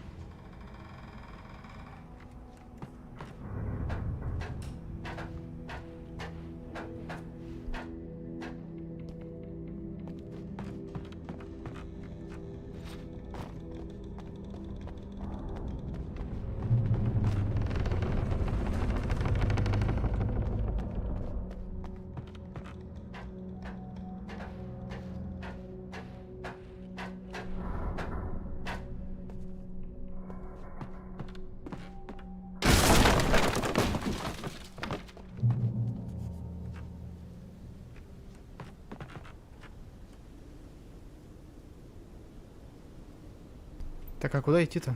Так, а куда идти-то?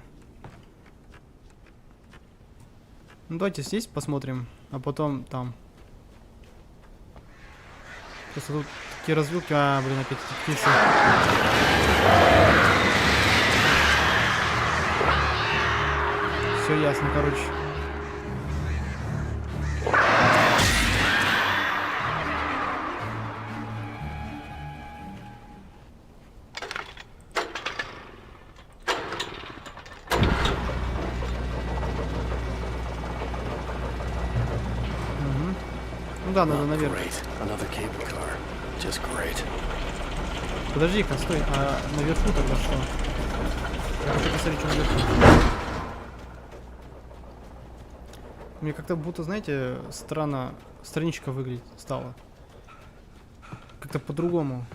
Ну, давайте здесь посмотрим, а потом там. Просто тут такие развилки. А, блин, опять эти птицы. Все ясно, короче. Да, надо наверх. Подожди-ка, стой. А наверху тогда что? Я хочу посмотреть, что наверху. Мне как-то будто, знаете, странно страничка выглядит стала. Как-то по-другому.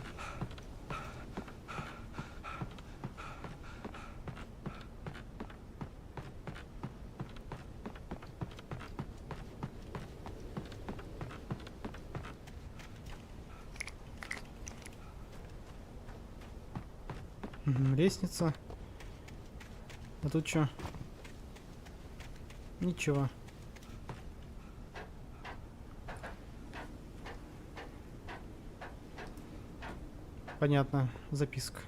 Лестница. А тут что? Ничего. Понятно. Записка.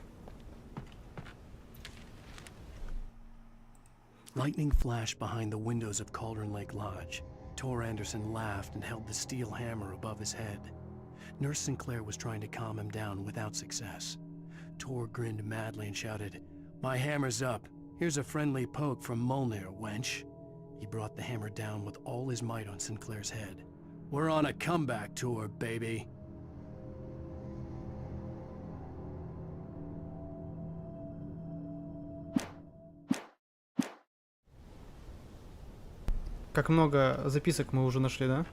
Lightning flashed behind the windows of Cauldron Lake Lodge. Tor Anderson laughed and held the steel hammer above his head. Nurse Sinclair was trying to calm him down without success. Tor grinned madly and shouted, "My hammer's up. Here's a friendly poke from Molnir, wench." He brought the hammer down with all his might on Sinclair's head. "We're on a comeback tour, baby." Как много записок мы уже нашли, да?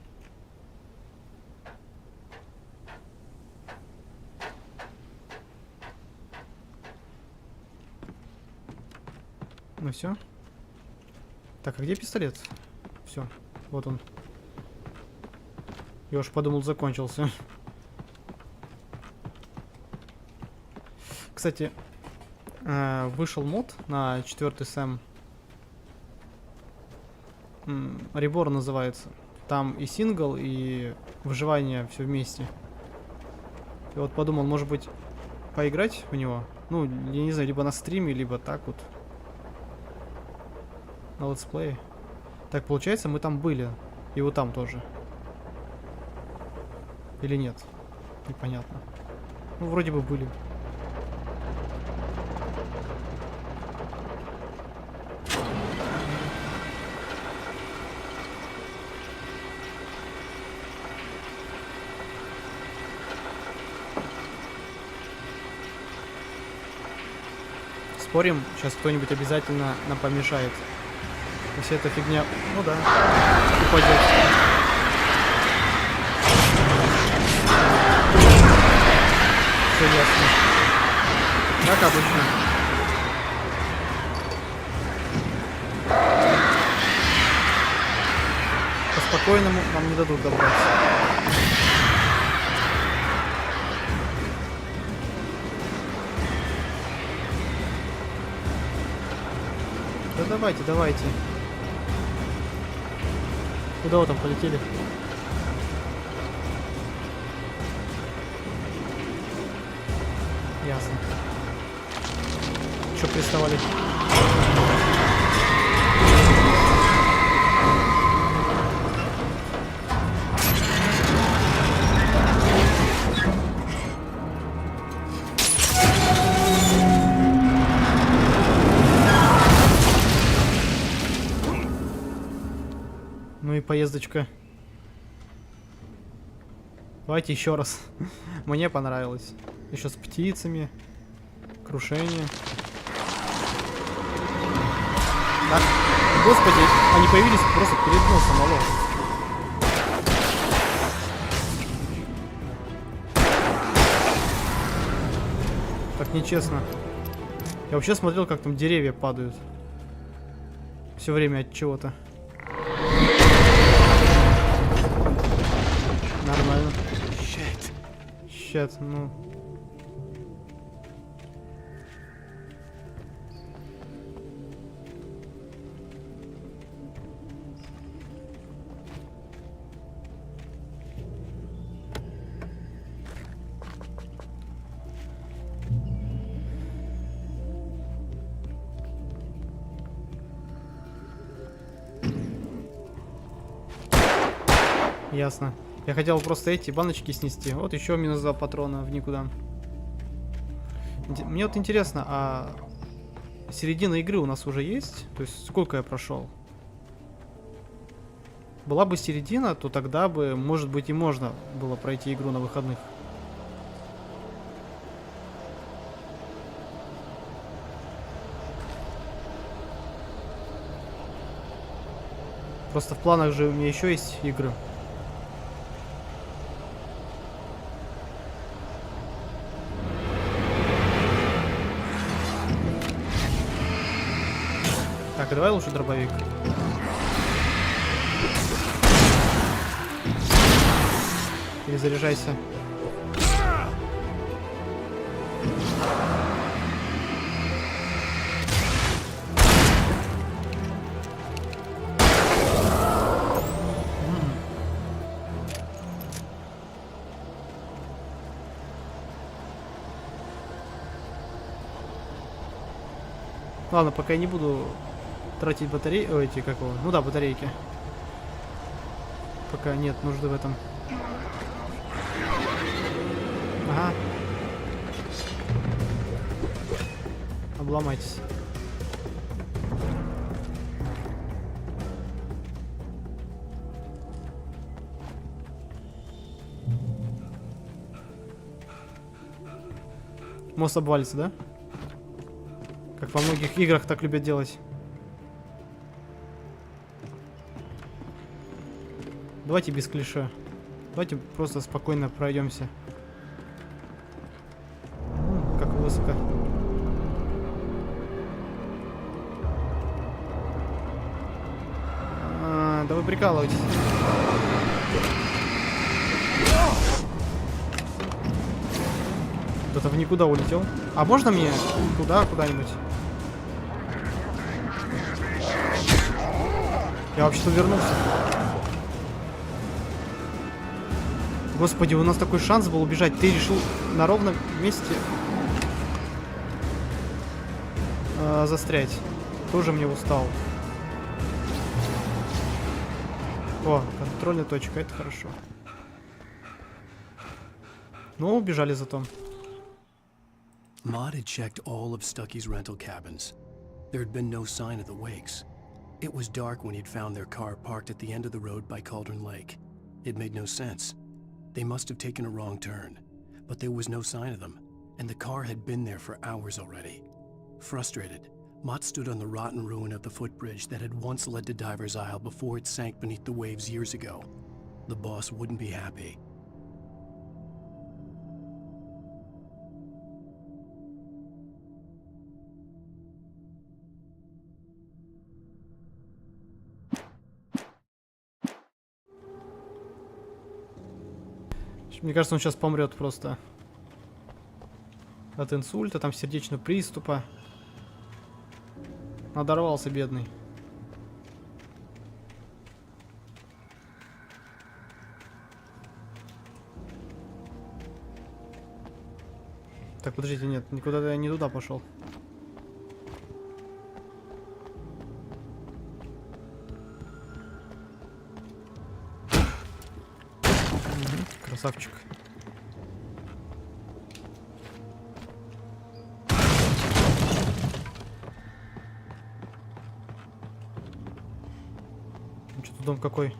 Ну все. Так, а где пистолет? Все, вот он. Я уж подумал, закончился. Кстати, вышел мод на 4-й СЭМ. Reborn называется. Там и сингл, и выживание все вместе. И вот подумал, может быть, поиграть в него. Ну, я не знаю, либо на стриме, либо так вот. На летсплее. Так, получается, мы там были. И вот там тоже. Или нет? Непонятно. Ну, вроде бы были. Спорим, сейчас кто-нибудь обязательно нам помешает. Если эта фигня... Ну да, упадет. Все ясно. Как обычно. По-спокойному нам не дадут добраться. Да давайте, давайте. Куда вы там полетели? Ясно. Чё приставали? поездочка. Давайте еще раз. Мне понравилось. Еще с птицами. Крушение. Так. Господи, они появились просто перед носом, алло. Так нечестно. Я вообще смотрел, как там деревья падают. Все время от чего-то. Нормально. Щет, ну. Ясно. Я хотел просто эти баночки снести. Вот еще минус 2 патрона в никуда. Мне вот интересно, а середина игры у нас уже есть? То есть сколько я прошел? Была бы середина, то тогда бы, может быть, и можно было пройти игру на выходных. Просто в планах же у меня еще есть игры. Так, давай лучше дробовик. Перезаряжайся. Ладно, пока я не буду тратить батареи, эти, как его, ну да, батарейки. Пока нет нужды в этом. Ага. Обломайтесь. Мост обвалится, да? Как во многих играх так любят делать. Давайте без клише. Давайте просто спокойно пройдемся. Как высоко. Да вы прикалываетесь. Кто-то в никуда улетел. А можно мне туда, куда-нибудь? Я вообще-то вернулся. Господи, у нас такой шанс был убежать. Ты решил на ровном месте застрять. Тоже мне устал. О, контрольная точка, это хорошо. Ну, убежали зато. Maud had checked all of Stucky's rental cabins. There had been no sign of the Wakes. It was dark when he'd found their car parked at the end of the road by Cauldron Lake. It made no sense. They must have taken a wrong turn, but there was no sign of them, and the car had been there for hours already. Frustrated, Mott stood on the rotten ruin of the footbridge that had once led to Diver's Isle before it sank beneath the waves years ago. The boss wouldn't be happy. Мне кажется, он сейчас помрет просто. От инсульта, там сердечного приступа. Надорвался, бедный. Так, подождите, нет, никуда я не туда пошел. Красавчик. Что-то дом какой?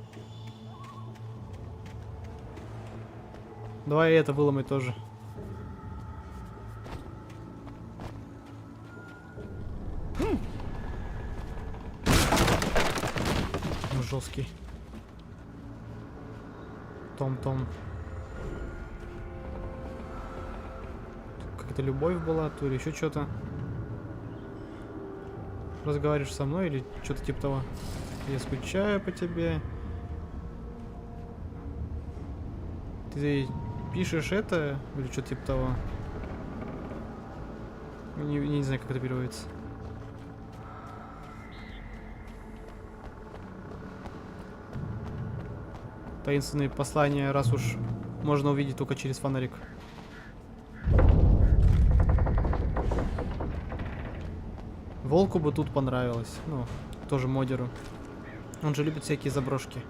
Давай это выломай тоже. Жесткий. Том. Какая-то любовь была, то ли еще что-то. Разговариваешь со мной или что-то типа того. Я скучаю по тебе. Ты пишешь это или что-то типа того. Не знаю, как это переводится. Таинственные послания, раз уж можно увидеть только через фонарик. Волку бы тут понравилось. Ну, тоже модеру. Он же любит всякие заброшки.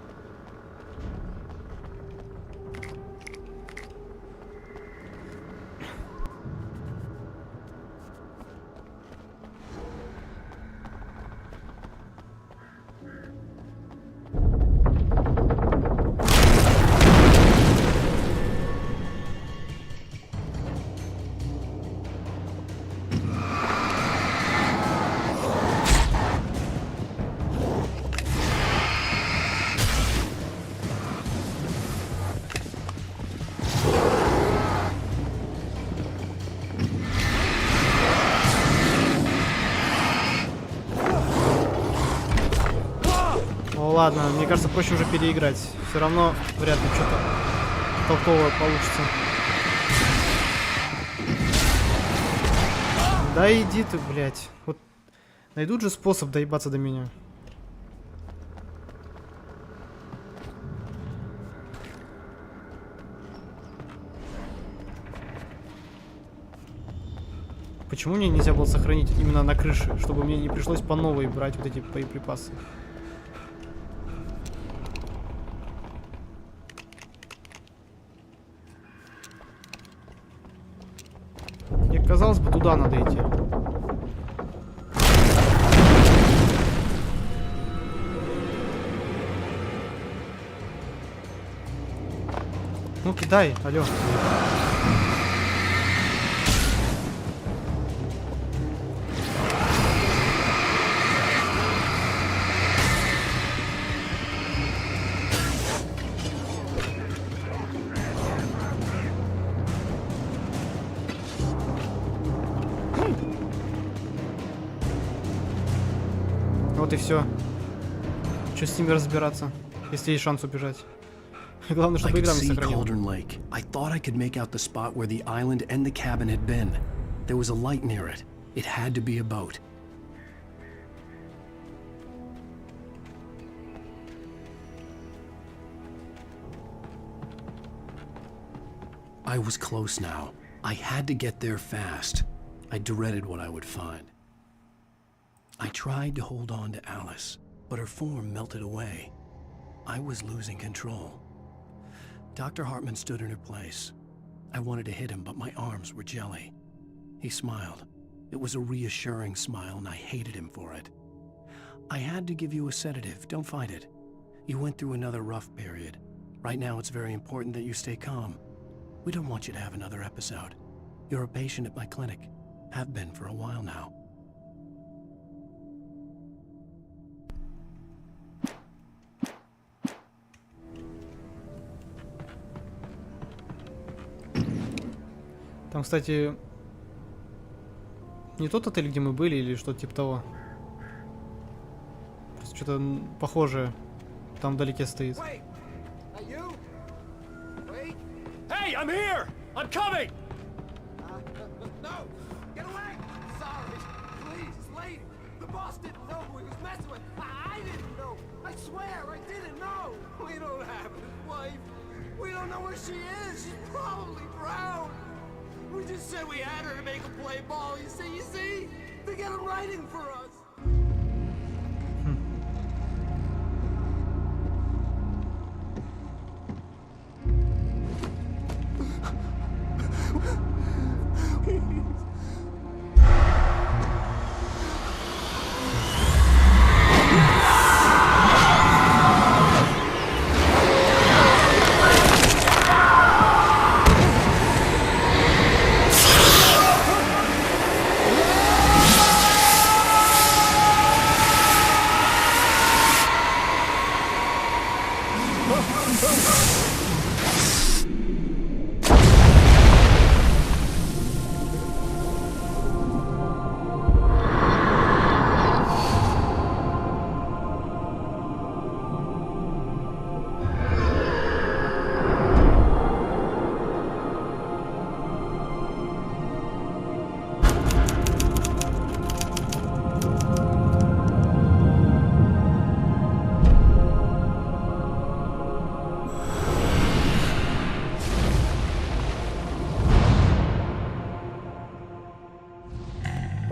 Ладно, мне кажется, проще уже переиграть. Все равно вряд ли что-то толковое получится. Да иди ты, блядь. Вот найдут же способ доебаться до меня. Почему мне нельзя было сохранить именно на крыше, чтобы мне не пришлось по новой брать вот эти боеприпасы? Казалось бы, туда надо идти. Ну кидай, алло. Вот и все. Что с ними разбираться, если есть шанс убежать? Главное, чтобы игра не сохранила. I thought I could make out the spot where the island and the cabin had been. There was a light near it. It had to be a boat. I was close now. I had to get there fast. I dreaded what I would find. I tried to hold on to Alice, but her form melted away. I was losing control. Dr. Hartman stood in her place. I wanted to hit him, but my arms were jelly. He smiled. It was a reassuring smile, and I hated him for it. I had to give you a sedative. Don't fight it. You went through another rough period. Right now, it's very important that you stay calm. We don't want you to have another episode. You're a patient at my clinic. Have been for a while now. Там, кстати, не тот отель, где мы были, или что-то типа того. Просто что-то похожее там вдалеке стоит. Hey, I'm here! I'm coming! No! Get away! Sorry. Please, lady. The boss didn't know who he was messing with. I didn't know. I swear, I didn't know. We don't have his wife. We don't know where she is. She's probably drowned. We just said we had her to make him play ball. You see? They get him writing for us.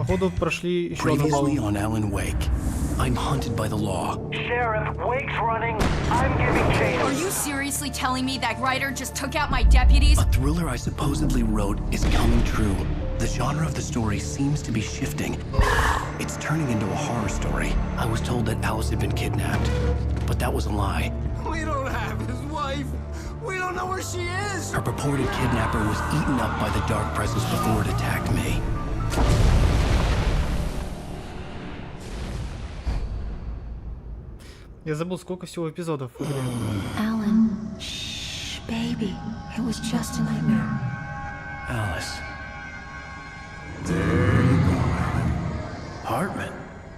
Походу прошли еще одну Previously баллу. on Alan Wake, I'm hunted by the law. Sheriff, Wake's running. I'm giving chase. Are you seriously telling me that writer just took out my deputies? A thriller I supposedly wrote is coming true. The genre of the story seems to be shifting. It's turning into a horror story. I was told that Alice had been kidnapped, but that was a lie. We don't have his wife. We don't know where she is. Her purported kidnapper was eaten up by the dark presence before it attacked me. Я забыл, сколько всего эпизодов в игре. Alan, shh, baby. It was just a nightmare. Alice. There you go, Alan. Hartman,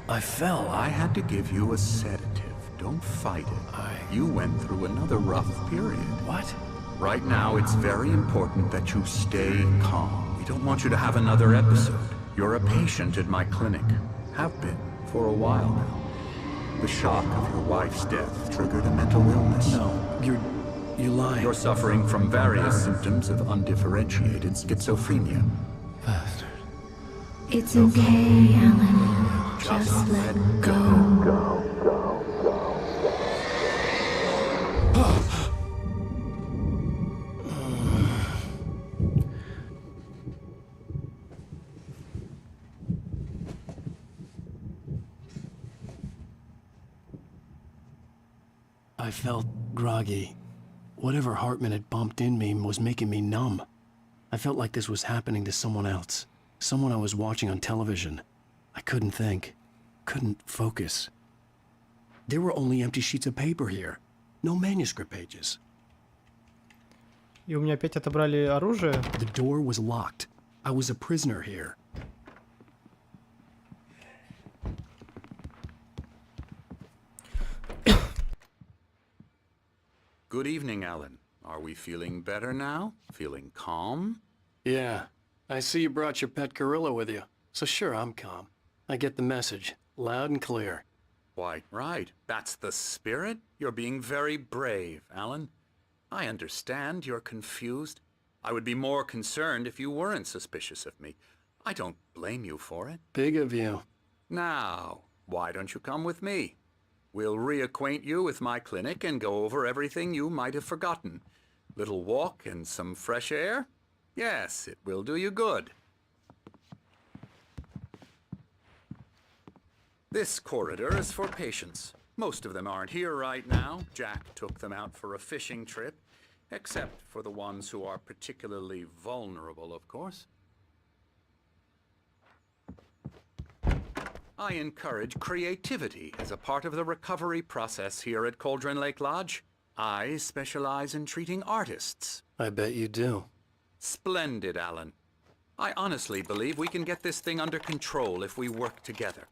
I fell. I had to give you a sedative. Don't fight it. You went through another rough period. What? Right now, it's very important that you stay calm. We don't want you to have another episode. You're a patient at my clinic. Have been for a while now. The shock of your wife's death triggered a mental illness. No, you're lying. You're suffering from various symptoms of undifferentiated schizophrenia. It's okay, Alan. Just let go. I felt groggy. Whatever Hartman had bumped in me was making me numb. I felt like this was happening to someone else. Someone I was watching on television. I couldn't think. Couldn't focus. There were only empty sheets of paper here. No manuscript pages. И у меня опять отобрали оружие. The door was locked. I was a prisoner here. Good evening, Alan. Are we feeling better now? Feeling calm? Yeah. I see you brought your pet gorilla with you. So sure, I'm calm. I get the message. Loud and clear. Quite right. That's the spirit. You're being very brave, Alan. I understand you're confused. I would be more concerned if you weren't suspicious of me. I don't blame you for it. Big of you. Now, why don't you come with me? We'll reacquaint you with my clinic and go over everything you might have forgotten. Little walk and some fresh air? Yes, it will do you good. This corridor is for patients. Most of them aren't here right now. Jack took them out for a fishing trip, except for the ones who are particularly vulnerable, of course. I encourage creativity as a part of the recovery process here at Cauldron Lake Lodge. I specialize in treating artists. I bet you do. Splendid, Alan. I honestly believe we can get this thing under control if we work together.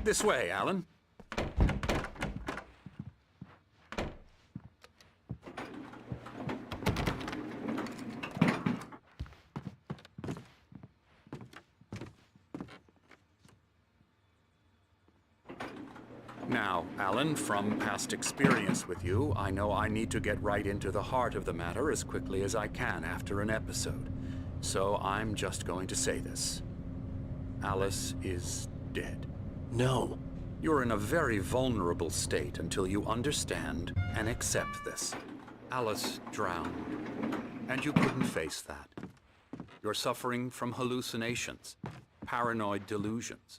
This way, Alan. Now, Alan, from past experience with you, I know I need to get right into the heart of the matter as quickly as I can after an episode. So I'm just going to say this. Alice is dead. No. You're in a very vulnerable state until you understand and accept this. Alice drowned, and you couldn't face that. You're suffering from hallucinations, paranoid delusions,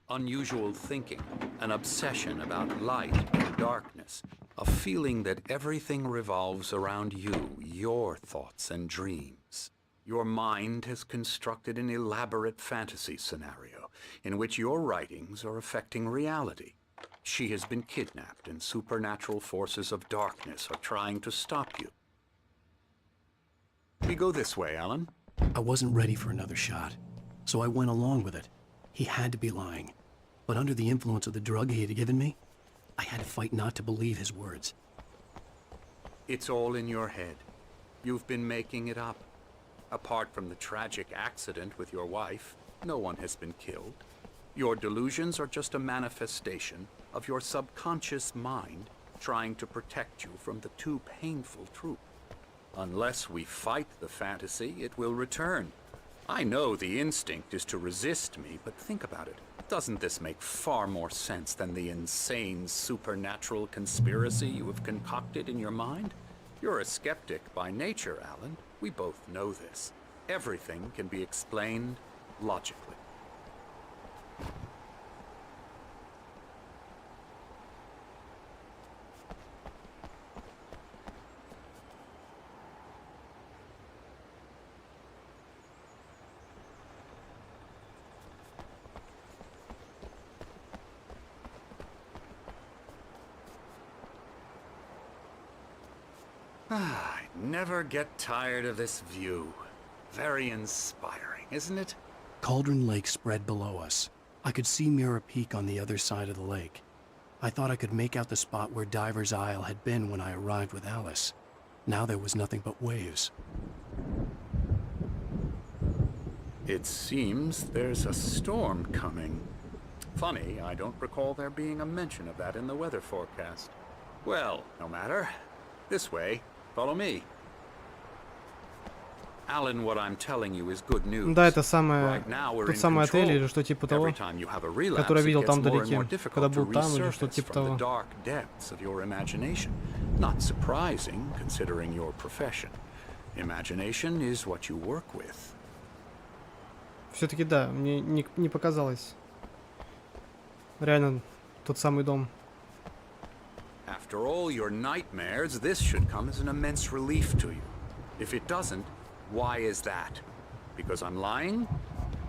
unusual thinking, an obsession about light and darkness, a feeling that everything revolves around you, your thoughts and dreams. Your mind has constructed an elaborate fantasy scenario in which your writings are affecting reality. She has been kidnapped and supernatural forces of darkness are trying to stop you. We go this way, Alan. I wasn't ready for another shot, so I went along with it. He had to be lying. But under the influence of the drug he had given me, I had to fight not to believe his words. It's all in your head. You've been making it up. Apart from the tragic accident with your wife, no one has been killed. Your delusions are just a manifestation of your subconscious mind trying to protect you from the too painful truth. Unless we fight the fantasy, it will return. I know the instinct is to resist me, but think about it. Doesn't this make far more sense than the insane supernatural conspiracy you have concocted in your mind? You're a skeptic by nature, Alan. We both know this. Everything can be explained logically. I never get tired of this view. Very inspiring, isn't it? Cauldron Lake spread below us. I could see Mirror Peak on the other side of the lake. I thought I could make out the spot where Diver's Isle had been when I arrived with Alice. Now there was nothing but waves. It seems there's a storm coming. Funny, I don't recall there being a mention of that in the weather forecast. Well, no matter. This way. Follow me. Alan, what I'm telling you is good news. Да, это самое, Right now we're тот in самый отель control. или что типа того, Every time you have a relapse, который я видел it там gets more and вдалеке, more когда difficult to был там или что resurface типа from the того. dark depths of your imagination. Not surprising, considering your profession. Imagination is what you work with. Все-таки да, мне не показалось. Реально тот самый дом. After all your nightmares, this should come as an immense relief to you. If it doesn't, why is that? Because I'm lying?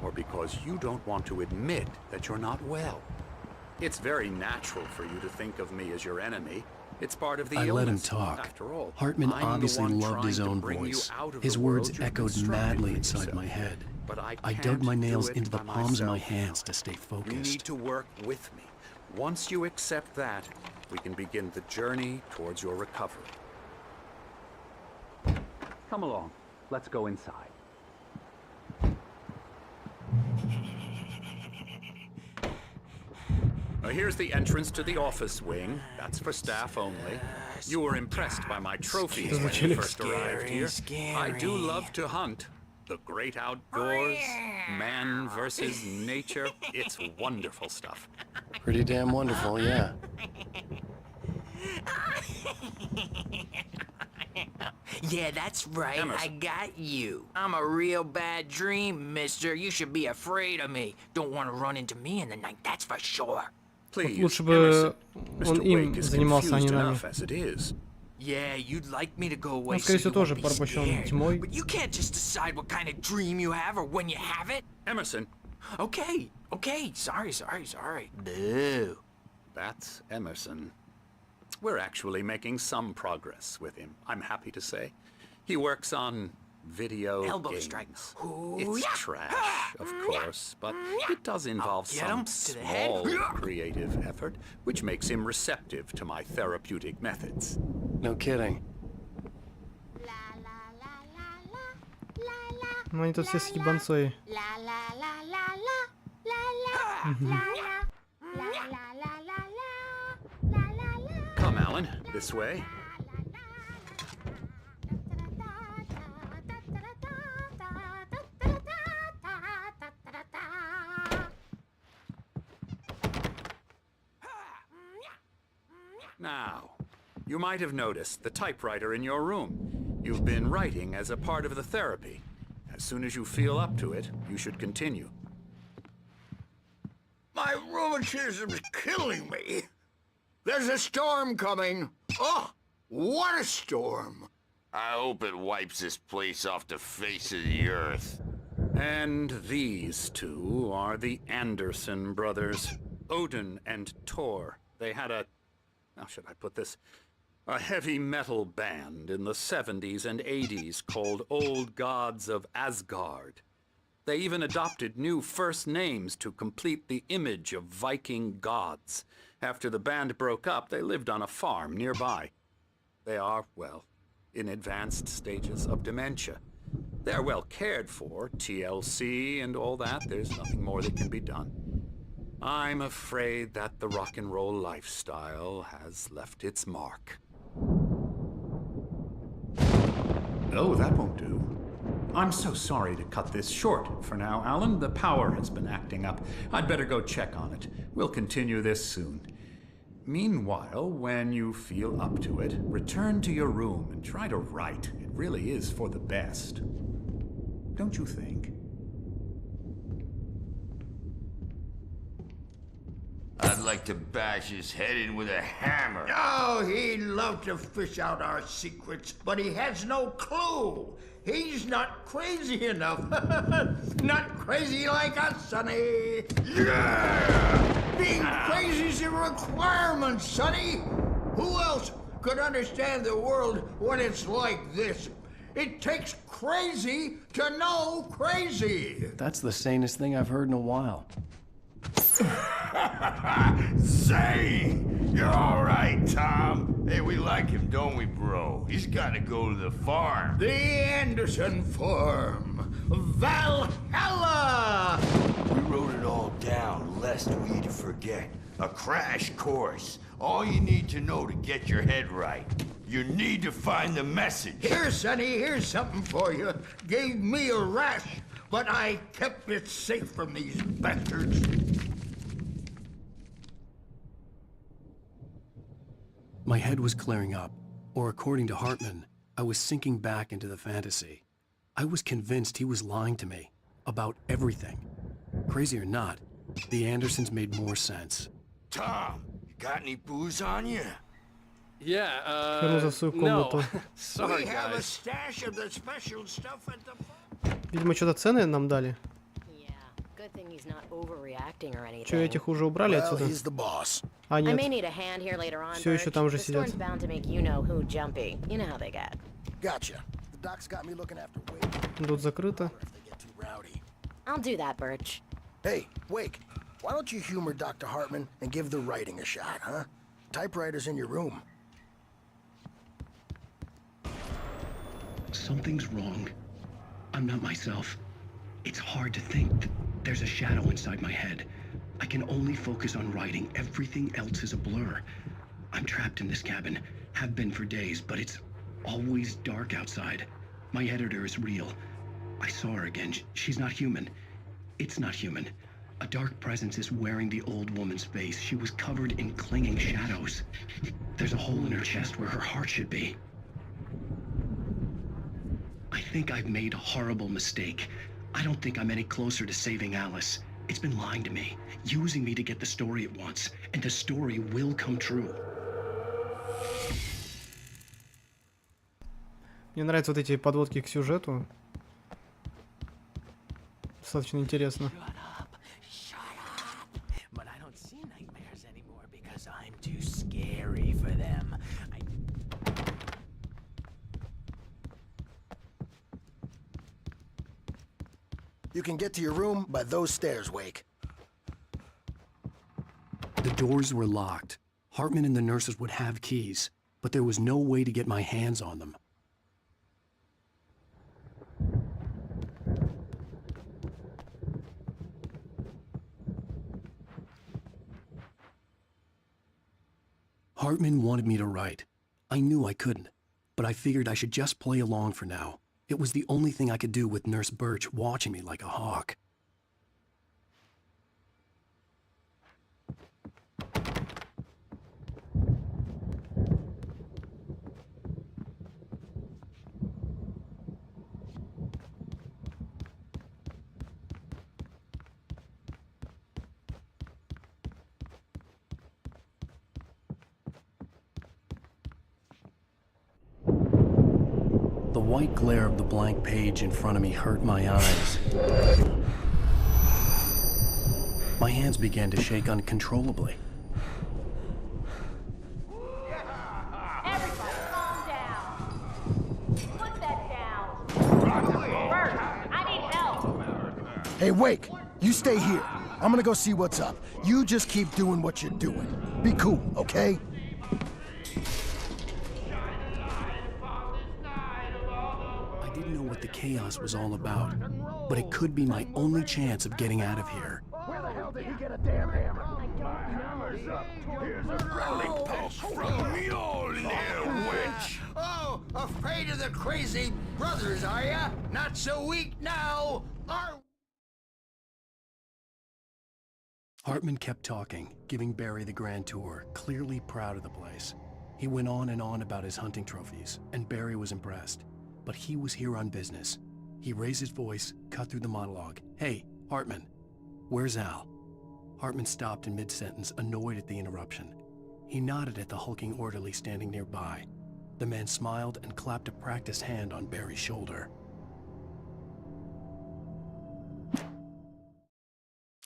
Or because you don't want to admit that you're not well? It's very natural for you to think of me as your enemy. It's part of the illness. I let him talk. After all, Hartman I'm the obviously one loved his trying to own bring you voice. out of His the words world you've echoed constructed madly for inside yourself. my head. But I dug can't my nails do it into the by palms of my myself. hands to stay You focused. need to work with me. Once you accept that, we can begin the journey towards your recovery. Come along. Let's go inside. Now here's the entrance to the office wing. That's for staff only. You were impressed by my trophies when you first arrived here. I do love to hunt. The great outdoors, man versus nature. It's wonderful stuff. Pretty damn wonderful, yeah. Yeah, that's right. Emerson. I got you. I'm a real bad dream, mister. You should be afraid of me. Don't want to run into me in the night, that's for sure. Please, Лучше бы он Mr. им Wake is занимался, а не confused нами. enough as it is. Yeah, you'd like me to go away Он, скорее so всего, you тоже won't be порабощен scared. тьмой. But you can't just decide what kind of dream you have or when you have it. Emerson. Okay, sorry. Boo. That's Emerson. We're actually making some progress with him, I'm happy to say. He works on video Elbow games. strike. It's trash, of course, but it does involve get some him to the head. small creative effort, which makes him receptive to my therapeutic methods. No kidding. Ну они тут все с ебанцой. Мгм. Come, Alan, this way. Now, you might have noticed the typewriter in your room. You've been writing as a part of the therapy. As soon as you feel up to it, you should continue. My rheumatism's killing me. There's a storm coming. Oh, what a storm. I hope it wipes this place off the face of the earth. And these two are the Anderson brothers, Odin and Tor. They had a, how should I put this? A heavy metal band in the 70s and 80s called Old Gods of Asgard. They even adopted new first names to complete the image of Viking gods. After the band broke up, they lived on a farm nearby. They are, well, in advanced stages of dementia. They're well cared for, TLC and all that. There's nothing more that can be done. I'm afraid that the rock and roll lifestyle has left its mark. No, that won't do. I'm so sorry to cut this short for now, Alan. The power has been acting up. I'd better go check on it. We'll continue this soon. Meanwhile, when you feel up to it, return to your room and try to write. It really is for the best. Don't you think? I'd like to bash his head in with a hammer. Oh, he'd love to fish out our secrets, but he has no clue. He's not crazy enough. Not crazy like us, Sonny. Yeah! Being crazy's a requirement, Sonny. Who else could understand the world when it's like this? It takes crazy to know crazy. That's the sanest thing I've heard in a while. Zane! You're all right, Tom. Hey, we like him, don't we, bro? He's got to go to the farm. The Anderson Farm. Valhalla! We wrote it all down, lest we'd forget. A crash course. All you need to know to get your head right. You need to find the message. Here, Sonny, here's something for you. Gave me a rash, but I kept it safe from these bastards. My head was clearing up, or according to Hartman, I was sinking back into the fantasy. I was convinced he was lying to me about everything. Crazy or not, the Andersons made more sense. Tom, you got any booze on you? Yeah, Верну за свою комнату. no. Sorry, We have a guys. stash of the special stuff at the farm. Видимо, что-то ценное нам дали. Good thing he's not overreacting or anything. Че, этих уже убрали отсюда? А, I may нет. need a hand here later on. Все еще Birch. там же The storm's сидят. bound to make you know who jumpy. You know how they get. Gotcha. The doc's got me looking after Wake. Тут закрыто. I'll do that, Birch. Hey, Wake, why don't you humor Dr. Hartman and give the writing a shot, huh? Typewriter's in your room. Something's wrong. I'm not myself. It's hard to think. There's a shadow inside my head. I can only focus on writing. Everything else is a blur. I'm trapped in this cabin. Have been for days, but it's always dark outside. My editor is real. I saw her again. She's not human. It's not human. A dark presence is wearing the old woman's face. She was covered in clinging shadows. There's a hole in her chest where her heart should be. I think I've made a horrible mistake. I don't think I'm any closer to saving Alice. It's been lying to me, using me to get the story it wants, and the story will come true. Мне нравятся вот эти подводки к сюжету. Достаточно интересно. But I don't see nightmares anymore because I'm too scary for them. You can get to your room by those stairs, Wake. The doors were locked. Hartman and the nurses would have keys, but there was no way to get my hands on them. Hartman wanted me to write. I knew I couldn't, but I figured I should just play along for now. It was the only thing I could do with Nurse Birch watching me like a hawk. The white glare of the blank page in front of me hurt my eyes. My hands began to shake uncontrollably. Everybody, calm down. Put that down. Bert, I need help. Hey, Wake, you stay here. I'm gonna go see what's up. You just keep doing what you're doing. Be cool, okay? I didn't know what the chaos was all about, but it could be my only chance of getting out of here. Where the hell did he get a damn hammer? I don't know. Here's a friendly poke from Mjolnir, wench! Oh, afraid of the crazy brothers, are ya? Not so weak now, are Hartman kept talking, giving Barry the grand tour, clearly proud of the place. He went on and on about his hunting trophies, and Barry was impressed. But he was here on business. He raised his voice, cut through the monologue. Hey, Hartman, where's Al? Hartman stopped in mid-sentence, annoyed at the interruption. He nodded at the hulking orderly standing nearby. The man smiled and clapped a practiced hand on Barry's shoulder.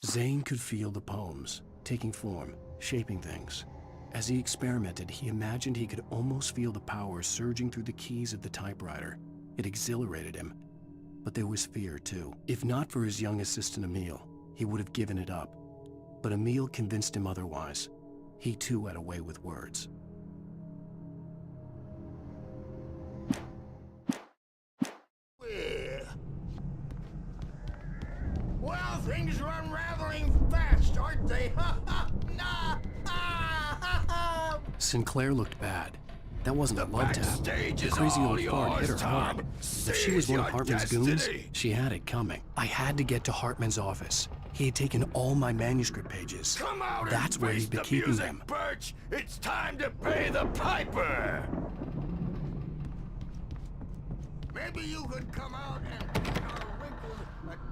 Zane could feel the poems, taking form, shaping things. As he experimented, he imagined he could almost feel the power surging through the keys of the typewriter. It exhilarated him. But there was fear, too. If not for his young assistant Emil, he would have given it up. But Emil convinced him otherwise. He too had a way with words. Well, things are unraveling fast, aren't they? Sinclair looked bad. That wasn't a love tap. backstage The is crazy all old fart hit her yours, hard. Tom. If she was one of Seize your Hartman's goons, destiny. she had it coming. I had to get to Hartman's office. He had taken all my manuscript pages. Come out That's and where face he'd been the keeping music, them. Birch. It's time to pay the piper. Maybe you could come out and paint our wrinkled,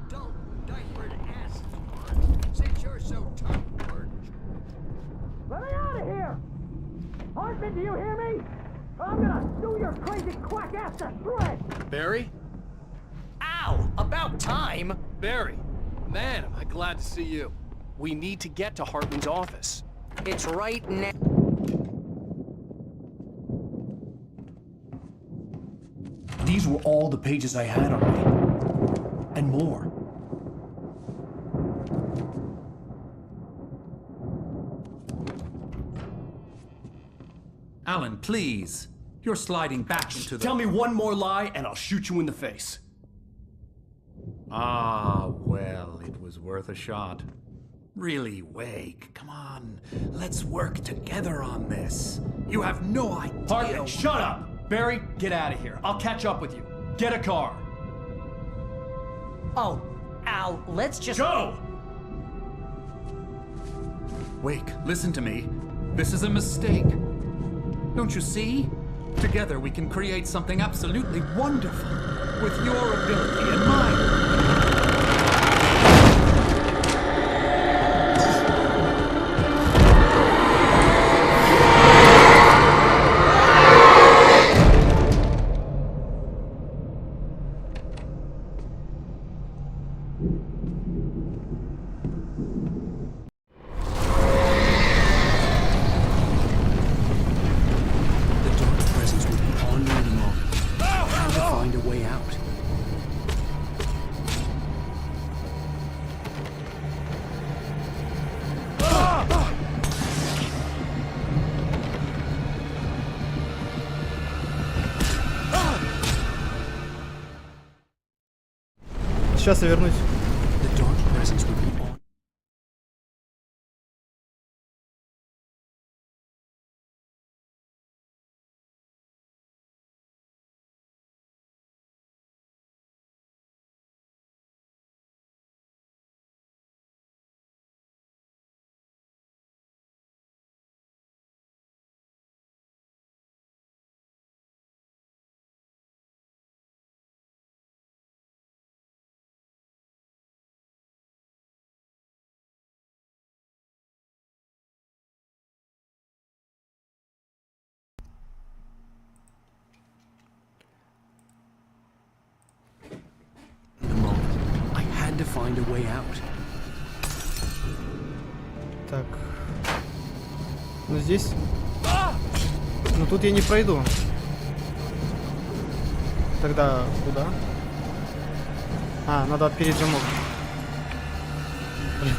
adult, diapered ass for us, since you're so tough, Birch. Let me out of here! Hartman, do you hear me? I'm gonna sue your crazy quack ass to shreds! Barry? Ow! About time! Barry, man, am I glad to see you. We need to get to Hartman's office. It's right now. These were all the pages I had on me. And more. Alan, please. You're sliding back into the... Tell me one more lie and I'll shoot you in the face. Ah, well, it was worth a shot. Really, Wake, come on. Let's work together on this. You have no idea... Hartman, shut up! Barry, get out of here. I'll catch up with you. Get a car. Oh, Al, let's just... Go! Wake, listen to me. This is a mistake. Don't you see? Together we can create something absolutely wonderful. With your ability and mine. Сейчас я вернусь. The dark presence would be on. To find a way out. Так. Ну здесь... Ну тут я не пройду. Тогда куда? А, надо отпереть замок. Блин.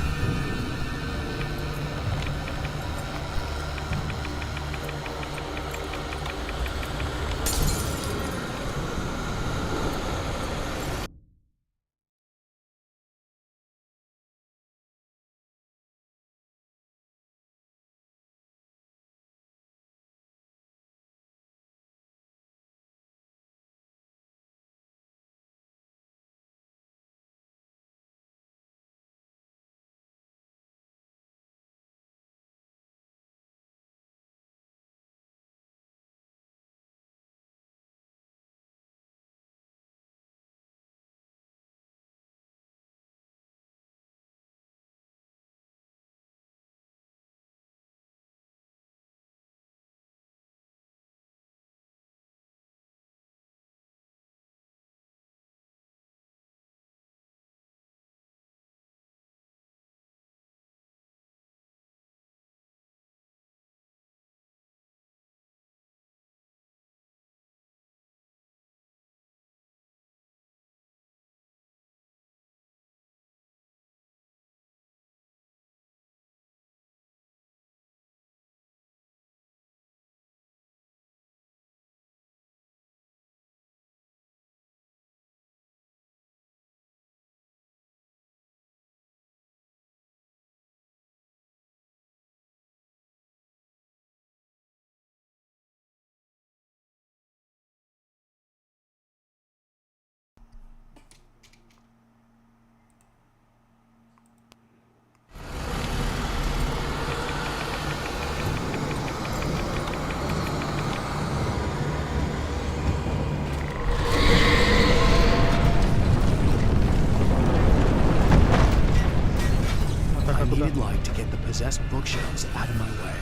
possessed bookshelves out of my way.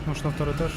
Может, на второй этаж?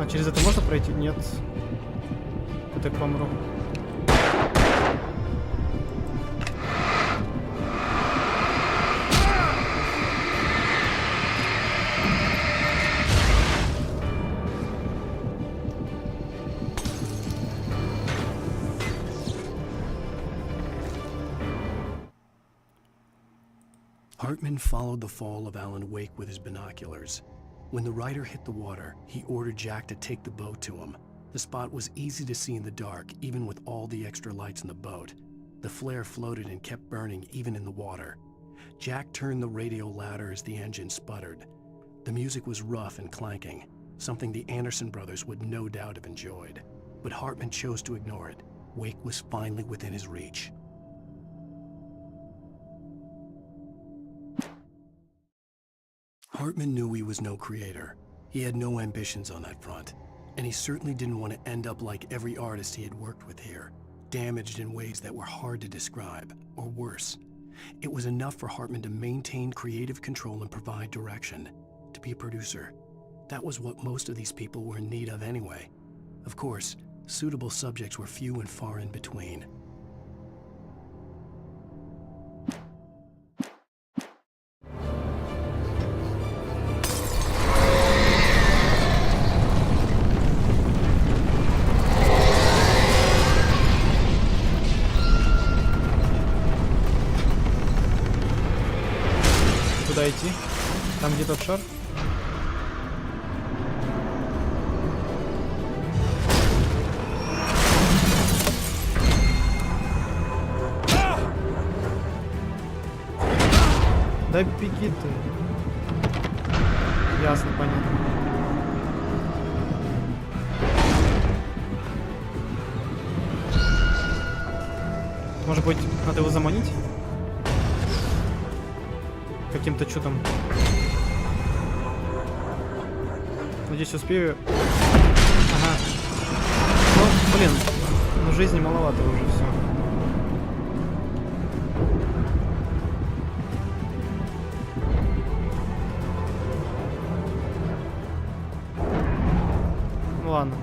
Через это можно пройти? Нет. Я так помру. Hartman followed the fall of Alan Wake with his binoculars. When the rider hit the water, he ordered Jack to take the boat to him. The spot was easy to see in the dark, even with all the extra lights in the boat. The flare floated and kept burning even in the water. Jack turned the radio louder as the engine sputtered. The music was rough and clanking, something the Anderson brothers would no doubt have enjoyed. But Hartman chose to ignore it. Wake was finally within his reach. Hartman knew he was no creator. He had no ambitions on that front, and he certainly didn't want to end up like every artist he had worked with here, damaged in ways that were hard to describe, or worse. It was enough for Hartman to maintain creative control and provide direction, to be a producer. That was what most of these people were in need of anyway. Of course, suitable subjects were few and far in between. Куда идти? Там где тот шар? Да беги ты. Ясно, понятно. Может быть, надо его заманить? Каким-то чудом. Надеюсь, успею. Ага. Ну, блин, ну жизни маловато уже все. Ну ладно.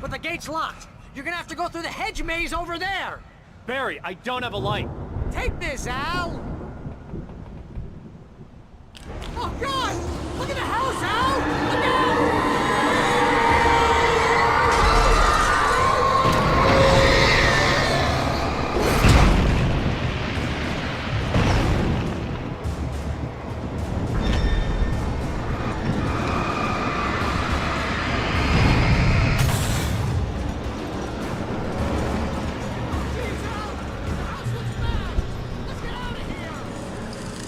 But the gate's locked. You're gonna have to go through the hedge maze over there. Barry, I don't have a light. Take this, Al. Oh, God! Look at the house, Al! Look out!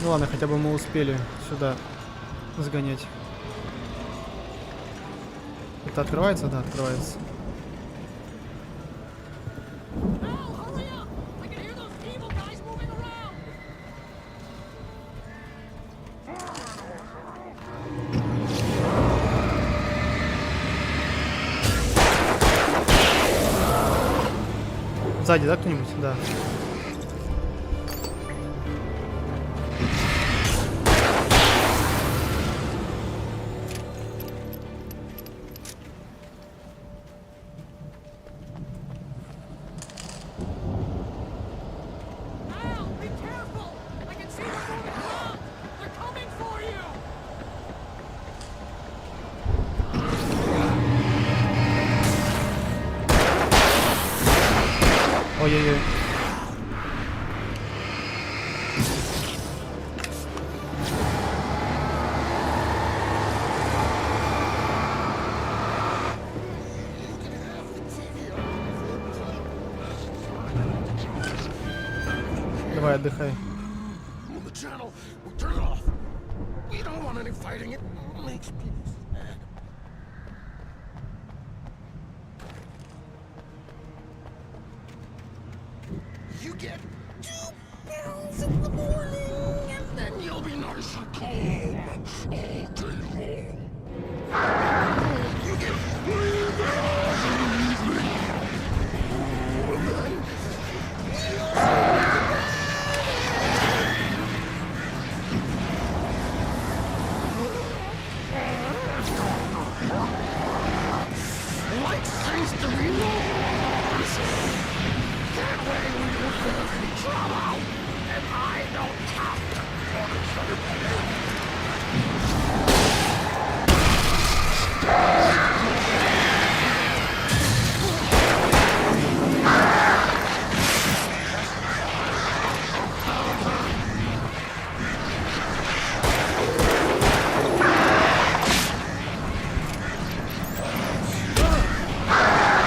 Ну ладно, хотя бы мы успели сюда сгонять. Это открывается? Да, открывается. Сзади, да, кто-нибудь? Да. Ой-ой-ой. Давай, отдыхай. The channel. We'll turn it off. We don't want any fighting. It makes people sad. You get 2 pounds in the morning, and then you'll be nice and calm all day long. You get 3 pounds in the evening. And then light seems to be yours. That way we don't have any trouble, and I don't have to punish anybody.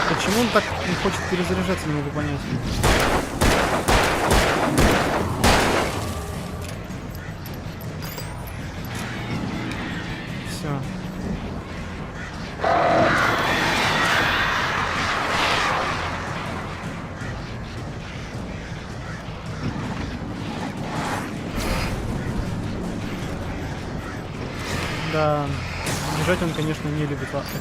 Почему он так не хочет перезаряжаться, не могу понять. Все. Да, бежать он, конечно, не любит вообще.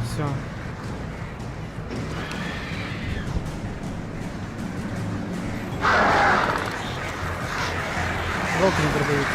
Все. Волк не продают.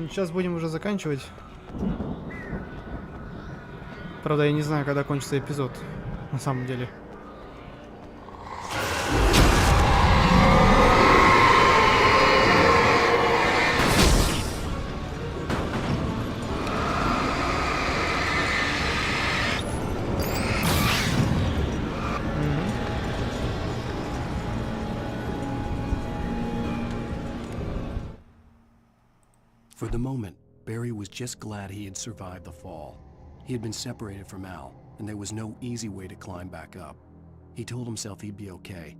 Сейчас будем уже заканчивать. Правда, я не знаю, когда кончится эпизод, на самом деле. For the moment, Barry was just glad he had survived the fall. He had been separated from Al, and there was no easy way to climb back up. He told himself he'd be okay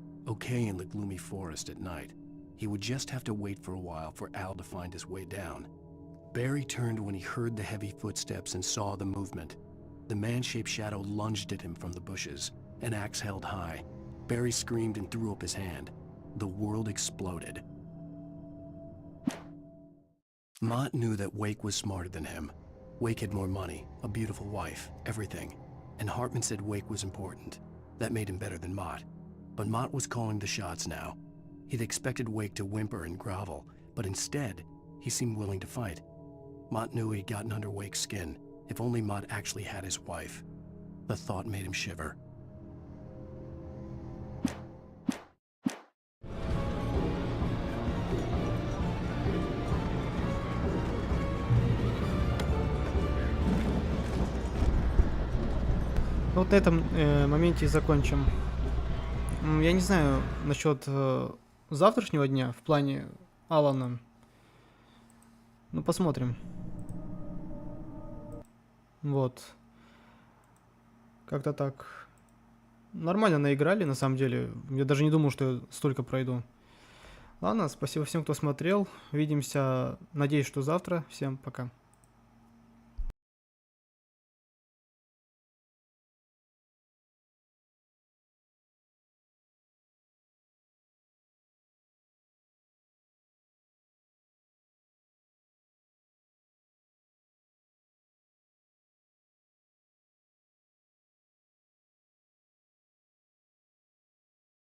in the gloomy forest at night. He would just have to wait for a while for Al to find his way down. Barry turned when he heard the heavy footsteps and saw the movement. The man-shaped shadow lunged at him from the bushes, an axe held high. Barry screamed and threw up his hand. The world exploded. Mott knew that Wake was smarter than him. Wake had more money, a beautiful wife, everything. And Hartman said Wake was important. That made him better than Mott. But Mott was calling the shots now. He'd expected Wake to whimper and grovel, but instead, he seemed willing to fight. Mott knew he'd gotten under Wake's skin. If only Mott actually had his wife. The thought made him shiver. Вот на этом моменте и закончим. Я не знаю насчет завтрашнего дня в плане Алана. Ну, посмотрим. Вот. Как-то так. Нормально наиграли, на самом деле. Я даже не думал, что я столько пройду. Ладно, спасибо всем, кто смотрел. Увидимся, надеюсь, что завтра. Всем пока.